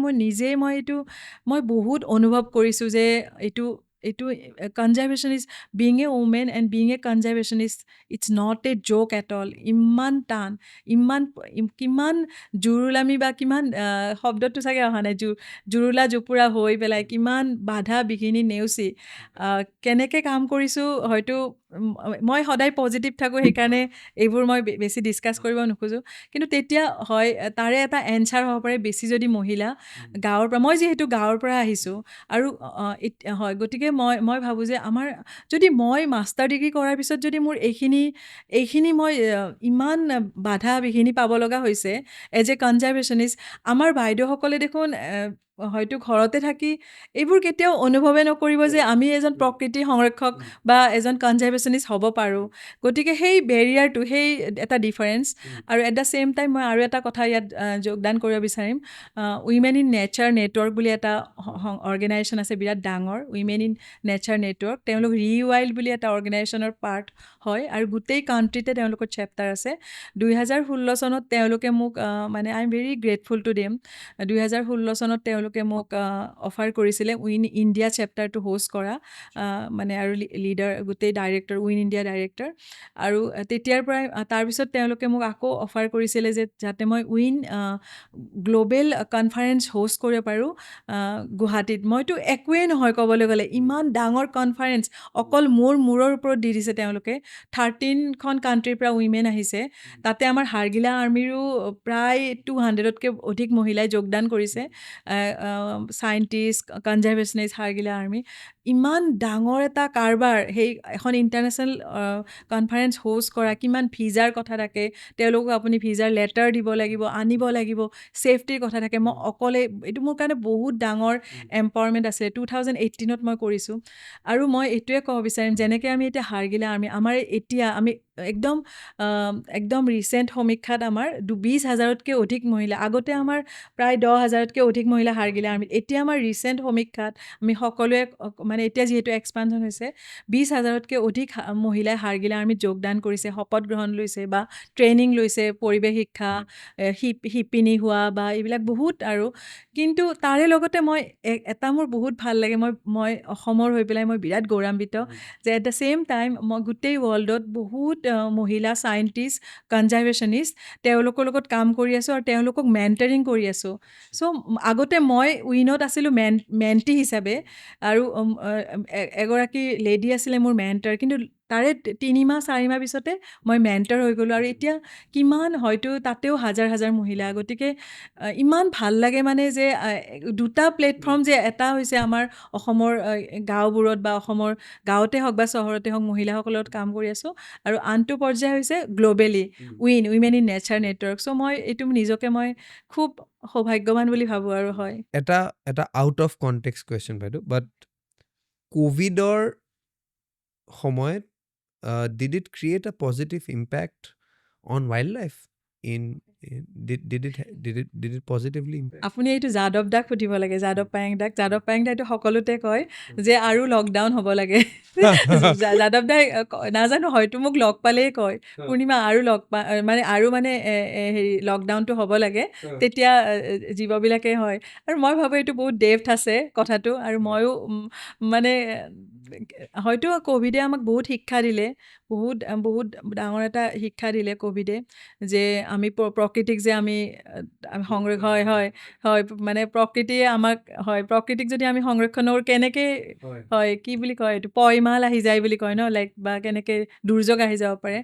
মই বহুত অনুভৱ কৰিছোঁ যে এইটো এইটো conservationist being a woman and being a conservationist it's not a joke at all. ইমান টান, কিমান জুৰুলামি বা কিমান শব্দটো চাগে অহা নাই, জুৰুলা জোপুৰা হৈ পেলাই কিমান বাধা বিঘিনি নেওচি কেনেকৈ কাম কৰিছোঁ. হয়তো মই সদায় পজিটিভ থাকোঁ, সেইকাৰণে এইবোৰ মই বেছি ডিছকাছ কৰিব নোখোজোঁ. কিন্তু তেতিয়া হয় তাৰে এটা এনচাৰ হ'ব পাৰে, বেছি যদি মহিলা গাঁৱৰ পৰা, মই যিহেতু গাঁৱৰ পৰা আহিছোঁ আৰু হয়, গতিকে মই ভাবোঁ যে আমাৰ যদি মই মাষ্টাৰ ডিগ্ৰী কৰাৰ পিছত যদি মোৰ এইখিনি মই ইমান বাধা বিঘিনি পাব লগা হৈছে এজ এ কনজাৰ্ভেশ্যনিষ্ট, আমাৰ বাইদেউসকলে দেখোন হয়তো ঘৰতে থাকি এইবোৰ কেতিয়াও অনুভৱে নকৰিব যে আমি এজন প্ৰকৃতি সংৰক্ষক বা এজন কনজাৰ্ভেশ্যনিষ্ট হ'ব পাৰোঁ. গতিকে সেই বেৰিয়াৰটো, সেই এটা ডিফাৰেঞ্চ. আৰু এট দ্য ছেইম টাইম মই আৰু এটা কথা ইয়াত যোগদান কৰিব বিচাৰিম. উইমেন ইন নেচাৰ নেটৱৰ্ক বুলি এটা অৰ্গেনাইজেশ্যন আছে, বিৰাট ডাঙৰ, উইমেন ইন নেচাৰ নেটৱৰ্ক. তেওঁলোক ৰিৱাইল্ড বুলি এটা অৰ্গেনাইজেশ্যনৰ পাৰ্ট হয় আৰু গোটেই কাণ্ট্ৰিতে তেওঁলোকৰ চেপ্টাৰ আছে. 2016 চনত তেওঁলোকে মোক মানে I am very grateful to them. 2016 চনত তেওঁলোকে মোক অফাৰ কৰিছিলে উইন ইণ্ডিয়া চেপ্টাৰটো হোষ্ট কৰা, মানে আৰু লিডাৰ গোটেই ডাইৰেক্টৰ, উইন ইণ্ডিয়া ডাইৰেক্টৰ. আৰু তেতিয়াৰ পৰাই তাৰপিছত তেওঁলোকে মোক আকৌ অফাৰ কৰিছিলে যে যাতে মই উইন গ্ল'বেল কনফাৰেঞ্চ হোষ্ট কৰিব পাৰোঁ গুৱাহাটীত. মইতো একোৱেই নহয় ক'বলৈ গ'লে, ইমান ডাঙৰ কনফাৰেঞ্চ অকল মূৰৰ ওপৰত দি দিছে তেওঁলোকে. 13খন কাণ্ট্ৰিৰ পৰা উইমেন আহিছে. তাতে আমাৰ হাৰ্গিলা আৰ্মিৰো প্ৰায় 200তকৈ অধিক মহিলাই যোগদান কৰিছে, চাইণ্টিষ্ট, কনজাৰ্ভেশ্যনিষ্ট, হাৰ্গিলা আৰ্মি. ইমান ডাঙৰ এটা কাৰবাৰ, সেই এখন ইণ্টাৰনেশ্যনেল কনফাৰেঞ্চ হোষ্ট কৰা, কিমান ভিজাৰ কথা থাকে, তেওঁলোকক আপুনি ভিজাৰ লেটাৰ দিব লাগিব, আনিব লাগিব, ছেফটিৰ কথা থাকে. মই অকলে, এইটো মোৰ কাৰণে বহুত ডাঙৰ এম্পাৱাৰমেণ্ট আছিলে. 2018ত মই কৰিছোঁ. আৰু মই এইটোৱে ক'ব বিচাৰিম, যেনেকৈ আমি এতিয়া হাৰ্গিলা আৰ্মি, আমাৰ এতিয়া আমি একদম ৰিচেণ্ট সমীক্ষাত আমাৰ 20,000তকৈ অধিক মহিলা, আগতে আমাৰ প্ৰায় 10,000তকৈ অধিক মহিলা হাৰ্গিলা আৰ্মিত. এতিয়া আমাৰ ৰিচেণ্ট সমীক্ষাত আমি সকলোৱে মানে এতিয়া যিহেতু এক্সপানশ্যন হৈছে, 20,000তকৈ অধিক মহিলাই হাৰ্গিলা আৰ্মিত যোগদান কৰিছে, শপত গ্ৰহণ লৈছে বা ট্ৰেইনিং লৈছে, পৰিৱেশ শিক্ষা, শিপিনী হোৱা বা এইবিলাক বহুত. আৰু কিন্তু তাৰে লগতে মই এটা মোৰ বহুত ভাল লাগে, মই অসমৰ হৈ পেলাই মই বিৰাট গৌৰৱান্বিত যে এট দ্য ছেইম টাইম মই গোটেই ৱৰ্ল্ডত বহুত মহিলা চাইণ্টিষ্ট, কনজাৰ্ভেশ্যনিষ্ট, তেওঁলোকৰ লগত কাম কৰি আছোঁ আৰু তেওঁলোকক মেণ্টাৰিং কৰি আছোঁ. চ' আগতে মই উইনত আছিলোঁ মেণ্টি হিচাপে, আৰু এগৰাকী লেডি আছিলে মোৰ মেণ্টাৰ. কিন্তু তাৰে 3 মাহ 4 মাহ পিছতে মই মেণ্টাৰ হৈ গ'লোঁ, আৰু এতিয়া কিমান, হয়তো তাতেও হাজাৰ হাজাৰ মহিলা. গতিকে ইমান ভাল লাগে মানে যে দুটা প্লেটফৰ্ম, যে এটা হৈছে আমাৰ অসমৰ গাঁওবোৰত বা অসমৰ গাঁৱতে হওক বা চহৰতে হওক মহিলাসকলৰ লগত কাম কৰি আছোঁ, আৰু আনটো পৰ্যায় হৈছে globally women in nature network. So' মই এইটো নিজকে মই খুব সৌভাগ্যৱান বুলি ভাবোঁ. আৰু হয়, এটা আউট অফ কনটেক্সট কুৱেশ্যন বাইদেউ, বাট কোভিডৰ সময়ত did it create a positive impact on wildlife? Did it positively impact? আপুনি এইটো যাদৱ দাক সুধিব লাগে, যাদৱ পায়েং দাক. যাদৱ পায়েং দাইটো সকলোতে কয় যে আৰু লকডাউন হ'ব লাগে. যাদৱ দাই নাজানো, হয়তো মোক লগ পালেই কয়, পূৰ্ণিমা আৰু মানে হেৰি লকডাউনটো হ'ব লাগে, তেতিয়া জীৱবিলাকে হয়. আৰু মই ভাবোঁ এইটো বহুত ডেপ্থ আছে কথাটো. আৰু ময়ো মানে হয়তো ক'ভিডে আমাক বহুত শিক্ষা দিলে, বহুত ডাঙৰ এটা শিক্ষা দিলে ক'ভিডে, যে আমি প্ৰকৃতিক যে আমি হয় মানে প্ৰকৃতিয়ে আমাক, হয়, প্ৰকৃতিক যদি আমি সংৰক্ষণ নকৰোঁ কেনেকৈ, হয়, কি বুলি কয় এইটো, পয়মাল আহি যায় বুলি কয় ন, লাইক, বা কেনেকৈ দুৰ্যোগ আহি যাব পাৰে.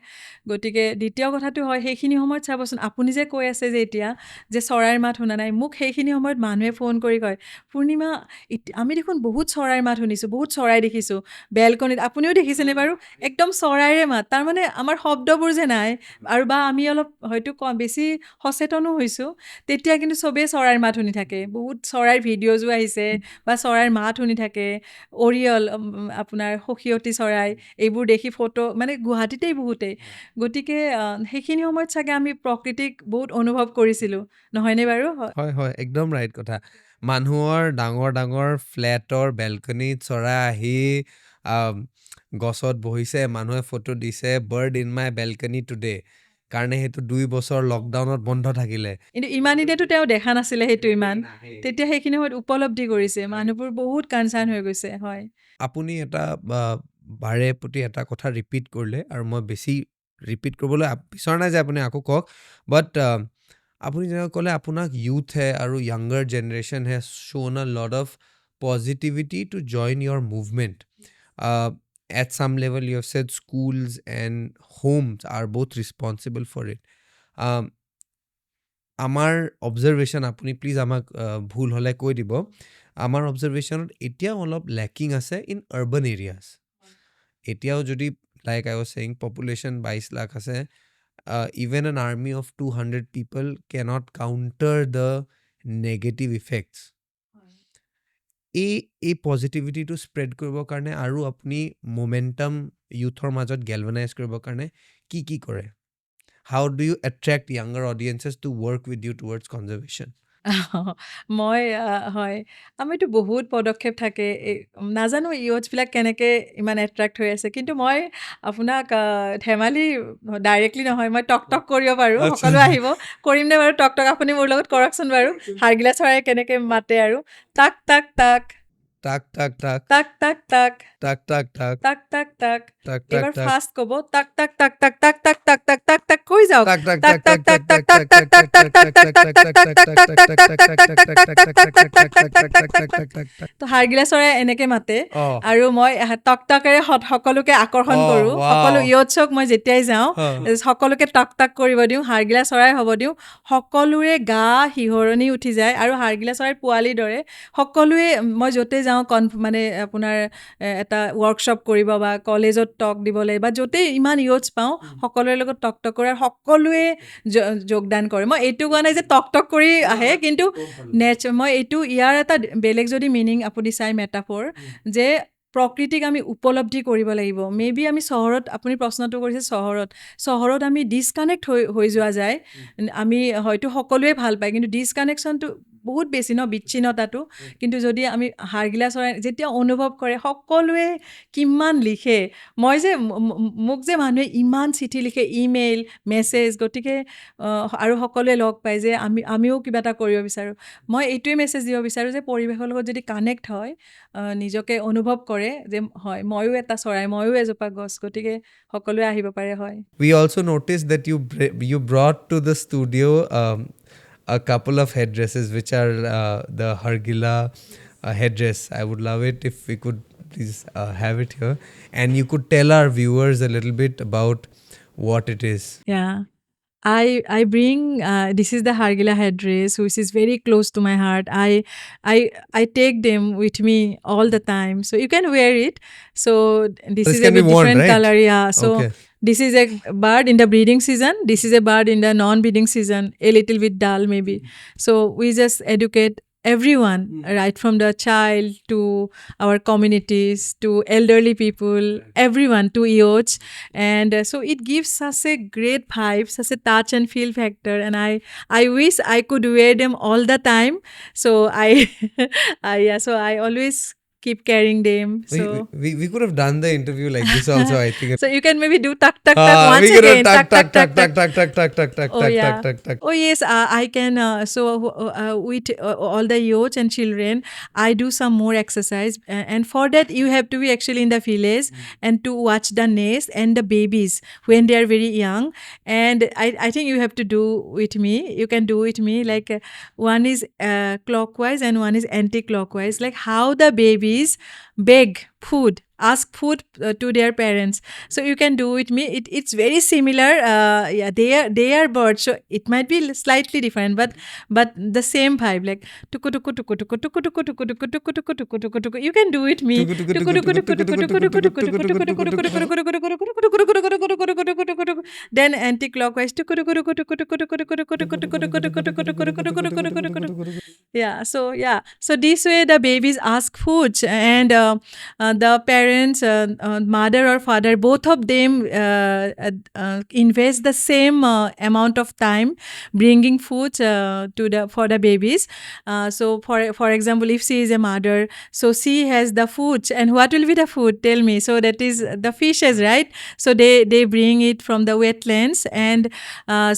গতিকে দ্বিতীয় কথাটো হয়, সেইখিনি সময়ত চাবচোন, আপুনি যে কৈ আছে যে এতিয়া যে চৰাইৰ মাত শুনা নাই, মোক সেইখিনি সময়ত মানুহে ফোন কৰি কয়, পূৰ্ণিমা আমি দেখোন বহুত চৰাইৰ মাত শুনিছোঁ, বহুত চৰাই দেখিছোঁ বেলকনিত, আপুনিও দেখিছেনে বাৰু? একদম চৰাইৰে মাত, তাৰমানে আমাৰ শব্দবোৰ যে নাই, আৰু বা আমি অলপ হয়তো বেছি সচেতনো হৈছোঁ, তেতিয়া কিন্তু চবেই চৰাইৰ মাত শুনি থাকে, বহুত চৰাইৰ ভিডিঅ'জো আহিছে বা চৰাইৰ মাত শুনি থাকে, অৰিয়ল, আপোনাৰ সখীয়তী চৰাই, এইবোৰ দেখি ফটো, মানে গুৱাহাটীতেই বহুতেই. গতিকে সেইখিনি সময়ত চাগে আমি প্ৰকৃতিক বহুত অনুভৱ কৰিছিলোঁ, নহয়নে বাৰু? হয়, একদম ৰাইট কথা. মানুহৰ ডাঙৰ ডাঙৰ ফ্লেটৰ বেলকনিত চৰাই আহি গছত বহিছে, মানুহে ফটো দিছে, bird in my balcony today, কাৰণে সেইটো 2 বছৰ লকডাউনত বন্ধ থাকিলে. কিন্তু ইমান দিনেতো তেওঁ দেখা নাছিলে সেইটো ইমান, তেতিয়া সেইখিনি সময়ত উপলব্ধি কৰিছে, মানুহবোৰ বহুত কনচাৰ্ণ হৈ গৈছে. হয়, আপুনি এটা বাৰে প্ৰতি এটা কথা ৰিপিট কৰিলে আৰু মই বেছি ৰিপিট কৰিবলৈ বিচৰা নাই যে আপুনি আকৌ কওক বাট আপুনি যেনেকৈ ক'লে আপোনাক ইউথে আৰু younger generation has shown a lot of positivity to join your movement at some level you have said schools and homes are both responsible for it আমাৰ অবজাৰভেশ্যন আপুনি প্লিজ আমাক ভুল হ'লে কৈ দিব আমাৰ অবজাৰভেশ্যনত এতিয়াও অলপ লেকিং আছে ইন আৰ্বান এৰিয়াজ এতিয়াও যদি like I was saying population 22 lakh আছে even an army of 200 people can't counter the negative effects এই পজিটিভিটিটো স্প্ৰেড কৰিবৰ কাৰণে আৰু আপুনি মোমেণ্টাম ইউথৰ মাজত গেলভেনাইজ কৰিবৰ কাৰণে কি কৰে How do you attract younger audiences to work with you towards conservation? মই হয় আমিতো বহুত পদক্ষেপ থাকে নাজানো ইয়থছবিলাক কেনেকৈ ইমান এট্ৰেক্ট হৈ আছে কিন্তু মই আপোনাক ধেমালি ডাইৰেক্টলি নহয় মই টক কৰিব পাৰোঁ সকলো আহিব কৰিম নে বাৰু টক আপুনি মোৰ লগত কৰকচোন বাৰু হাৰ্গিলা চৰাই কেনেকৈ মাতে আৰু টাক টাক টাক টাক টাক টাক টাক টাক টাক টাক টাক টাক টাক টাক টাক টাক এবাৰ টাক ফাষ্ট ক'ব টাক টাক টাক টাক টাক টাক টাক টাক টাক টাক কৈ যাওক টাক টাক টাক টাক টাক টাক টাক টাক টাক টাক টাক টাক টাক টাক তো হাৰ্গিলা চৰাই এনেকে মাতে আৰু মই টক টকেৰে সকলোকে আকৰ্ষণ কৰোঁ সকলো ইয়থছক মই যেতিয়াই যাওঁ সকলোকে টক টক কৰিব দিওঁ হাৰ্গিলা চৰাই হ'ব দিওঁ সকলোৰে গা শিহৰণি উঠি যায় আৰু হাৰ্গিলা চৰাইৰ পোৱালিৰ দৰে সকলোৱে মই য'তে যাওঁ মানে আপোনাৰ এটা ৱৰ্কশ্বপ কৰিব বা কলেজত টক দিবলৈ বা য'তেই ইমান ইয়থছ পাওঁ সকলোৰে লগত টক কৰাৰ সকলোৱে যোগদান কৰে মই এইটো কোৱা নাই যে টক কৰি আহে কিন্তু মই এইটো ইয়াৰ এটা বেলেগ যদি মিনিং আপুনি চাই মেটাফৰ যে প্ৰকৃতিক আমি উপলব্ধি কৰিব লাগিব মেবি আমি চহৰত আপুনি প্ৰশ্নটো কৰিছে চহৰত আমি ডিছকানেক্ট হৈ যোৱা যায় আমি হয়তো সকলোৱে ভাল পায় কিন্তু ডিছকানেকশ্যনটো বহুত বেছি বিচ্ছিন্নতাটো কিন্তু যদি আমি হাৰ্গিলা চৰাই যেতিয়া অনুভৱ কৰে সকলোৱে কিমান লিখে মই যে মোক যে মানুহে ইমান চিঠি লিখে ইমেইল মেছেজ গতিকে আৰু সকলোৱে লগ পায় যে আমিও কিবা এটা কৰিব বিচাৰোঁ মই এইটোৱে মেছেজ দিব বিচাৰোঁ যে পৰিৱেশৰ লগত যদি কানেক্ট হয় নিজকে অনুভৱ কৰে যে হয় ময়ো এটা চৰাই ময়ো এজোপা গছ গতিকে সকলোৱে আহিব পাৰে হয় We also noticed that you brought to the studio a couple of headdresses which are the Hargila headdress. I would love it if we could please have it here and you could tell our viewers a little bit about what it is. Yeah. I bring this is the Hargila headdress which is very close to my heart. I take them with me all the time so you can wear it so this is a bit different right? Color yeah so okay. This is a bird in the breeding season this is a bird in the non-breeding season a little bit dull maybe so we just educate everyone right from the child to our communities to elderly people everyone to youths and so it gives us a great vibe such a touch and feel factor and I wish I could wear them all the time so I always keep carrying them so we could have done the interview like this also I think so you can maybe do tak tak tak once again tak tak tak tak tak tak tak tak tak tak tak oh yes I can so with all the youth and children I do some more exercise and for that you have to be actually in the village and to watch the nest and the babies when they are very young and I think you have to do with me you can do with me like one is clockwise and one is anti-clockwise like how the babies beg food ask food to their parents so you can do with me it's very similar yeah they are birds so it might be slightly different but the same vibe like tuku tuku tuku tuku tuku tuku tuku tuku tuku tuku tuku tuku tuku you can do it me then anti-clockwise yeah so this way the babies ask foods and the parents parents, mother or father, both of them invest the same amount of time bringing food to the for the babies. So for example, if she is a mother, so she has the food, and what will be the food? Tell me. So that is the fishes, right? So they bring it from the wetlands, and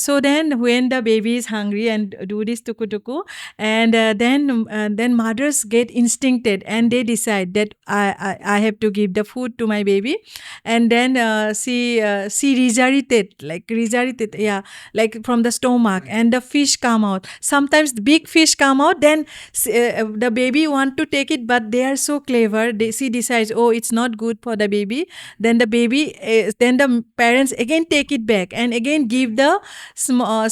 so then when the baby is hungry and do this tuku tuku, and then mothers get instincted and they decide that I have to give the food to my baby, and then she regenerated, yeah, like from the stomach, and the fish come out. Sometimes the big fish come out, then the baby want to take it, but they are so clever. She decides, oh, it's not good for the baby. Then then the parents again take it back and again give the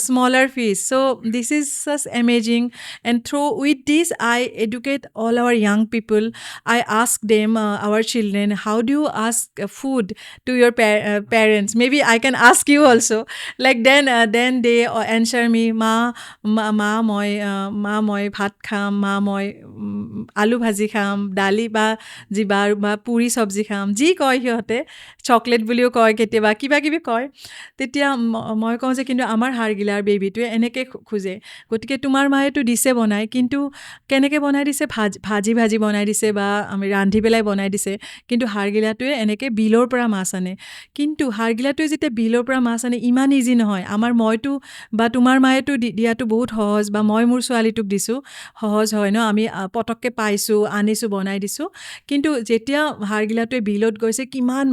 smaller fish. So this is such amazing. And through with this, I educate all our young people. I ask them, our children, how do you ask food to your parents? Maybe I can ask you also. Like then they answer me, মা মই ভাত খাম, মা মই আলু ভাজি খাম, দালি বা পুৰি চব্জি খাম, যি কয় সিহঁতে, চকলেট বুলিও কয়, কেতিয়াবা কিবা কিবি কয়। তেতিয়া মই কওঁ যে কিন্তু আমাৰ হাড়গিলাৰ বেবীটোৱে এনেকৈ খোজে, গতিকে তোমাৰ মায়েতো দিছে বনাই, কিন্তু কেনেকৈ বনাই দিছে, ভাজি বনাই দিছে বা আমি ৰান্ধি পেলাই বনাই দিছে, কিন্তু হাড়গিলাটোৱে এনেকৈ বিলৰ পৰা মাছ আনে। কিন্তু হাড়গিলাটোৱে যেতিয়া বিলৰ পৰা মাছ আনে, ইমান ইজি নহয়। মইতো বা তোমাৰ মায়েতো দিয়াটো বহুত সহজ, বা মই মোৰ ছোৱালীটোক দিছোঁ, সহজ হয় ন, আমি পটককৈ পাইছোঁ, আনিছোঁ, বনাই দিছোঁ। কিন্তু যেতিয়া হাড়গিলাটোৱে বিলত গৈছে, কিমান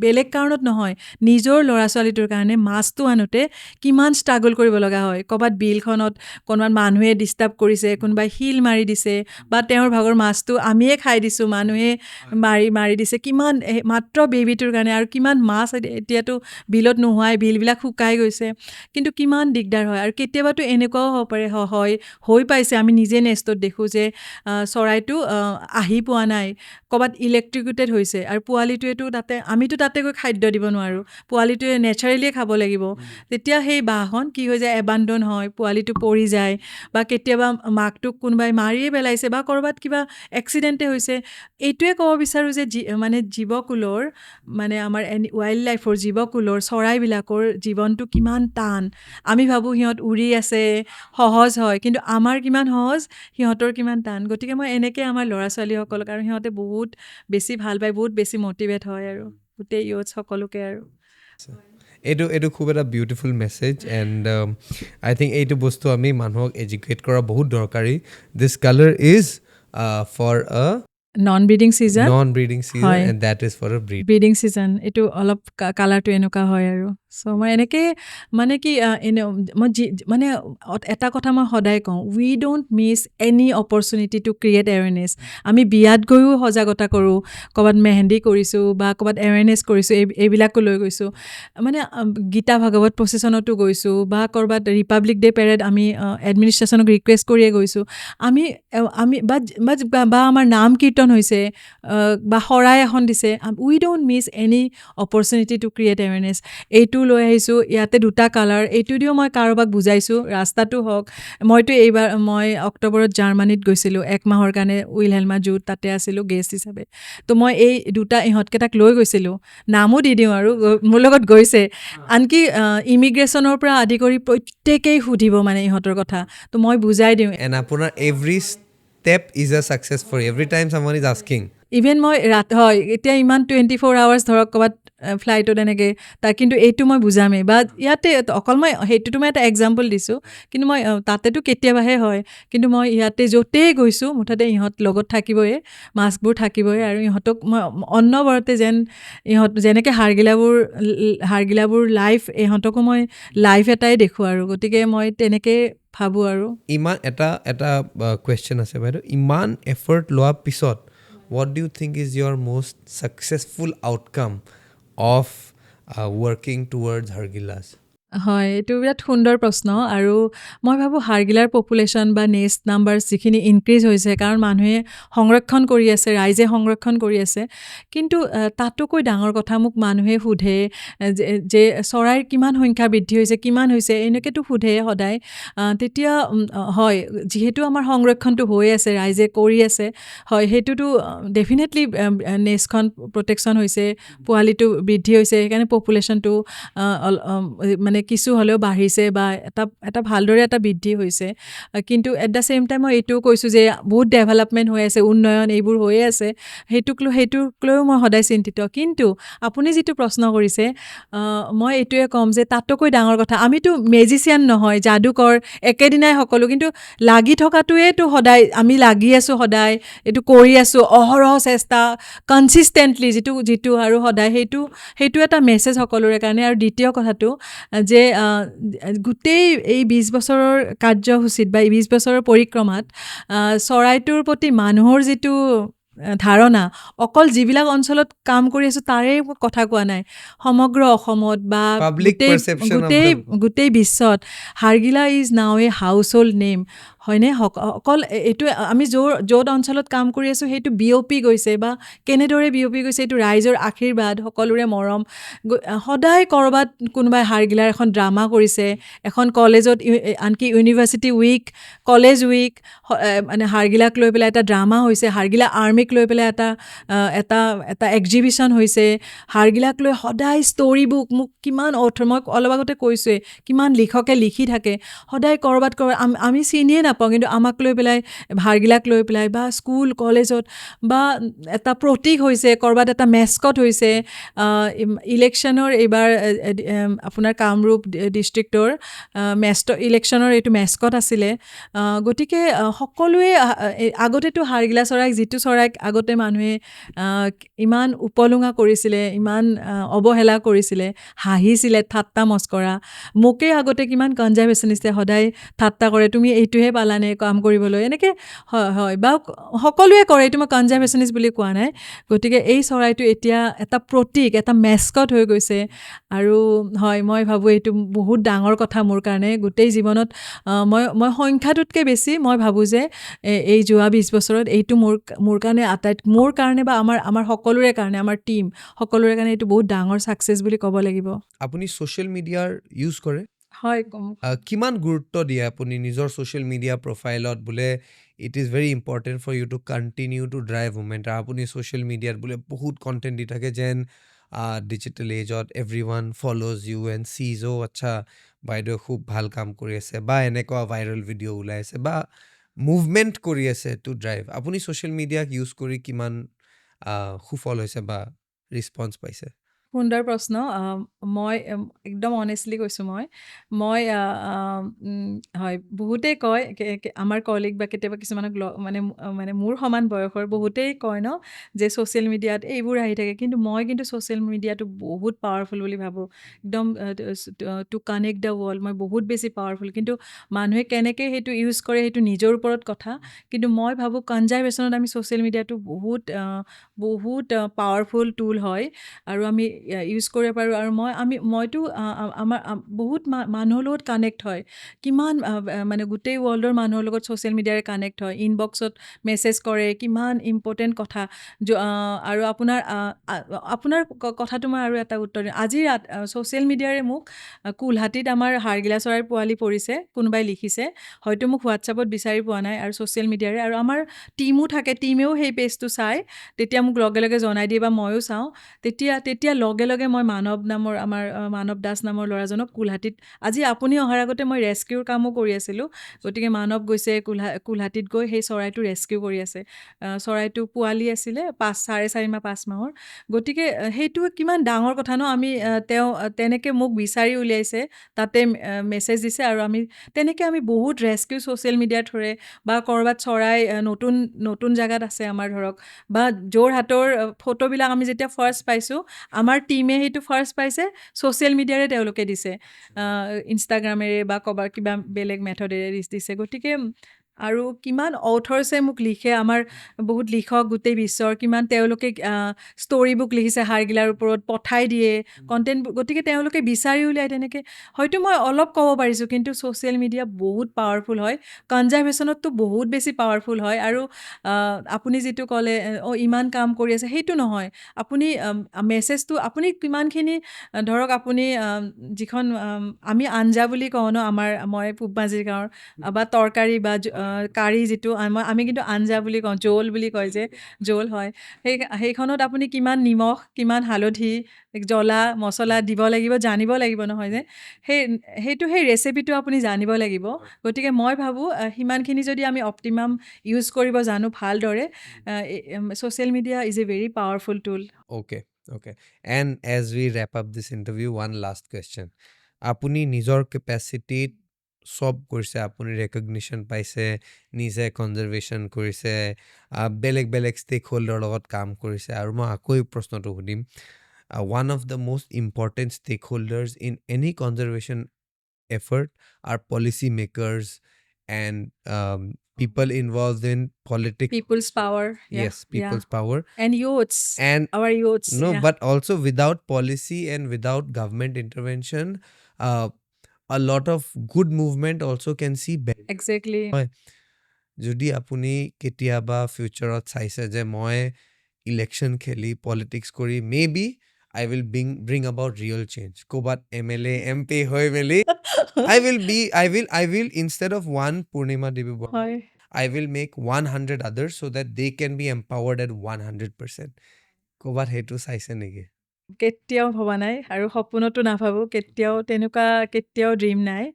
বেলেগ কাৰণত নহয়, নিজৰ ল'ৰা ছোৱালীটোৰ কাৰণে মাছটো আনোতে কিমান ষ্ট্ৰাগল কৰিব লগা হয়। ক'ৰবাত বিলখনত কোনোবাত মানুহে ডিষ্টাৰ্ব কৰিছে, কোনোবাই শিল মাৰি দিছে, বা তেওঁৰ ভাগৰ মাছটো আমিয়ে খাই দিছোঁ, মানুহে মাৰি দিছে, কিমান মাত্ৰ বেবীটোৰ কাৰণে। আৰু কিমান মাছ এতিয়াতো বিলত নোহোৱাই, বিলবিলাক শুকাই গৈছে, কিন্তু কিমান দিগদাৰ হয়। আৰু কেতিয়াবাতো এনেকুৱাও হ'ব পাৰে, হৈ পাইছে, আমি নিজে নেষ্টত দেখোঁ যে চৰাইটো আহি পোৱা নাই, ক'ৰবাত ইলেক্ট্ৰিকুটেড হৈছে, আৰু পোৱালিটোৱেতো আমিতো তাতে গৈ খাদ্য দিব নোৱাৰোঁ, পোৱালিটোৱে নেচাৰেলিয়ে খাব লাগিব। তেতিয়া সেই বাঁহখন কি হৈ যায়, এবাণ্ডন হয়, পোৱালিটো পৰি যায়, বা কেতিয়াবা মাকটোক কোনোবাই মাৰিয়ে পেলাইছে, বা ক'ৰবাত কিবা এক্সিডেণ্টে হৈছে। এইটোৱে ক'ব বিচাৰোঁ যে জীৱকুলৰ, আমাৰ ৱাইল্ড লাইফৰ জীৱকুলৰ, চৰাইবিলাকৰ জীৱনটো কিমান টান। আমি ভাবোঁ সিহঁত উৰি আছে, সহজ হয়, কিন্তু আমাৰ কিমান সহজ, সিহঁতৰ কিমান টান। গতিকে মই এনেকৈ আমাৰ ল'ৰা ছোৱালীসকলক, আৰু সিহঁতে বহুত বেছি ভাল পায়, বহুত বেছি মটিভেট হয়, আৰু গোটেই ইয়থ সকলোকে। আৰু এইটো খুব এটা beautiful message, and I think এইটো বস্তু আমি মানুহক এডুকেট কৰা বহুত দৰকাৰী। This colour is for a non breeding season, হয়, and that is for a breeding season. এইটো অলপ কালাৰটো এনেকুৱা হয়। আৰু চ' মই এনেকৈ কি মই এটা কথা মই সদায় কওঁ, we don't miss any opportunity to create awareness. আমি বিয়াত গৈও সজাগতা কৰোঁ, ক'ৰবাত মেহেন্দি কৰিছোঁ, বা ক'ৰবাত এৱেৰনেছ কৰিছোঁ, এইবিলাকো লৈ গৈছোঁ। গীতা ভাগৱত প্ৰচেছনতো গৈছোঁ, বা ক'ৰবাত ৰিপাব্লিক ডে' পেৰেড আমি এডমিনিষ্ট্ৰেশ্যনক ৰিকুৱেষ্ট কৰিয়ে গৈছোঁ। আমি বা আমাৰ নাম কীৰ্তন হৈছে, বা শৰাই এখন দিছে, we don't miss any opportunity to create awareness. এইটো লৈ আহিছোঁ, ইয়াতে দুটা কালাৰ, এইটো দিও মই কাৰোবাক বুজাইছোঁ, ৰাস্তাটো হওক। মই অক্টোবৰত জাৰ্মানীত গৈছিলোঁ 1 মাহৰ কাৰণে, উইলহেলমা জুত, তাতে আছিলোঁ গেষ্ট হিচাপে। তো মই এই দুটা ইহঁতকেইটাক লৈ গৈছিলোঁ, নামো দি দিওঁ, আৰু মোৰ লগত গৈছে। আনকি ইমিগ্ৰেশ্যনৰ পৰা আদি কৰি প্ৰত্যেকেই সুধিব ইহঁতৰ কথা, তো মই বুজাই দিওঁ। এণ্ড আপোনাৰ every step is a success for every time someone is asking. Even মই হয়, এতিয়া ইমান 24 আৱাৰ্ছ ধৰক ক'ৰবাত ফ্লাইটত এনেকৈ, কিন্তু এইটো মই বুজামেই। বা ইয়াতে অকল মই সেইটোতো মই এটা এক্সাম্পল দিছোঁ, কিন্তু মই তাতেতো কেতিয়াবাহে হয়, কিন্তু মই ইয়াতে য'তেই গৈছোঁ, মুঠতে ইহঁত লগত থাকিবই, মাস্কবোৰ থাকিবই। আৰু ইহঁতক মই অনবৰতে যেনেকৈ হাড়গিলাবোৰ লাইফ, ইহঁতকো মই লাইফ এটাই দেখোঁ। আৰু গতিকে মই তেনেকৈ ভাবোঁ। আৰু ইমান এটা কুৱেশ্যন আছে বাইদেউ, ইমান এফৰ্ট লোৱাৰ পিছত what do you think is your most successful outcome of working towards Hargilas? হয়, এইটো বিৰাট সুন্দৰ প্ৰশ্ন আৰু মই ভাবোঁ হাৰ্গিলাৰ পপুলেশ্যন বা নেষ্ট নাম্বাৰ যিখিনি ইনক্ৰিজ হৈছে কাৰণ মানুহে সংৰক্ষণ কৰি আছে, ৰাইজে সংৰক্ষণ কৰি আছে। কিন্তু তাতোকৈ ডাঙৰ কথা মোক মানুহে সোধে যে চৰাইৰ কিমান সংখ্যা বৃদ্ধি হৈছে, কিমান হৈছে, এনেকৈতো সোধে সদায়। তেতিয়া হয়, যিহেতু আমাৰ সংৰক্ষণটো হৈ আছে, ৰাইজে কৰি আছে, হয়, সেইটোতো ডেফিনেটলি নেষ্টখন প্ৰটেকশ্যন হৈছে, পোৱালিটো বৃদ্ধি হৈছে, সেইকাৰণে পপুলেশ্যনটো মানে কিছু হ'লেও বাঢ়িছে বা এটা ভালদৰে এটা বৃদ্ধি হৈছে। কিন্তু এট দ্য ছেইম টাইম মই এইটোও কৈছোঁ যে বহুত ডেভেলপমেণ্ট হৈ আছে, উন্নয়ন এইবোৰ হৈয়ে আছে, সেইটোক লৈও মই সদায় চিন্তিত। কিন্তু আপুনি যিটো প্ৰশ্ন কৰিছে, মই এইটোৱে ক'ম যে তাতোকৈ ডাঙৰ কথা, আমিতো মেজিচিয়ান নহয়, যাদুকৰ একেদিনাই সকলো, কিন্তু লাগি থকাটোৱেতো সদায় আমি লাগি আছোঁ, সদায় এইটো কৰি আছোঁ, অহৰহ চেষ্টা, কনচিষ্টেণ্টলি যিটো আৰু সদায় সেইটো এটা মেছেজ সকলোৰে কাৰণে। আৰু দ্বিতীয় কথাটো যে গোটেই এই 20 বছৰৰ কাৰ্যসূচীত বা 20 বছৰৰ পৰিক্ৰমাত চৰাইটোৰ প্ৰতি মানুহৰ যিটো ধাৰণা, অকল যিবিলাক অঞ্চলত কাম কৰি আছোঁ তাৰে কথা কোৱা নাই, সমগ্ৰ অসমত বা পাব্লিক পাৰচেপশ্যন অফ দ্য গোটেই বিশ্বত হাৰ্গিলা is now A house hold name, হয়নে? অকল এইটো আমি য'ত অঞ্চলত কাম কৰি আছোঁ সেইটো বিয়পি গৈছে বা কেনেদৰে বিয়পি গৈছে, এইটো ৰাইজৰ আশীৰ্বাদ, সকলোৰে মৰম। সদায় ক'ৰবাত কোনোবাই হাৰ্গিলাৰ এখন ড্ৰামা কৰিছে, এখন কলেজত, আনকি ইউনিভাৰ্চিটি উইক, কলেজ উইক, মানে হাৰ্গিলাক লৈ পেলাই এটা ড্ৰামা হৈছে, হাৰ্গিলা আৰ্মিক লৈ পেলাই এটা এক্সিবিশ্যন হৈছে, হাৰ্গিলাক লৈ সদায় ষ্টৰি বুক, মোক কিমান মই অলপ আগতে কৈছোঁৱেই, কিমান লিখকে লিখি থাকে, সদায় ক'ৰবাত আমি চিনিয়ে নাপাওঁ, কিন্তু আমাক লৈ পেলাই, হাৰ্গিলাক লৈ পেলাই বা স্কুল কলেজত বা এটা প্ৰতীক হৈছে, ক'ৰবাত এটা মেস্কট হৈছে। ইলেকশ্যনৰ এইবাৰ আপোনাৰ কামৰূপ ডিষ্ট্ৰিক্টৰ ইলেকশ্যনৰ এইটো মেস্কট আছিলে। গতিকে সকলোৱে আগতেতো হাৰ্গিলা চৰাইক, যিটো চৰাইক আগতে মানুহে ইমান উপলুঙা কৰিছিলে, ইমান অৱহেলা কৰিছিলে, হাঁহিছিলে, ঠাট্টা মস্কৰা, মোকেই আগতে কিমান কনজাৰ্ভেশ্যনিষ্টে সদায় ঠাট্টা কৰে, তুমি এইটোহে পালানে কাম কৰিবলৈ, এনেকৈ হয় বা সকলোৱে কৰে, এইটো মই কনজাৰ্ভেশ্যনিষ্ট বুলি কোৱা নাই। গতিকে এই চৰাইটো এতিয়া এটা প্ৰতীক, এটা মেস্কট হৈ গৈছে। আৰু হয়, মই ভাবোঁ এইটো বহুত ডাঙৰ কথা মোৰ কাৰণে। গোটেই জীৱনত মই সংখ্যাটোতকৈ বেছি মই ভাবোঁ যে এই যোৱা 20 বছৰত এইটো মোৰ কাৰণে মোৰ কাৰণে বা আমাৰ সকলোৰে কাৰণে, আমাৰ টীম সকলোৰে কাৰণে এইটো বহুত ডাঙৰ ছাকচেছ বুলি ক'ব লাগিব। আপুনি ছ'চিয়েল মিডিয়াৰ ইউজ কৰে? হয়, কিমান গুৰুত্ব দিয়ে আপুনি নিজৰ ছ'চিয়েল মিডিয়া প্ৰফাইলত? বোলে it is very important for you to continue to drive movement, আৰু আপুনি ছ'চিয়েল মিডিয়াত বোলে বহুত কণ্টেণ্ট দি থাকে যেন ডিজিটেল এজত everyone follows you and sees, আচ্ছা বাইদেউ খুব ভাল কাম কৰি আছে, বা এনেকুৱা ভাইৰেল ভিডিঅ' ওলাই আছে, বা মুভমেণ্ট কৰি আছে টু ড্ৰাইভ। আপুনি ছ'চিয়েল মিডিয়াক ইউজ কৰি কিমান সুফল হৈছে বা ৰিছপন্স পাইছে? সুন্দৰ প্ৰশ্ন। মই একদম অনেষ্টলি কৈছোঁ, মই হয়, বহুতেই কয়, আমাৰ কলিগ বা কেতিয়াবা কিছুমানক মানে মোৰ সমান বয়সৰ বহুতেই কয় ন যে ছ'চিয়েল মিডিয়াত এইবোৰ আহি থাকে, কিন্তু ছ'চিয়েল মিডিয়াটো বহুত পাৱাৰফুল বুলি ভাবোঁ। একদম টু কানেক্ট দ্য ৱৰ্ল্ড, মই বহুত বেছি পাৱাৰফুল। কিন্তু মানুহে কেনেকৈ সেইটো ইউজ কৰে সেইটো নিজৰ ওপৰত কথা। কিন্তু মই ভাবোঁ কনজাৰ্ভেশ্যনত আমি ছ'চিয়েল মিডিয়াটো বহুত পাৱাৰফুল টুল হয় আৰু আমি ইউজ কৰিব পাৰোঁ। আৰু মইতো আমাৰ বহুত মানুহৰ লগত কানেক্ট হয়, কিমান মানে গোটেই ৱৰ্ল্ডৰ মানুহৰ লগত ছ'চিয়েল মিডিয়াৰে কানেক্ট হয়, ইনবক্সত মেছেজ কৰে, কিমান ইম্পৰ্টেণ্ট কথা। আৰু আপোনাৰ কথাটো মই আৰু এটা উত্তৰ দিওঁ। আজি ছ'চিয়েল মিডিয়াৰে মোক গুৱাহাটীত আমাৰ হাৰ্গিলা চৰাইৰ পোৱালি পৰিছে, কোনোবাই লিখিছে, হয়তো মোক হোৱাটছআপত বিচাৰি পোৱা নাই, আৰু ছ'চিয়েল মিডিয়াৰে, আৰু আমাৰ টীমো থাকে, টীমেও সেই পেজটো চায়, তেতিয়া মোক লগে লগে জনাই দিয়ে বা ময়ো চাওঁ। তেতিয়া লগে লগে মই আমাৰ মানৱ দাস নামৰ ল'ৰাজনক গুৱাহাটীত, আজি আপুনি অহাৰ আগতে মই ৰেস্কিউৰ কামো কৰি আছিলোঁ, গতিকে মানৱ গৈছে গুৱাহাটীত গৈ সেই চৰাইটো ৰেস্কিউ কৰি আছে। চৰাইটো পোৱালি আছিলে 4.5 মাহ 5 মাহৰ। গতিকে সেইটো কিমান ডাঙৰ কথা ন। তেওঁ তেনেকৈ মোক বিচাৰি উলিয়াইছে, তাতে মেছেজ দিছে, আৰু তেনেকৈ আমি বহুত ৰেস্কিউ ছ'চিয়েল মিডিয়াৰ থ্ৰুৰে, বা ক'ৰবাত চৰাই নতুন জেগাত আছে আমাৰ, ধৰক, বা যোৰহাটৰ ফটোবিলাক আমি যেতিয়া ফাৰ্ষ্ট পাইছোঁ, আমাৰ টীমে সেইটো ফাৰ্ষ্ট পাইছে ছ'চিয়েল মিডিয়াৰে, তেওঁলোকে দিছে, ইনষ্টাগ্ৰামেৰে বা ক'ৰবাৰ কিবা বেলেগ মেথডেৰে দিছে। গতিকে আৰু কিমান অথৰ্ছে মোক লিখে, আমাৰ বহুত লিখক গোটেই বিশ্বৰ, কিমান তেওঁলোকে ষ্টৰি বুক লিখিছে হাৰগিলাৰ ওপৰত, পঠাই দিয়ে কণ্টেণ্ট, গতিকে তেওঁলোকে বিচাৰি উলিয়াই তেনেকৈ। হয়তো মই অলপ ক'ব পাৰিছোঁ, কিন্তু ছ'চিয়েল মিডিয়া বহুত পাৱাৰফুল হয়, কনজাৰ্ভেশ্যনততো বহুত বেছি পাৱাৰফুল হয়। আৰু আপুনি যিটো ক'লে ইমান কাম কৰি আছে, সেইটো নহয়। আপুনি মেছেজটো আপুনি কিমানখিনি ধৰক আপুনি যিখন আমি আঞ্জা বুলি কওঁ ন, মই পূব মাজিৰ গাঁৱৰ, বা তৰকাৰী বা কাৰী যিটো আমি কিন্তু আঞ্জা বুলি কওঁ, জোল বুলি কয় যে, জোল হয়। সেইখনত আপুনি কিমান নিমখ, কিমান হালধি, জ্বলা মছলা দিব লাগিব, জানিব লাগিব নহয় যে, সেই ৰেচিপিটো আপুনি জানিব লাগিব। গতিকে মই ভাবোঁ সিমানখিনি যদি আমি অপটিমাম ইউজ কৰিব জানো ভালদৰে, social media is a very powerful tool. Okay, okay. And as we wrap up this interview, one last question. আপুনি নিজৰ কেপাচিটিত চব কৰিছে, আপুনি ৰেকগনিশ্যন পাইছে, নিজে কনজাৰ্ভেশ্যন কৰিছে, বেলেগ বেলেগ ষ্টেক হোল্ডাৰৰ লগত কাম কৰিছে। আৰু মই আকৌ এই প্ৰশ্নটো সুধিম, one of the most important stakeholders in any conservation effort are policy makers and people involved in politics. People's power. Yes, people's power. And youths. And our youths. no, but also without policy and without government intervention, a lot of good movement also can see better. Exactly. যদি আপুনি কেতিয়াবা ফিউচাৰত চাইছে যে মই election খেলি politics কৰি maybe I will bring about real change. Kobat MLA, MP hoy meli. I will instead of one Purnima Devi Barman, I will make 100 others so that they can be empowered at 100%. Kobat hetu saise negi? কেতিয়াও ভবা নাই, আৰু সপোনতো নাভাবোঁ, কেতিয়াও dream নাই।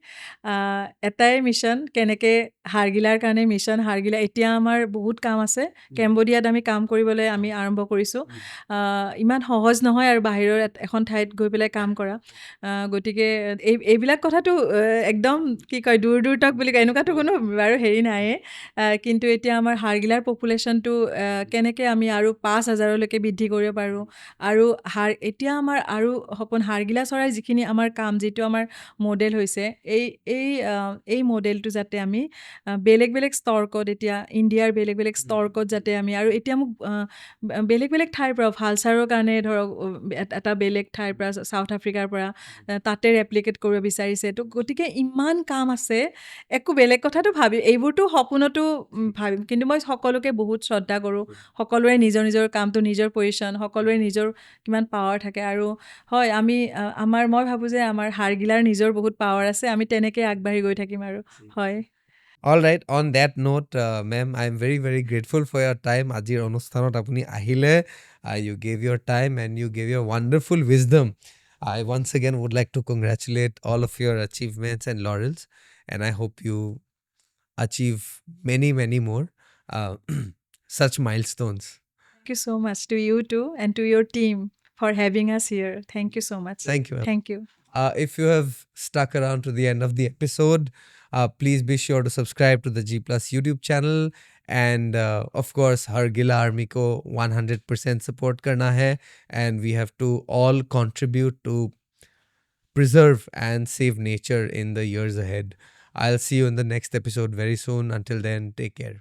এটাই mission, কেনেকৈ হাৰগিলাৰ কাৰণে মিছন হাৰগিলা। এতিয়া আমাৰ বহুত কাম আছে, কেম্বোডিয়াত আমি কাম কৰিবলৈ আমি আৰম্ভ কৰিছোঁ। ইমান সহজ নহয় আৰু বাহিৰৰ এখন ঠাইত গৈ পেলাই কাম কৰা। গতিকে এইবিলাক কথাটো একদম কি কয়, দূৰ তক বুলি কয়, এনেকুৱাতো কোনো বাৰু হেৰি নাইয়ে। কিন্তু এতিয়া আমাৰ হাৰগিলাৰ পপুলেশ্যনটো কেনেকৈ আমি আৰু 5,000লৈকে বৃদ্ধি কৰিব পাৰোঁ। আৰু এতিয়া আমাৰ আৰু সপোন, হাৰগিলা চৰাইৰ যিখিনি আমাৰ কাম, যিটো আমাৰ মডেল হৈছে, এই মডেলটো যাতে আমি বেলেগ বেলেগ স্তৰ্কত, এতিয়া ইণ্ডিয়াৰ বেলেগ বেলেগ স্তৰ্কত যাতে আমি, আৰু এতিয়া মোক বেলেগ বেলেগ ঠাইৰ পৰা, ভালচাৰৰ কাৰণে ধৰক এটা বেলেগ ঠাইৰ পৰা, চাউথ আফ্ৰিকাৰ পৰা তাতে ৰেপ্লিকেট কৰিব বিচাৰিছে। তো গতিকে ইমান কাম আছে, একো বেলেগ কথাটো এইবোৰতো সপোনতো ভাবিম, কিন্তু মই সকলোকে বহুত শ্ৰদ্ধা কৰোঁ। সকলোৰে নিজৰ নিজৰ কামটো, নিজৰ পজিশ্যন, সকলোৰে নিজৰ কিমান পাৱাৰ থাকে। আৰু হয়, মই ভাবোঁ যে আমাৰ হাৰগিলাৰ নিজৰ বহুত পাৱাৰ আছে, আমি তেনেকৈ আগবাঢ়ি গৈ থাকিম আৰু। হয়। All right, on that note, ma'am, I'm very, very grateful for your time. Ajir অনুষ্ঠানত আপুনি আহিলে, you gave your time and you gave your wonderful wisdom. I once again would like to congratulate all of your achievements and laurels, and I hope you achieve many, many more such milestones. Thank you so much to you too, and to your team for having us here. Thank you so much. Thank you. Thank you. If you have stuck around to the end of the episode, please be sure to subscribe to the GPlus YouTube channel. And of course, Hargila Army ko 100% support karna hai. And we have to all contribute to preserve and save nature in the years ahead. I'll see you in the next episode very soon. Until then, take care.